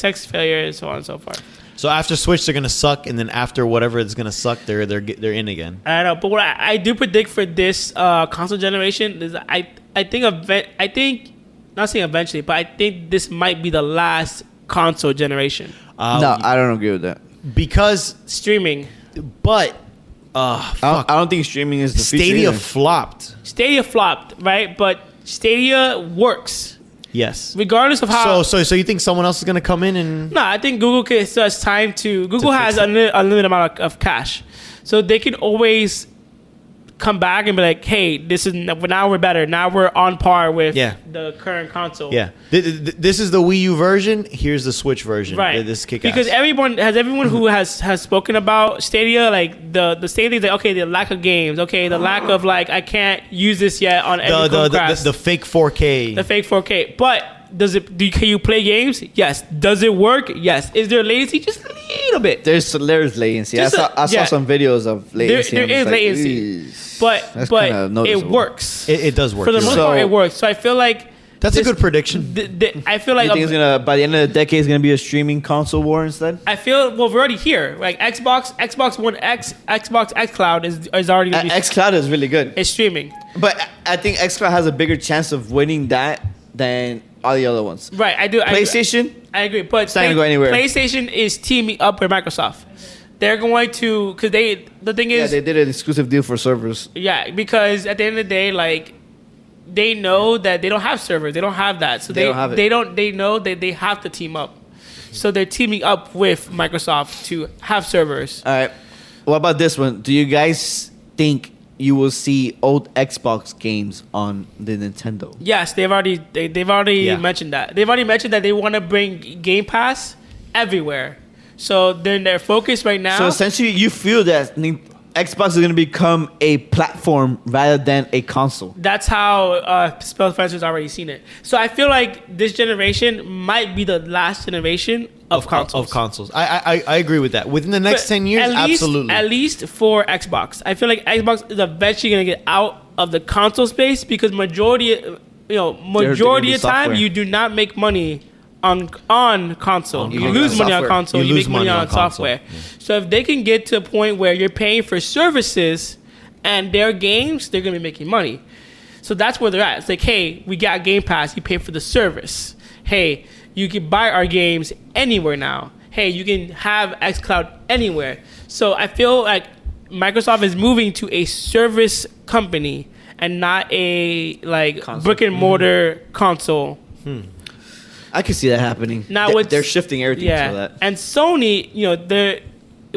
so on and so forth. So after Switch, they're gonna suck, and then after whatever it's gonna suck, they're in again. I don't know, but what I do predict for this console generation is I think not saying eventually, but I think this might be the last console generation. No, I don't agree with that. Because, Streaming. but, I fuck, don't think streaming is the future Stadia either. flopped. Stadia flopped, right? But Stadia works Yes. regardless of how. So you think someone else is gonna come in and? No, I think Google still has time to. Google has fix it. unlimited amount of cash, so they can always come back and be like, "Hey, now we're better. Now we're on par with Yeah. the current console." Yeah. This is the Wii U version. Here's the Switch version. Right. This kick because everyone who has spoken about Stadia, like the same things, like okay, the lack of games, okay, the lack of like I can't use this yet on every Chromecast. the fake 4K. The fake 4K. But can you play games? Yes. Does it work? Yes. Is there latency? Just a little bit. There's latency. I Just saw yeah. some videos of latency. There I'm just is like, latency. "Eesh." But That's kinda it noticeable. works. It does work. For the You're most right. So- part, it works. So I feel like That's a good prediction. I feel like You think it's gonna by the end of the decade it's gonna be a streaming console war instead? I feel well. We're already here. Like Xbox One X, Xbox X Cloud is already gonna be xCloud is really good, it's streaming. but I think xCloud has a bigger chance of winning that than all the other ones. Right. I do. PlayStation, I agree. But not gonna go anywhere. PlayStation is teaming up with Microsoft. They're going to because the thing yeah, is they did an exclusive deal for servers. yeah, because at the end of the day, like they know that they don't have servers. They don't have that. So They don't have it. they know that they have to team up. So they're teaming up with Microsoft to have servers. All right, what about this one? Do you guys think you will see old Xbox games on the Nintendo? Yes, they've already Yeah. mentioned that. They've already mentioned that they want to bring Game Pass everywhere. So then their focus right now. So essentially, you feel that Xbox is going to become a platform rather than a console. That's how Spencer's already seen it. So I feel like this generation might be the last generation of consoles. I agree with that. Within the next But 10 years, absolutely. At least for Xbox. I feel like Xbox is eventually going to get out of the console space because majority of be the time software. you do not make money on console. You console. lose money on Software. console. You You, lose make money money on on console. software. So if they can get to a point where you're paying for services and their games, they're going to be making money. So that's where they're at. It's like, hey, we got Game Pass. You pay for the service. Hey, you can buy our games anywhere now. Hey, you can have xCloud anywhere. So I feel like Microsoft is moving to a service company and not a like Console. brick and mortar console. I can see that happening. Now what's- they're shifting everything Yeah, to that. and Sony, they're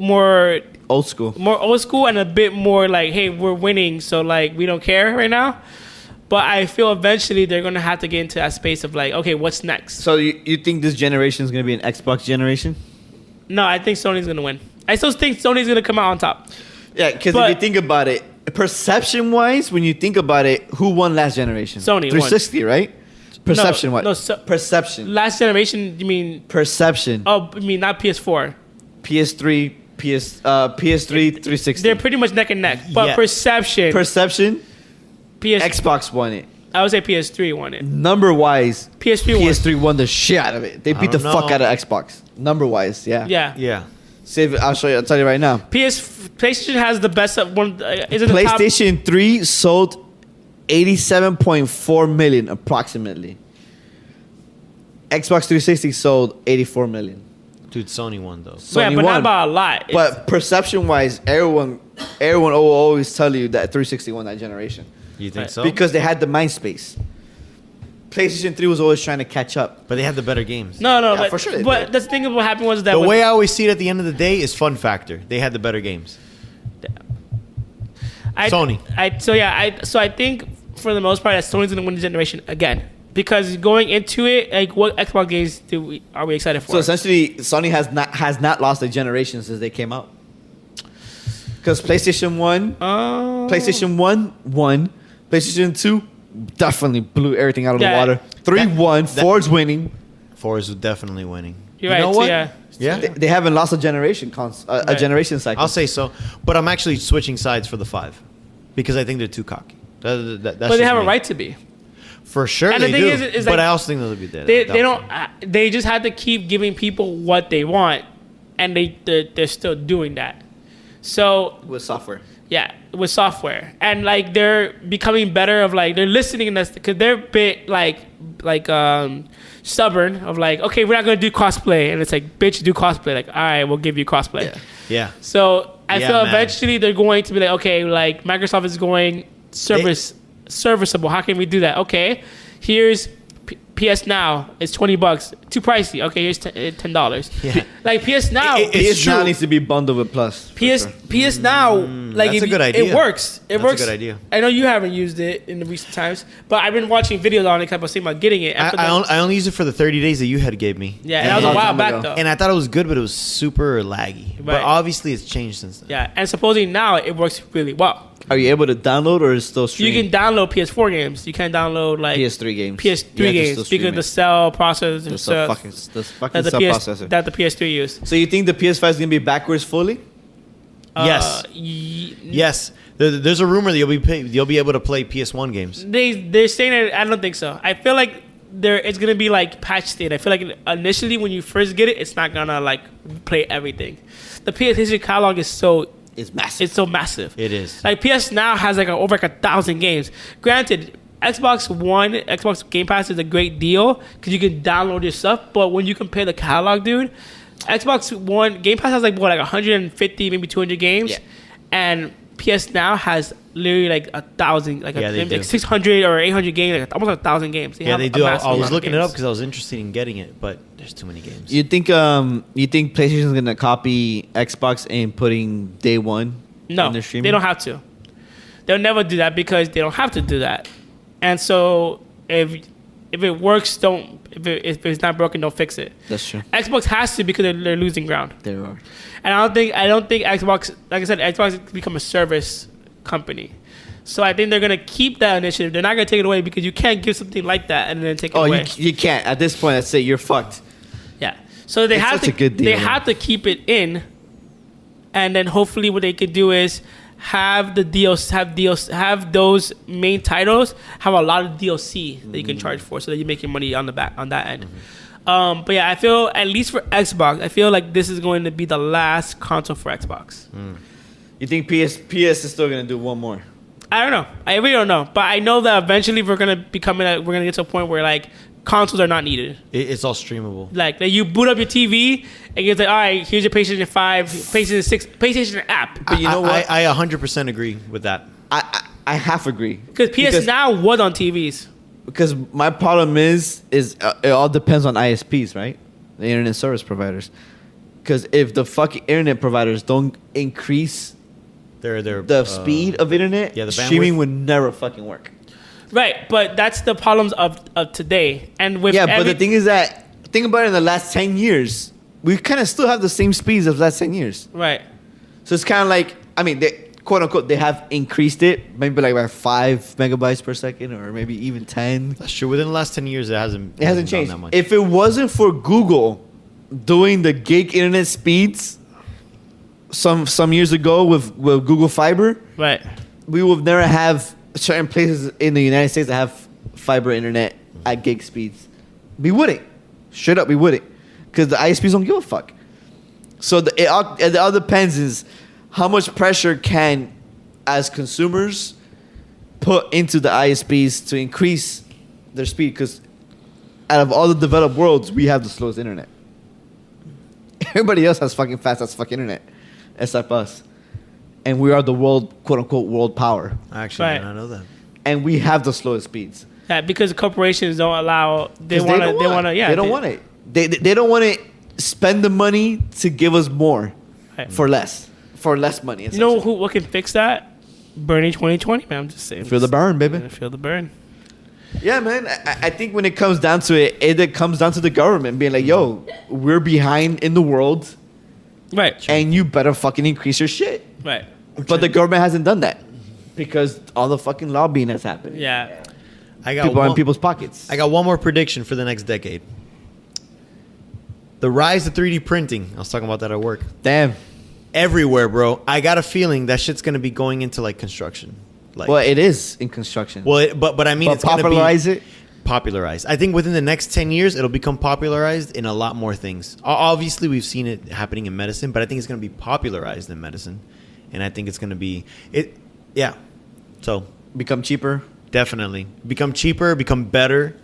more Old school. old school and a bit more like, hey, we're winning, so like we don't care right now. But I feel eventually they're gonna have to get into that space of like, okay, what's next? So you think this generation is going to be an Xbox generation? No, I think Sony's gonna win. I still think Sony's gonna come out on top. Yeah, because if But- you think about it, perception-wise, when you think about it, who won last generation? Sony won. 360, right? Perception-wise. no, Perception. Last generation, you mean? Perception. Oh, I mean not PS4. PS3, PS3, 360. They're pretty much neck and neck. But Yeah. perception, Perception, PS, Xbox won it. I would say PS3 won it. Number-wise, PS3 won. PS3 won the shit out of it. They beat the don't fuck know. out of Xbox. Number-wise, yeah. Yeah. Yeah. Save it. I'll show you. I'll tell you right now. PlayStation has the best one. Is it the top? PlayStation 3 sold 87.4 million approximately. Xbox 360 sold 84 million. Dude, Sony won though. Yeah, Sony but won. not by a lot. But perception-wise, everyone will always tell you that 360 won that generation You think Right. so? because they had the mind space. PlayStation 3 was always trying to catch up. but they had the better games. no, Yeah, but for sure they but did. the thing of what happened was that The with- way I always see it at the end of the day is fun factor. They had the better games. Sony. So I think for the most part that Sony's gonna win the generation again because going into it, like what Xbox games are we excited for? So essentially, Sony has not lost a generation since they came out. Because PlayStation 1, PlayStation 1 won. PlayStation 2 definitely blew everything out of the Yeah. water. 3 won. 4's winning. 4 is definitely winning. You're You right. know so what? yeah. Yeah. They haven't lost a generation a Right. generation cycle. I'll say so. But I'm actually switching sides for the 5 because I think they're too cocky. That's But they just have a me. right to be. For sure And the they thing do. is but like, I also think they'll be dead. They don't. They just have to keep giving people what they want, and they're still doing that. So with software. yeah, with software and like they're becoming better of like they're listening to us because they're a bit like stubborn of like okay we're not gonna do cosplay and it's like bitch do cosplay like all right we'll give you cosplay. Yeah. Yeah. So I Yeah, feel man. eventually they're going to be like okay like Microsoft is going serviceable. How can we do that? Okay, here's PS Now. It's $20. Too pricey. Okay, here's $10. Yeah. Like PS Now. It's PS Now true. needs to be bundled with Plus. for PS sure. PS Now, like that's if a good you- idea. It works. It That's a works. good idea. I know you haven't used it in the recent times, but I've been watching videos on it because I was thinking about getting it. And for the- I only used it for the 30 days that you had gave me. yeah, and that was a long while time back ago. though. And I thought it was good, but it was super laggy. But Right. obviously, it's changed since then. Yeah, and supposedly now it works really well. Are you able to download or is it still You streaming? can download PS4 games. You can't download like PS3 games. PS3 You have to still games stream because it. the cell processor the cell- fucking that the cell PS processor. that the PS3 used. So you think the PS5 is gonna be backwards fully? Yes. Yes. There's a rumor that you'll be able to play PS1 games. They're saying that I don't think so. I feel like it's gonna be like patch state. I feel like initially when you first get it, it's not gonna like play everything. The PS3 catalog is It's massive. it's so massive. It is. Like PS Now has like over like 1,000 games. Granted, Xbox One, Xbox Game Pass is a great deal because you can download your stuff. But when you compare the catalog, dude, Xbox One Game Pass has like 150, maybe 200 games, Yeah. and PS Now has literally like 1,000, like, Yeah, they do. like 600 or 800 games, like almost 1,000 games. Yeah, have they a do. I massive was amount of looking it up games. because I was interested in getting it, but there's too many games. You think PlayStation's gonna copy Xbox and putting day one No, in their streaming? they don't have to. They'll never do that because they don't have to do that. And so if it works, don't. If it's not broken, don't fix it. That's true. Xbox has to because they're losing ground. There are. And I don't think Xbox, like I said, Xbox has become a service company. So I think they're gonna keep that initiative. They're not gonna take it away because you can't give something like that and then take it Oh, away. you can't. At this point, I'd say you're fucked. Yeah. So they It's have such to a good deal, they man. have to keep it in, and then hopefully what they could do is have have those main titles have a lot of DLC that you can charge for, so that you're making money on that end. But yeah, I feel at least for Xbox, I feel like this is going to be the last console for Xbox. You think PS is still gonna do one more? I don't know. I really don't know. But I know that eventually we're gonna get to a point where like consoles are not needed. It's all streamable. Like you boot up your TV and it's like, all right, here's your PlayStation 5, PlayStation 6, PlayStation app. But you know what? I 100% agree with that. I half agree. Because PS Now was on TVs. Because my problem is it all depends on ISPs, right? The internet service providers. Because if the fucking internet providers don't increase They're the speed of internet, yeah, the streaming bandwidth. would never fucking work. Right, but that's the problems of today. And with Yeah, but the thing is that think about it in the last 10 years, we kind of still have the same speeds of the last 10 years. right. So it's kind of like, I mean, they, quote unquote, they have increased it maybe like by 5 megabytes per second or maybe even 10. That's true. Within the last 10 years, it hasn't It hasn't gone changed. that much. If it wasn't for Google doing the gig internet speeds some years ago with Google Fiber, Right. we would never have certain places in the United States that have fiber internet at gig speeds. We wouldn't. Straight up, we wouldn't. Because the ISPs don't give a fuck. So it all depends is how much pressure can, as consumers, put into the ISPs to increase their speed, because out of all the developed worlds, we have the slowest internet. Everybody else has fucking fast as fucking internet, except us. And we are the world, quote unquote, world power. I actually Right. did not know that. And we have the slowest speeds. Yeah, because corporations don't allow. They 'Cause want to. don't They want to. Yeah. They don't want it. They don't want to spend the money to give us more Right. for less money. You know who? What can fix that? Bernie 2020, man. I'm just saying. Feel the burn, baby. Feel the burn. Yeah, man. I think when it comes down to it, it comes down to the government being like, yo, we're behind in the world, Right. and you better fucking increase your shit. Right. But the government hasn't done that because all the fucking lobbying has happened. Yeah. I got People are in one, people's pockets. I got one more prediction for the next decade. The rise of 3D printing. I was talking about that at work. Damn. Everywhere, bro. I got a feeling that shit's gonna be going into like construction. Like, Well, it is in construction. but I mean, but it's gonna popularize be it. popularized. I think within the next 10 years, it'll become popularized in a lot more things. Obviously, we've seen it happening in medicine, but I think it's gonna be popularized in medicine, and I think it's gonna be it. Yeah. So Become cheaper. definitely become cheaper, become better.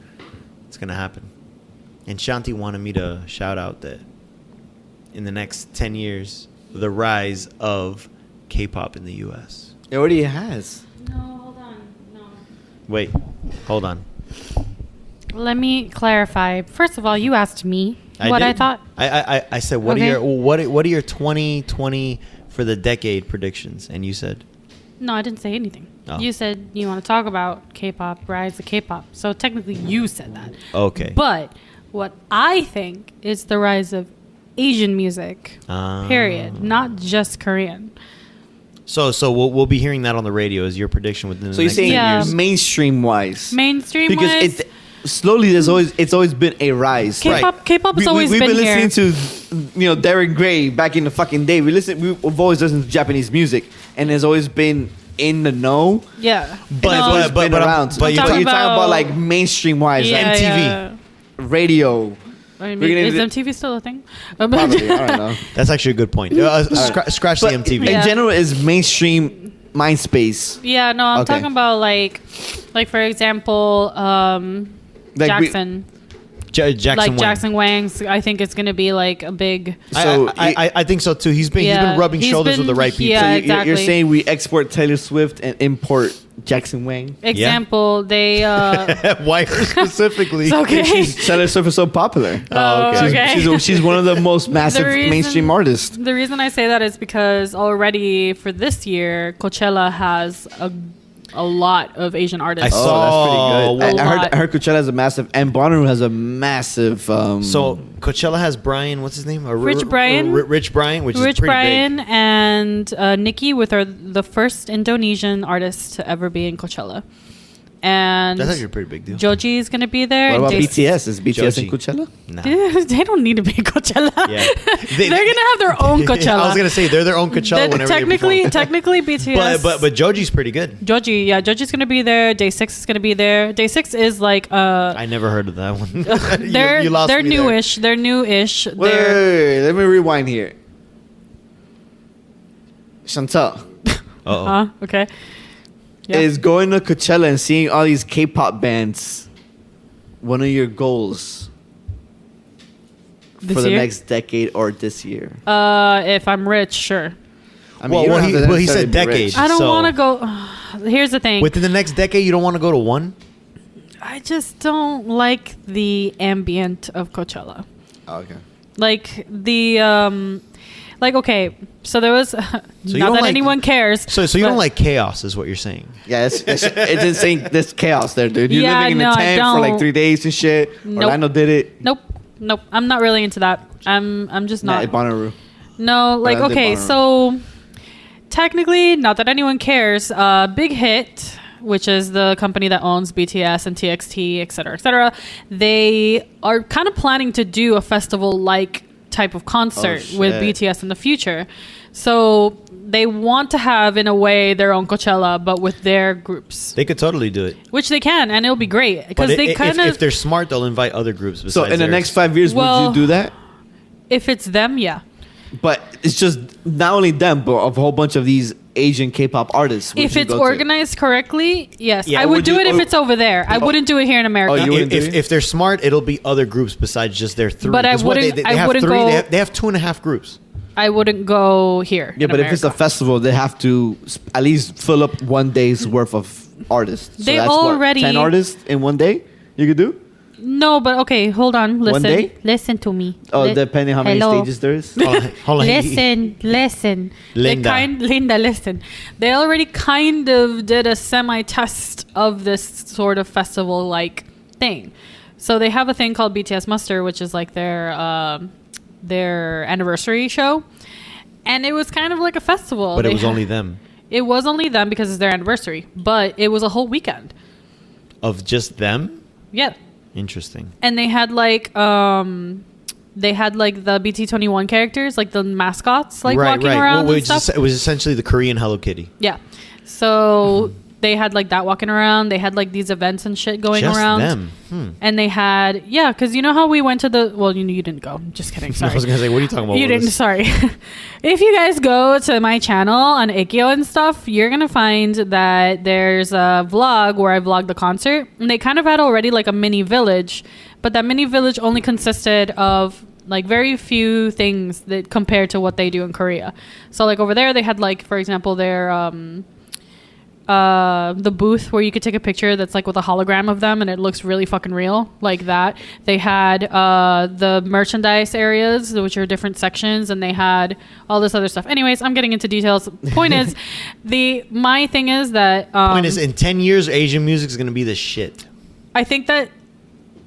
It's gonna happen. And Shanti wanted me to shout out that in the next 10 years, the rise of K-pop in the U.S. It already has. No, hold on. No. Wait, hold on. Let me clarify. First of all, you asked me what I did. thought. I said, what Okay. are your what are your 2020 for the decade predictions? And you said, No, I didn't say anything. Oh. You said you want to talk about K-pop, rise of K-pop. So technically, you said that. okay. But what I think is the rise of Asian music. Period. Not just Korean. So we'll be hearing that on the radio as your prediction within the So you're next saying 10 Yeah. years. mainstream wise? Mainstream Because wise, slowly it's always been a rise. K-pop. Right. K-pop has always we've been been here. listening to Derek Gray back in the fucking day. We've always listened to Japanese music, and it's always been in the know. Yeah. But- It's No, always but- been but I'm- around. but you're you're talking talking about about- like mainstream wise, yeah, like MTV. yeah. radio. I mean, We're gonna is do- MTV still a thing? Probably, I don't know. That's actually a good point. Scratch the But MTV. in Yeah. general, is mainstream MySpace. Yeah, no, I'm Okay. talking about like for example, Like we- Jackson. Jackson like Wang. Jackson Wang's, I think it's gonna be like a big. So I think so too. He's been Yeah, rubbing he's shoulders with the been- right people. yeah. So you're exactly. saying we export Taylor Swift and import Jackson Wang? Example, they. Why her specifically? It's okay. Taylor Swift is so popular. Oh, okay. okay. She's one of the most massive reason- mainstream artists. The reason I say that is because already for this year, Coachella has a lot of Asian artists. I Oh, saw- that's pretty good. A lot. I heard Coachella has a massive, and Bonnaroo has a massive. So Coachella has Brian. What's his name? Rich Brian. Rich Brian, which Rich is pretty Brian big. and Nikki with are the first Indonesian artists to ever be in Coachella. And That's actually a pretty big deal. Joji is going to be there. what about and BTS? Is BTS in Joji. Coachella? Nah. They don't need to be in Coachella. Yeah. They're gonna have their own Coachella. I was gonna say they're their own Coachella whenever technically, they perform. technically BTS. But Joji's pretty good. Joji, yeah, Joji's gonna be there. Day 6 is gonna be there. Day 6 is like I never heard of that one. they're You lost they're me there. newish. They're newish. Wait, They're let me rewind here. Chantal Uh-oh. okay. Yeah. is going to Coachella and seeing all these K-pop bands. One of your goals This for the year? next decade or this year? If I'm rich, sure. I Well, you don't have to he necessarily said be decade. rich. I don't So- want to go. Here's the thing. Within the next decade, you don't want to go to one? I just don't like the ambient of Coachella. Oh, okay. Like the like okay, so there was you not don't that like- anyone cares. So you but- don't like chaos, is what you're saying? Yeah, it's insane. There's chaos there, dude. You're Yeah, living in no, a I tent for like don't. 3 days and shit. Nope. Orlando did it. Nope. I'm not really into that. I'm just Nah, not. Bonnaroo. No, like Orlando okay, Bonnaroo. so technically, not that anyone cares. Big Hit, which is the company that owns BTS and TXT, et cetera, they are kind of planning to do a festival-like type of concert with shit. BTS in the future. So they want to have, in a way, their own Coachella, but with their groups, They could totally do it. which they can, and it'll be great because But they kind if of. they're smart, they'll invite other groups. So Besides in the theirs. next 5 years, Well- would you do that? If it's them, yeah. But it's just not only them, but a whole bunch of these Asian K-pop artists would If you it's go to? organized correctly, yes, Yeah, I would would do you- it if it's over there. I wouldn't do it here in America. you wouldn't do If, it? if they're smart, it'll be other groups besides just their three. But I 'Cause what, wouldn't- They I have wouldn't three. go- They have 2.5 groups. I wouldn't go here. Yeah, in but if it's a America. festival, they have to at least fill up one day's worth of artists. So They that's already- 10 artists in one day you could do? No, but okay, hold on. Listen. day? Listen to me. Oh, depending how many Hello. stages there is. Hold on. Listen. Linda. Linda, listen. They already kind of did a semi-test of this sort of festival-like thing. So they have a thing called BTS Muster, which is like their anniversary show, and it was kind of like a festival. But it They was ha- only them. It was only them because it's their anniversary, but it was a whole weekend. Of just them? Yeah. Interesting. And they had like the BT21 characters, like the mascots, like walking around Well, and stuff. it was essentially the Korean Hello Kitty. Yeah. So they had like that walking around. They had like these events and shit going Just around. them. And they had, yeah, because you know how we went to the, well, you didn't go. Just kidding. Sorry. I was gonna say, what are you talking about? You didn't. Willis? Sorry. If you guys go to my channel on Ikkyo and stuff, you're gonna find that there's a vlog where I vlogged the concert, and they kind of had already like a mini village, but that mini village only consisted of like very few things that compared to what they do in Korea. So like over there, they had like, for example, their the booth where you could take a picture that's like with a hologram of them and it looks really fucking real, like that. They had the merchandise areas, which are different sections, and they had all this other stuff. Anyways, I'm getting into details. Point is, my thing is that Point is, in 10 years, Asian music is gonna be the shit. I think that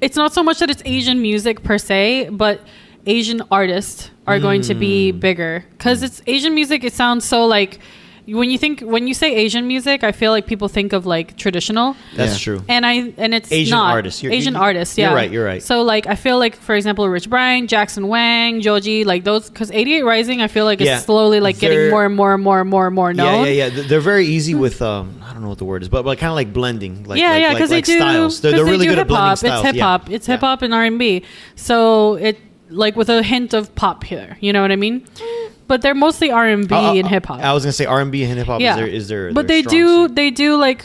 it's not so much that it's Asian music per se, but Asian artists are going to be bigger because it's Asian music. It sounds so like when you say Asian music, I feel like people think of like traditional. That's Yeah. true. And it's Asian not. artists. Asian artists, yeah. You're right. So like I feel like, for example, Rich Brian, Jackson Wang, Joji, like those, because 88 Rising I feel like Yeah. is slowly like getting They're- more and more known. Yeah. They're very easy with I don't know what the word is, but kind of like blending. Like, Yeah, because they do styles. They're 'cause they really do good at blending hip-hop. styles. It's hip hop. Yeah. It's hip hop and R&B. So it like with a hint of pop here. You know what I mean? But they're mostly R&B and hip hop. I was gonna say R&B and hip hop. Yeah, Is their but their they strong suit. do like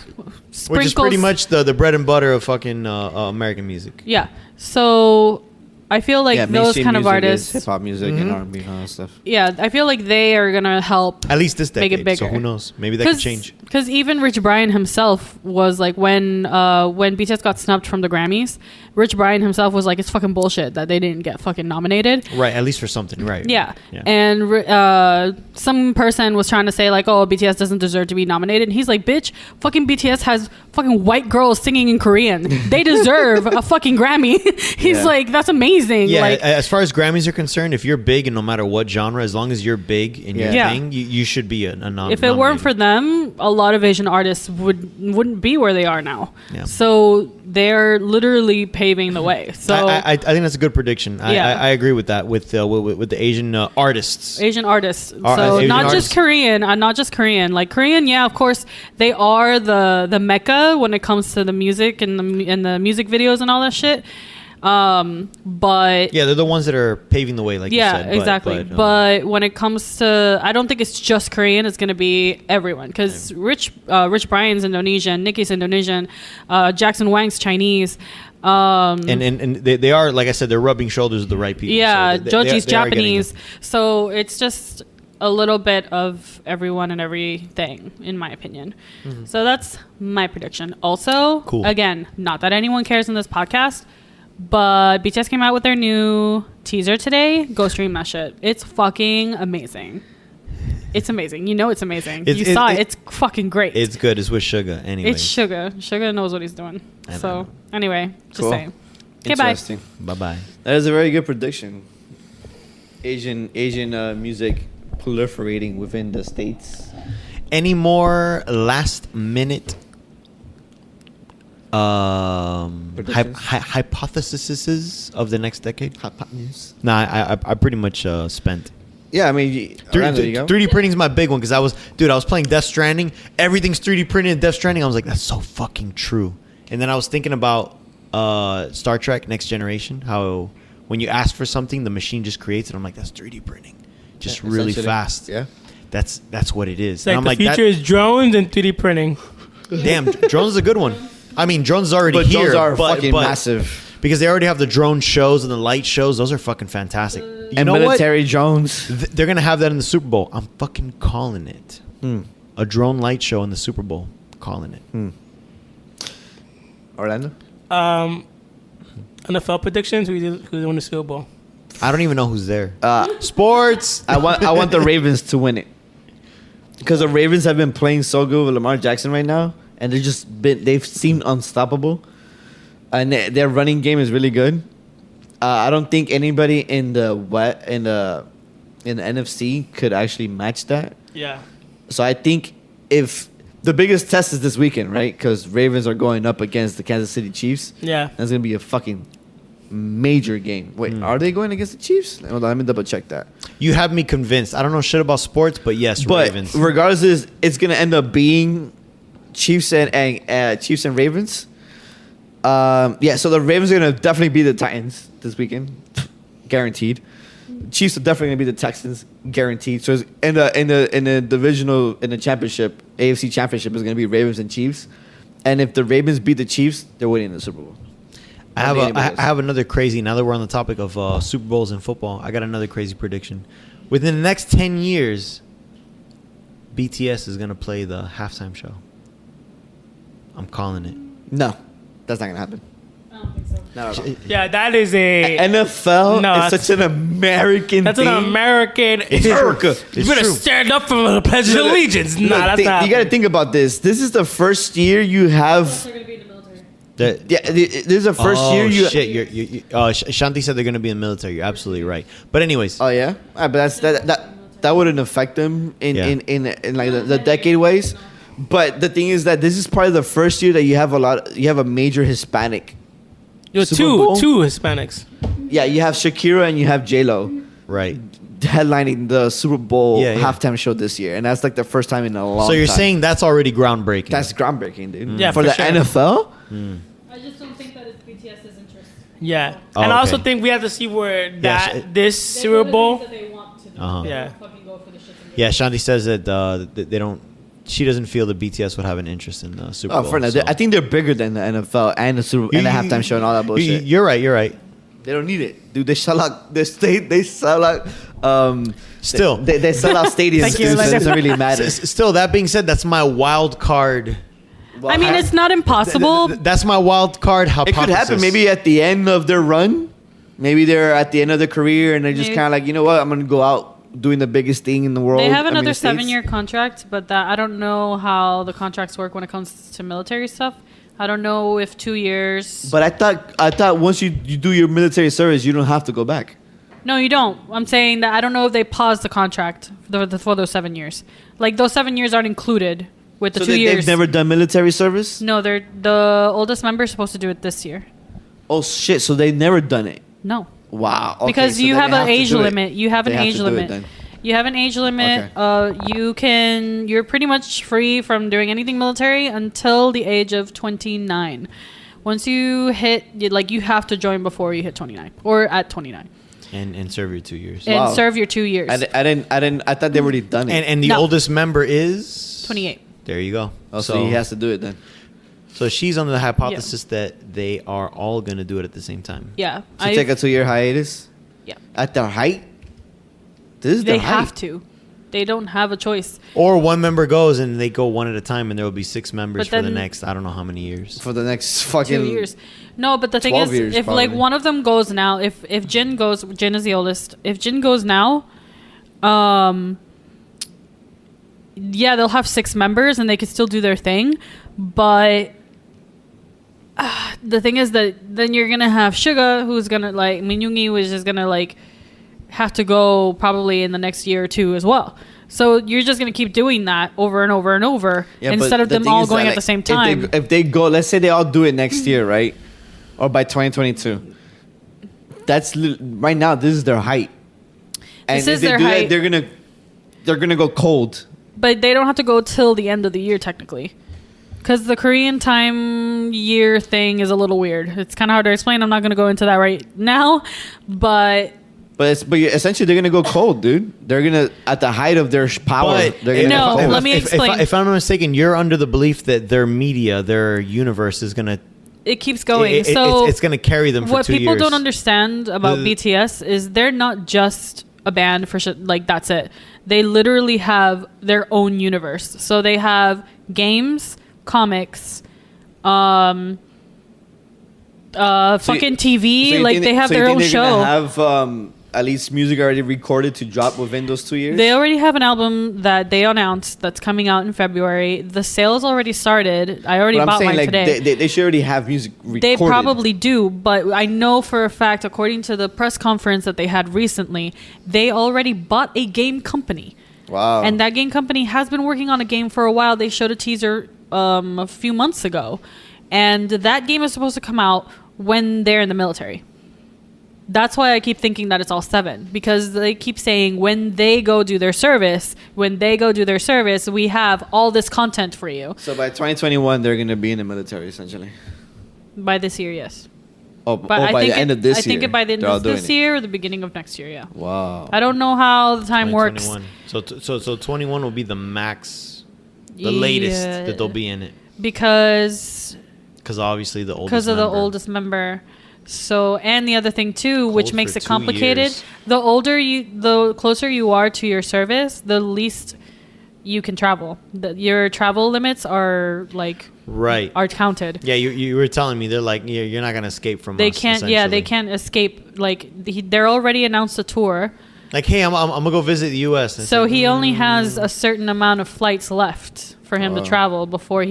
sprinkles. Which is pretty much the bread and butter of fucking American music. Yeah. So I feel like Yeah, those mainstream kind of music is artists. hip-hop music and R&B and all that stuff. Yeah, I feel like they are gonna help. At least this Make decade. it bigger. So who knows? Maybe that could change. Because even Rich Brian himself was like, when BTS got snubbed from the Grammys, Rich Brian himself was like, it's fucking bullshit that they didn't get fucking nominated. Right. At least for something. Right. Yeah. And some person was trying to say like, oh, BTS doesn't deserve to be nominated. And he's like, bitch, fucking BTS has fucking white girls singing in Korean. They deserve a fucking Grammy. He's Yeah. like, that's amazing. Yeah, Like, as far as Grammys are concerned, if you're big and no matter what genre, as long as you're big in your Yeah. thing, you should be a nom- if it weren't nominated. for them, a lot of Asian artists wouldn't be where they are now. Yeah. So they're literally paving the way. So I think that's a good prediction. Yeah. I agree with that with the Asian artists. Asian artists. Ar- So Asian not artists. just Korean, not just Korean. Like Korean, yeah, of course, they are the mecca when it comes to the music and the music videos and all that shit. But Yeah, they're the ones that are paving the way, like yeah, you said. exactly. But when it comes to, I don't think it's just Korean. It's going to be everyone because Rich Brian's Indonesian, Nicki's Indonesian, Jackson Wang's Chinese. and they are, like I said, they're rubbing shoulders with the right people. Yeah, So they Joji's are getting Japanese. it. So it's just a little bit of everyone and everything, in my opinion. So that's my prediction. Also, Cool. again, not that anyone cares in this podcast, but BTS came out with their new teaser today. Go stream that shit. It's fucking amazing. It's amazing. You know it's amazing. You saw it. It's fucking great. It's good. It's with Suga. Anyway, It's Sugar. Sugar knows what he's doing. I know. So anyway, just Cool. saying. Okay, bye. Interesting. bye bye. That is a very good prediction. Asian music proliferating within the states. Any more last minute Predictions? hypotheses of the next decade? Hot pot news. Nah, I pretty much spent. Yeah, I mean, Orlando, there you go. 3D printing is my big one because I was playing Death Stranding. Everything's 3D printed in Death Stranding. I was like, that's so fucking true. And then I was thinking about Star Trek Next Generation, how when you ask for something, the machine just creates it. I'm like, that's 3D printing, just Yeah, really essentially. fast. Yeah. That's what it is. It's like the future is drones and 3D printing. Damn, drones is a good one. I mean, drones are already But here. drones are fucking massive. Because they already have the drone shows and the light shows. Those are fucking fantastic. You And know military drones. what? They're going to have that in the Super Bowl. I'm fucking calling it. A drone light show in the Super Bowl. Calling it. Orlando? NFL predictions. Who's win the Super Bowl? I don't even know who's there. Sports. I want the Ravens to win it. Because the Ravens have been playing so good with Lamar Jackson right now. And they've seemed unstoppable. And their running game is really good. I don't think anybody in the NFC could actually match that. Yeah. So I think if the biggest test is this weekend, right? Because Ravens are going up against the Kansas City Chiefs. Yeah. That's gonna be a fucking major game. Wait, are they going against the Chiefs? Hold on, let me double check that. You have me convinced. I don't know shit about sports, but yes, But Ravens. regardless, it's gonna end up being Chiefs and Ravens. Yeah, so the Ravens are gonna definitely be the Titans this weekend, guaranteed. Chiefs are definitely gonna be the Texans, guaranteed. So it's in the championship, AFC championship is gonna be Ravens and Chiefs. And if the Ravens beat the Chiefs, they're winning the Super Bowl. I have another crazy. Now that we're on the topic of Super Bowls and football, I got another crazy prediction. Within the next 10 years, BTS is gonna play the halftime show. I'm calling it. No, that's not gonna happen. I don't think so. Not at all. Yeah, that is a. NFL No, is that's- such an American That's thing. an American. America. You It's better true. stand up for the Pledge of Allegiance. Nah, that's not. You got to happening. think about this. This is the first year you have. They're gonna be in the military. This is the first year you. Shit, Shanti said they're gonna be in the military. You're absolutely right. But anyways, Oh yeah, but that wouldn't affect them in Yeah. in like the decade ways. But the thing is that this is probably the first year that you have a major Hispanic. You're Super Bowl? two Hispanics. Yeah, you have Shakira and you have J Lo right. headlining the Super Bowl Yeah, yeah. halftime show this year, and that's like the first time in a long. So you're time. saying that's already groundbreaking. That's groundbreaking, dude. Yeah, for for the sure. NFL. I just don't think that it's BTS's interest. Yeah, Oh, and I also okay. think we have to see where Yeah, this Super Bowl. They want to do. Uh-huh. They Yeah. don't fucking go for the shits and Yeah, giggles. Shanti says that they don't. She doesn't feel that BTS would have an interest in the Super Oh, Bowl. for now, so- I think they're bigger than the NFL and the Super and the halftime show and all that bullshit. You're right. You're right. They don't need it, dude. They sell out. They sell out. Still. they sell out stadiums. Thank you, dude, so it Alexis. doesn't really matter. Still, that being said, that's my wild card. I mean, it's not impossible. That's my wild card It hypothesis. could happen. Maybe at the end of their run, maybe they're at the end of their career and they're just Maybe. kind of like, you know what? I'm gonna go out doing the biggest thing in the world. They have I mean, another the States. 7-year contract, but that I don't know how the contracts work when it comes to military stuff. I don't know if 2 years. But I thought once you do your military service, you don't have to go back. No, you don't. I'm saying that I don't know if they paused the contract for those 7 years. Like those 7 years aren't included with the So 2 they've years. never done military service. No, they're the oldest member is supposed to do it this year. Oh shit! So they've never done it. No. Wow. Okay, Because so you then have they an to age do it. limit. You have an They have age to do it limit. then. You have an age limit. You're pretty much free from doing anything military until the age of 29. Once you you have to join before you hit 29 or at 29 and serve your 2 years. and Wow. serve your 2 years. I thought they already done it. And the No. oldest member is 28. There you go. Oh, so he has to do it then. So she's on the hypothesis that they are all going to do it at the same time. Yeah. So take a 2-year hiatus Yeah. at their height. This is They their have height. to. They don't have a choice. Or one member goes and they go one at a time, and there will be 6 members But for the then- next I don't know how many years. For the next fucking 2 years. No, but the thing 12 is, years, if like probably. one of them goes now, if Jin goes, Jin is the oldest. If Jin goes now, yeah, they'll have 6 members and they could still do their thing, but the thing is that then you're gonna have Suga, who's gonna like Minyungi, which is gonna like have to go probably in the next year or 2 as well. So you're just gonna keep doing that over and over and over Yeah, but instead of the them thing all is that, going at like, the same time. If they go, let's say they all do it next year, right? Or by 2022. That's right now. This is their height. And This if is they their do that, height. they're gonna go cold. But they don't have to go till the end of the year technically, because the Korean time year thing is a little weird. It's kind of hard to explain. I'm not going to go into that right now, but But essentially they're gonna go cold, dude. They're gonna at the height of their power. But They're gonna No, go cold. let me explain. If I'm not mistaken, you're under the belief that their media, their universe is gonna. It keeps going. It's gonna carry them for what 2 years. people don't understand about The- BTS is they're not just a band for shit. Like that's it. They literally have their own universe. So they have games, comics, fucking TV. So you like think they have so you their think own they're show. gonna have at least music already recorded to drop within those 2 years. They already have an album that they announced that's coming out in February. The sales already started. I already But I'm bought saying mine like today. they should already have music recorded. They probably do, but I know for a fact, according to the press conference that they had recently, they already bought a game company. Wow. And that game company has been working on a game for a while. They showed a teaser a few months ago. And that game is supposed to come out when they're in the military. That's why I keep thinking that it's all 7, because they keep saying when they go do their service, we have all this content for you. So by 2021, they're gonna be in the military essentially. By this year, yes. Oh, But by the end of this I year. think it by the end they're all of this doing it. year or the beginning of next year, yeah. Wow. I don't know how the time works 2021. So 21 will be the max, the latest that they'll be in it. because Obviously the oldest. because of the member. oldest member. So, and the other thing too, which Cold makes for it 2 complicated. years. The closer you are to your service, the least you can travel. Your travel limits are Right. are counted. Yeah, you were telling me they're like you're not gonna escape from They us. can't. Yeah, they essentially. can't escape. They're already announced a tour. Like, hey, I'm gonna go visit the U.S. And it's So like, he only has a certain amount of flights left for him to Wow. travel before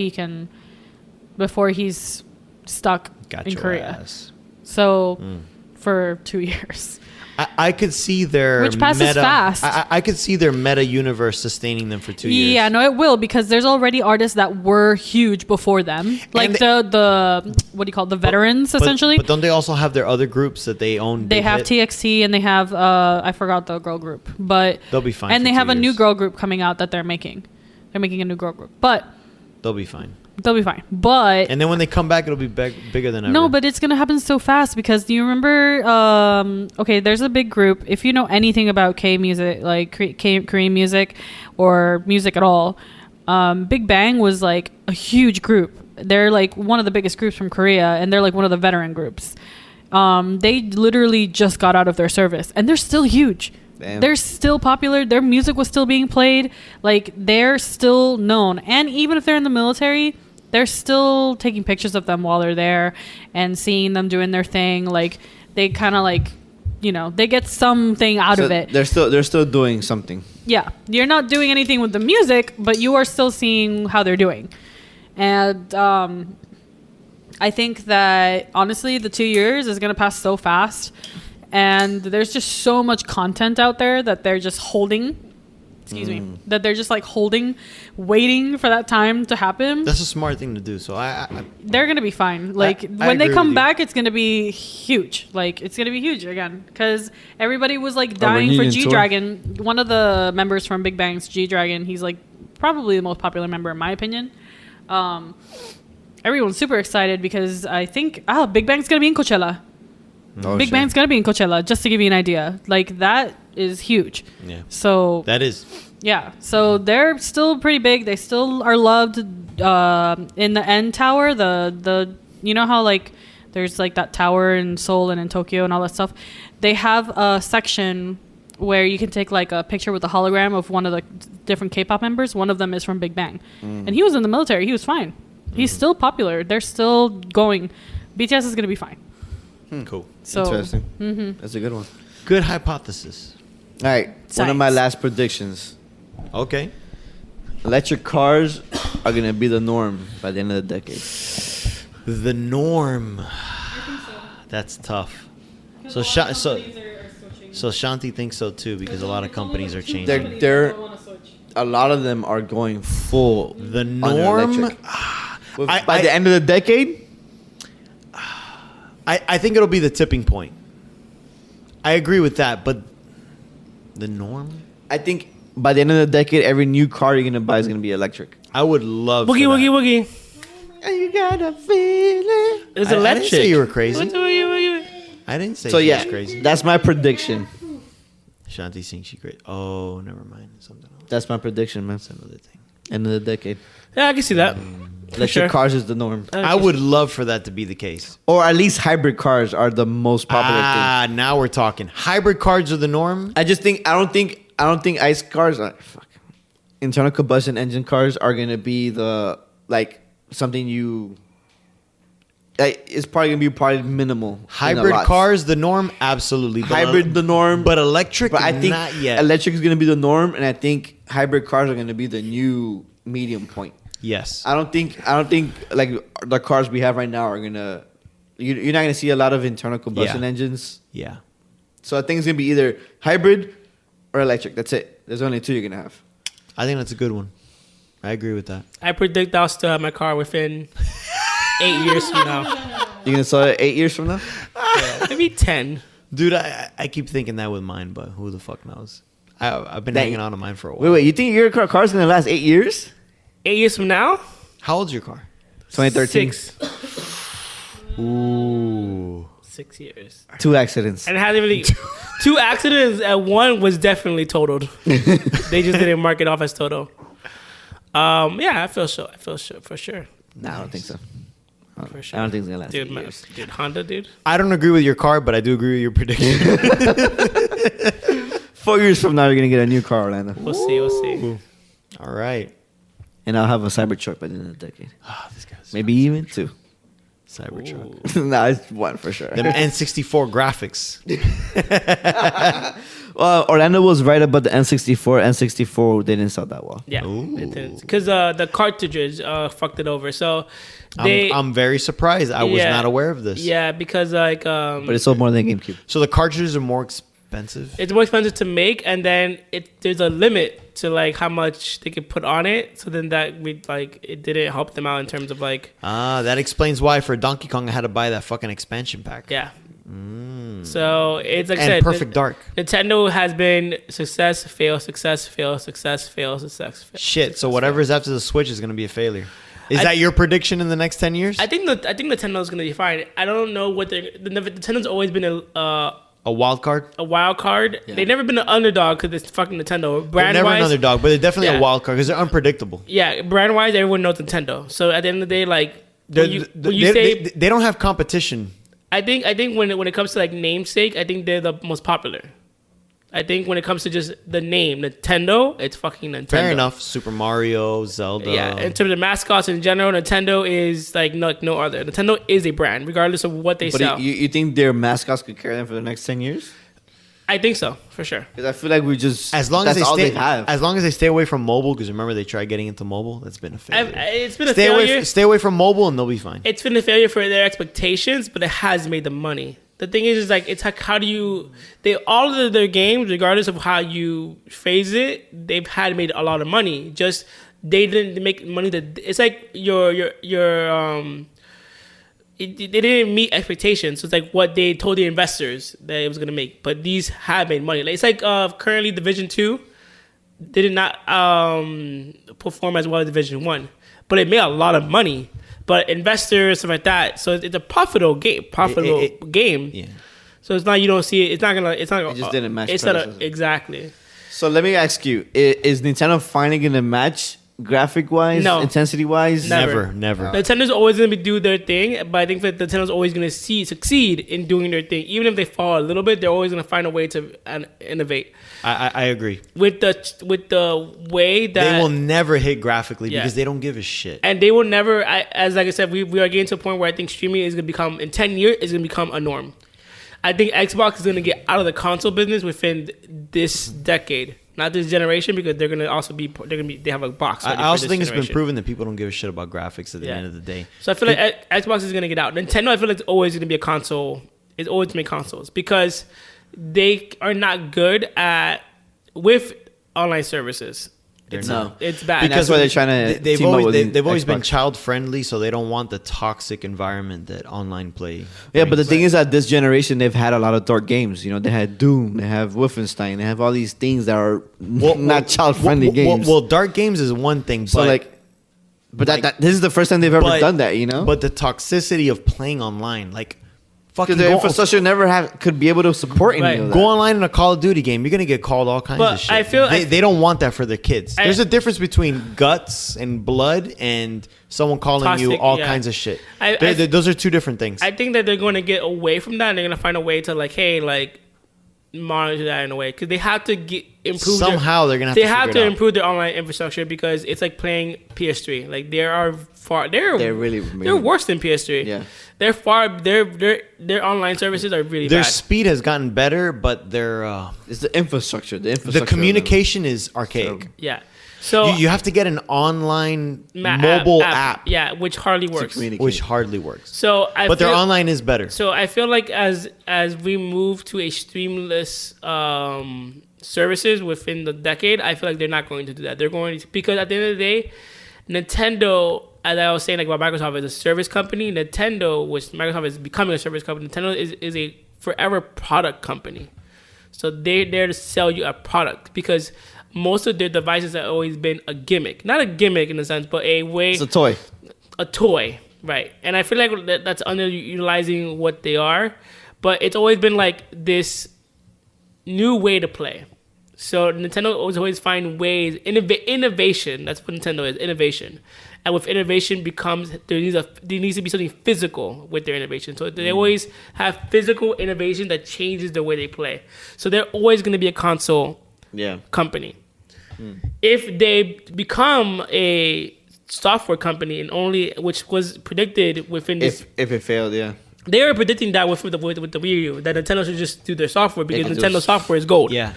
he's stuck got in your Korea. ass. So for 2 years. I could see their Which passes meta, fast. I could see their meta universe sustaining them for 2 years. Yeah, no, it will, because there's already artists that were huge before them, like the what do you call it, the veterans essentially. But don't they also have their other groups that they own? They big have hit? TXT and they have I forgot the girl group, but They'll be fine And for they 2 have a new years. girl group coming out that they're making. They're making a new girl group, but They'll be fine. they'll be fine. But And then when they come back, it'll be bigger than ever. no, but it's gonna happen so fast because do you remember? Okay, there's a big group. If you know anything about K music, like Korean music or music at all, Big Bang was like a huge group. They're like one of the biggest groups from Korea, and they're like one of the veteran groups. They literally just got out of their service, and they're still huge. Damn. They're still popular. Their music was still being played. Like they're still known, and even if they're in the military, they're still taking pictures of them while they're there and seeing them doing their thing. Like they kind of they get something out So of it. they're still doing something. Yeah, you're not doing anything with the music, but you are still seeing how they're doing. And I think that honestly, the 2 years is gonna pass so fast, and there's just so much content out there that they're just holding. Excuse me. That they're just like holding, waiting for that time to happen. That's a smart thing to do. So They're gonna be fine. Like I when they agree come with you. back, it's gonna be huge. Like it's gonna be huge again because everybody was like dying for reunion G tour. Dragon. One of the members from Big Bang's G Dragon. He's like probably the most popular member in my opinion. Everyone's super excited because I think Big Bang's gonna be in Coachella. Oh, Big shit. Bang's gonna be in Coachella. Just to give you an idea, like that is huge. Yeah. So that is. yeah, so they're still pretty big. They still are loved. In the N Tower, the you know how like there's like that tower in Seoul and in Tokyo and all that stuff. They have a section where you can take like a picture with a hologram of one of the different K-pop members. One of them is from Big Bang, and he was in the military. He was fine. He's still popular. They're still going. BTS is gonna be fine. Cool. So Interesting. That's a good one. Good hypothesis. All right, one of my Science. last predictions. Okay. Electric cars are gonna be the norm by the end of the decade. The norm. That's tough. So Shanti thinks so too because a lot of companies are changing. They're a lot of them are going full. The on norm. electric. By the end of the decade, I think it'll be the tipping point. I agree with that, but the norm. I think by the end of the decade, every new car you're gonna buy is gonna be electric. I would love. Woogie, for that. woogie, woogie. And you gotta feel it. It's I electric. didn't say you were crazy. Woogie, woogie, woogie. I didn't say So she yeah, was crazy. that's my prediction. Shanti Singh, she great. Oh, never mind. Something else. That's my prediction, man. That's another thing. End of the decade. Yeah, I can see that. Electric sure. cars is the norm. I would love for that to be the case. Or at least hybrid cars are the most popular thing. Now we're talking. Hybrid cars are the norm. I don't think ICE cars internal combustion engine cars are gonna be the something you it's probably gonna be probably minimal. in a Hybrid lot. cars the norm, absolutely. But Hybrid the norm. but electric, But I think not yet. electric is gonna be the norm, and I think hybrid cars are gonna be the new medium point. Yes. I don't think like the cars we have right now are gonna. You're not gonna see a lot of internal combustion Yeah. engines. Yeah. So I think it's gonna be either hybrid or electric. That's it. There's only two you're gonna have. I think that's a good one. I agree with that. I predict I'll still have my car within 8 years from now. You're gonna sell it 8 years from now. Maybe 10. Dude, I keep thinking that with mine, but who the fuck knows? I've been Dang. hanging on to mine for a while. Wait. You think your car's gonna last 8 years? 8 years from now? How old's your car? 2013. 6. Ooh. 6 years. 2 accidents. And it hasn't really. 2 accidents, and one was definitely totaled. They just didn't mark it off as total. Yeah, I feel sure for sure. No, I don't think so. For sure. I don't think it's gonna last Dude, 8 man, years. dude, Honda, dude. I don't agree with your car, but I do agree with your prediction. 4 years from now, you're gonna get a new car, Orlando, We'll see. All right. and I'll have a Cybertruck by the end of the decade. Oh, this guy's Maybe even 2. Cybertruck. No, it's 1 for sure. Them N64 graphics. Well, Orlando was right about the N64. N64 didn't sell that well. Yeah, Ooh. because the cartridges fucked it over. So they, I'm very surprised. I was Yeah. not aware of this. yeah, because But it sold more than GameCube. So the cartridges are more expensive? it's more expensive to make, and then there's a limit to like how much they could put on it. So then it didn't help them out in terms of like That explains why for Donkey Kong I had to buy that fucking expansion pack. yeah. So it's like I And said, Perfect Dark. Nintendo has been success, fail, success, fail, success, fail, success, fail. Shit. So whatever is after the Switch is going to be a failure. Is that your prediction in the next 10 years? I think Nintendo's gonna be fine. I don't know what Nintendo's always been A wild card? a wild card. Yeah. They've never been an underdog because it's fucking Nintendo. They're Brand never wise, an underdog, but they're definitely Yeah. a wild card because they're unpredictable. yeah, brand wise, everyone knows Nintendo. So at the end of the day, like when you say, They don't have competition. I think when it comes to like namesake, I think they're the most popular. I think when it comes to just the name Nintendo, it's fucking Nintendo. Fair enough. Super Mario, Zelda. Yeah, in terms of mascots in general, Nintendo is like no other. Nintendo is a brand, regardless of what they sell. But you think their mascots could carry them for the next 10 years? I think so, for sure. Because I feel like we just As long that's as all they they stay, have. as long as they stay away from mobile, because remember they tried getting into mobile. That's been a failure. It's been a failure. Stay away from mobile, and they'll be fine. It's been a failure for their expectations, but it has made them money. The thing is like it's like how do you all of their games, regardless of how you phase it, they've had made a lot of money. Just they didn't make money that it's like they didn't meet expectations. So it's like what they told the investors that it was gonna make. But these have made money. Like, it's like currently Division 2 did not perform as well as Division 1, but it made a lot of money. But investors, stuff like that. So it's a profitable game. Yeah. So it's not, you don't see it. It's not gonna. It just didn't match It's not predecessors. exactly. So let me ask you: Is Nintendo finally gonna match graphic wise, No. intensity wise? Never. Never. Nintendo's always gonna do their thing, but I think that Nintendo's always gonna succeed in doing their thing. Even if they fall a little bit, they're always gonna find a way to innovate. I agree. With the way that They will never hit graphically Yeah. because they don't give a shit. and they will never. As like I said, we are getting to a point where I think streaming is gonna become in 10 years is gonna become a norm. I think Xbox is gonna get out of the console business within this decade, not this generation, because they're gonna also be they have a box. ready I for also this think it's been generation. proven that people don't give a shit about graphics at the Yeah. end of the day. So I feel like Xbox is gonna get out. Nintendo, I feel like it's always gonna be a console. It's always gonna make consoles because they are not good with online services. It's No. it's bad. And that's why they're trying to They've team up always with they've always been Xbox. child friendly, so they don't want the toxic environment that online play. Yeah, but the brings. thing is that this generation they've had a lot of dark games. You know, they had Doom, they have Wolfenstein, they have all these things that are not child friendly games. Well, dark games is one thing, so but like, but this is the first time they've ever done that. You know, But the toxicity of playing online, like Fucking Because the go, infrastructure could be able to support any Right. of that. go online in a Call of Duty game. You're gonna get called all kinds But of shit. I feel- they don't want that for their kids. I- There's a difference between guts and blood and someone calling you Toxic, all yeah. kinds of shit. I- Those are two different things. I think that they're going to get away from that. And they're going to find a way to like, hey, like monitor that in a way because they have to improve. Somehow they're gonna have They to have figure to it out. improve their online infrastructure because it's like playing PS3. Like they're They're worse than PS3. Yeah. They're their online services are really Their bad. speed has gotten better, but It's the infrastructure. the communication is archaic. Yeah. So You have to get an online mobile app, yeah, which hardly works. communicate. which hardly works. So But their online is better. So I feel like as we move to a streamless services within the decade, I feel like they're not going to do that. They're going to, because at the end of the day, Nintendo, as I was saying, like about Microsoft is a service company. Nintendo, which Microsoft is becoming a service company, Nintendo is a forever product company. So they're there to sell you a product because most of their devices have always been a gimmick. Not a gimmick in a sense, but a way It's a toy. a toy, right? And I feel like that's underutilizing what they are, but it's always been like this new way to play. So Nintendo always find ways, innovation. That's what Nintendo is, innovation. And with innovation becomes there needs to be something physical with their innovation. So they always have physical innovation that changes the way they play. So they're always going to be a console Yeah. company. If they become a software company and only, which was predicted within this, If it failed, yeah. they were predicting that with the Wii U, that Nintendo should just do their software because could Nintendo just- software is gold. Yeah.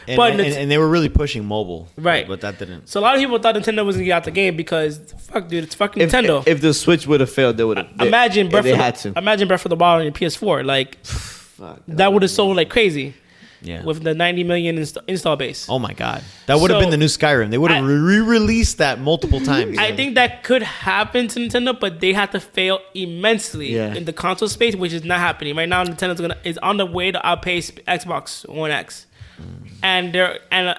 And, But and, it's- and they were really pushing mobile, Right. But that didn't. So a lot of people thought Nintendo was gonna get out the game because fuck, dude, it's fucking If, Nintendo. if the Switch would have failed, they would have. Imagine Breath they of the, had to. Imagine Breath of the Wild on your PS4, like Fuck, that would have sold like crazy Yeah. with the 90 million install base. Oh my god, that would have So, been the new Skyrim. They would have I- re-released that multiple times. I think that could happen to Nintendo, but they have to fail immensely Yeah. in the console space, which is not happening right now. Nintendo's is on the way to outpace Xbox One X, and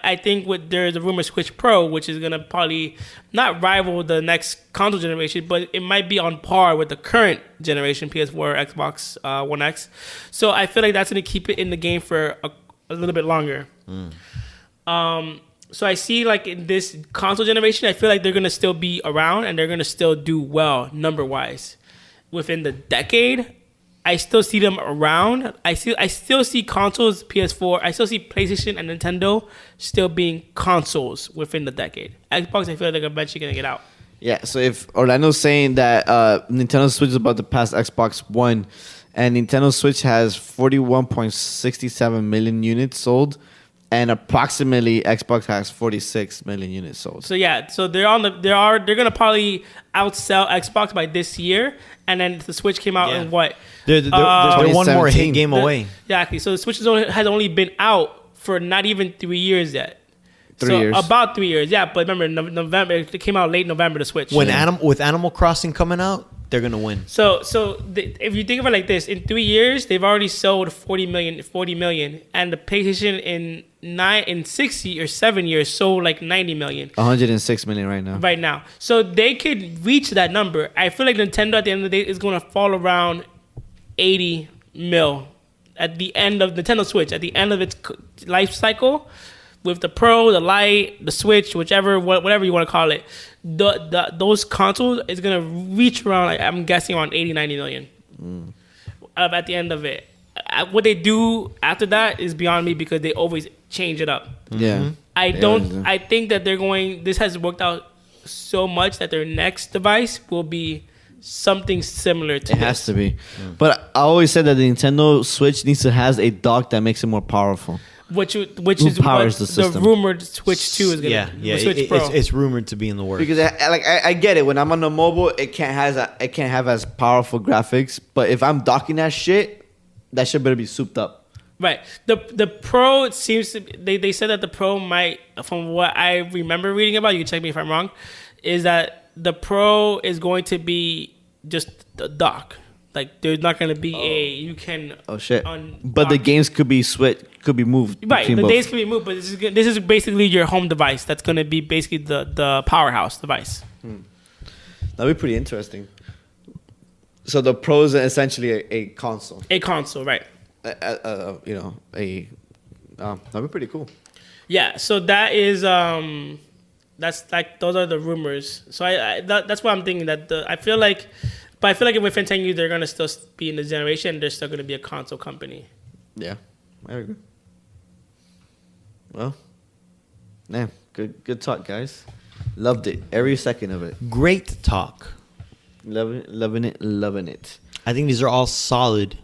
I think there's a rumor Switch Pro, which is gonna probably not rival the next console generation, but it might be on par with the current generation PS4 or Xbox One X. So I feel like that's gonna keep it in the game for a little bit longer. So I see like in this console generation, I feel like they're gonna still be around and they're gonna still do well number wise. Within the decade, I still see them around. I still see consoles, PS4. I still see PlayStation and Nintendo still being consoles within the decade. Xbox, I feel like they're eventually gonna get out. Yeah, so if Orlando's saying that Nintendo Switch is about to pass Xbox One, and Nintendo Switch has 41.67 million units sold, and approximately Xbox has 46 million units sold. So yeah, so they're gonna probably outsell Xbox by this year, and then the Switch came out Yeah. in what? they're one more 2017. hit game away. Exactly. So the Switch has only been out for not even 3 years yet. 3 years. About 3 years, yeah. But remember, November it came out late November. The Switch. When Animal Crossing coming out, they're gonna win. So if you think of it like this, in 3 years they've already sold 40 million, and the PlayStation in 60 or 7 years sold like 90 million 106 million right now. right now. So they could reach that number. I feel like Nintendo at the end of the day is going to fall around 80 mil at the end of Nintendo Switch, at the end of its life cycle, with the Pro, the Lite, the Switch, whatever you want to call it. Those consoles is going to reach around, like, I'm guessing, around 80, 90 million at the end of it. What they do after that is beyond me because they always change it up. Yeah. I They don't. always do. I think that this has worked out so much that their next device will be something similar to It has to be. But I always said that the Nintendo Switch needs to have a dock that makes it more powerful. which Who is powers what the system? rumored Switch 2 is gonna Yeah, be. The Switch it- Pro. it's rumored to be in the works. Because I get it. When I'm on the mobile, it can't have as powerful graphics. But if I'm docking that shit better be souped up. Right. The Pro, it seems to they said that the Pro might, from what I remember reading about, you can check me if I'm wrong, is that the Pro is going to be just the dock. Like there's not going to be you can Oh shit! undock. But the games could be moved. Right, between the both. days can be moved, but this is basically your home device. That's going to be basically the powerhouse device. That'd be pretty interesting. So the Pro is essentially a console. A console, right? That'd be pretty cool. Yeah. So that is that's like those are the rumors. So that's why I'm thinking that I feel like within 10 years they're gonna still be in the generation. They're still gonna be a console company. Yeah, I agree. Well, man, good talk, guys. Loved it, every second of it. Great talk. Loving it. I think these are all solid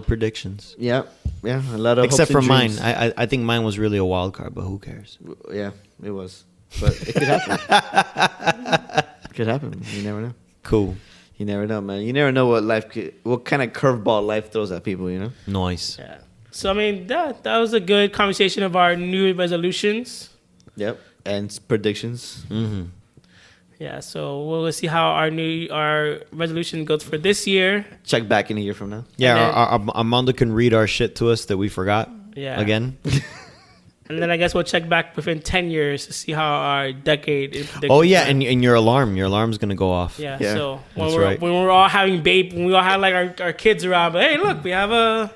predictions. Yeah, a lot of Except hopes for and mine. dreams. I think mine was really a wild card, but who cares? Yeah, it was, but it could happen. It could happen. You never know. Cool. You never know, man. You never know what kind of curveball life throws at people. You know. Nice. Yeah. So I mean that was a good conversation of our new resolutions. Yep. And predictions. Mm-hmm. Yeah. So we'll see how our resolution goes for this year. Check back in a year from now. Yeah, And our Armando can read our shit to us that we forgot. Yeah. Again. And then I guess we'll check back within 10 years to see how our decade is predicted. Oh yeah, and your alarm's gonna go off. Yeah. Yeah, So that's right. when we're all having when we all have like our kids around, but hey, look, we have a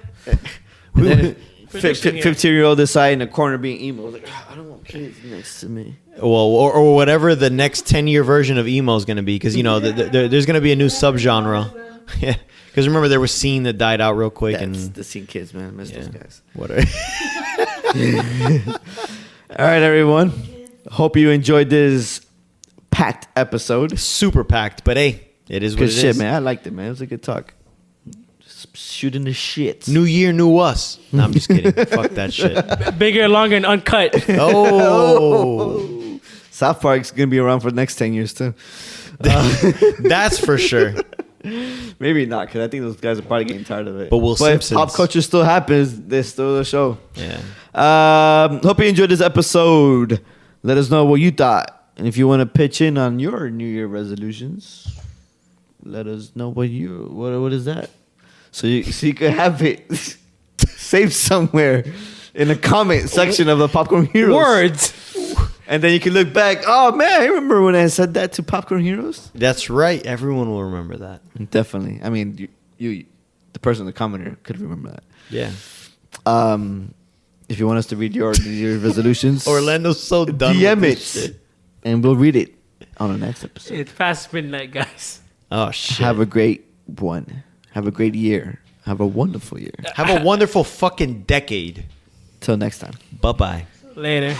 And then prediction here. 15-year-old decide in the corner being emo. Like, I don't want kids next to me. Well, or whatever the next 10-year version of emo is gonna be, because there's gonna be a new subgenre. Yeah, because remember there was scene that died out real quick, That's and the scene kids, man. I miss those yeah. guys. whatever. All right, everyone. Hope you enjoyed this packed episode. Super packed, but hey, it is what Good it shit, is. man. I liked it, man. It was a good talk. Just shooting the shit. New year, new us. No, I'm just kidding. Fuck that shit. bigger, longer, and uncut. Oh, South Park's gonna be around for the next 10 years too. that's for sure. Maybe not, because I think those guys are probably getting tired of it. But Will if Simpsons. pop culture still happens, there's still a show. Yeah. Hope you enjoyed this episode. Let us know what you thought, and if you want to pitch in on your New Year resolutions, let us know what is that, so you can have it saved somewhere in the comment section of the Popcorn Heroes. Words. And then you can look back. Oh man, I remember when I said that to Popcorn Heroes. That's right. Everyone will remember that. Definitely. I mean, you the person, the commenter, could remember that. Yeah. If you want us to read your New Year's resolutions, Orlando's so done DM with it, this shit. and we'll read it on the next episode. It's past midnight, guys. Oh shit. Have a great one. Have a great year. Have a wonderful year. Have a wonderful fucking decade. Till next time. Bye-bye. Later.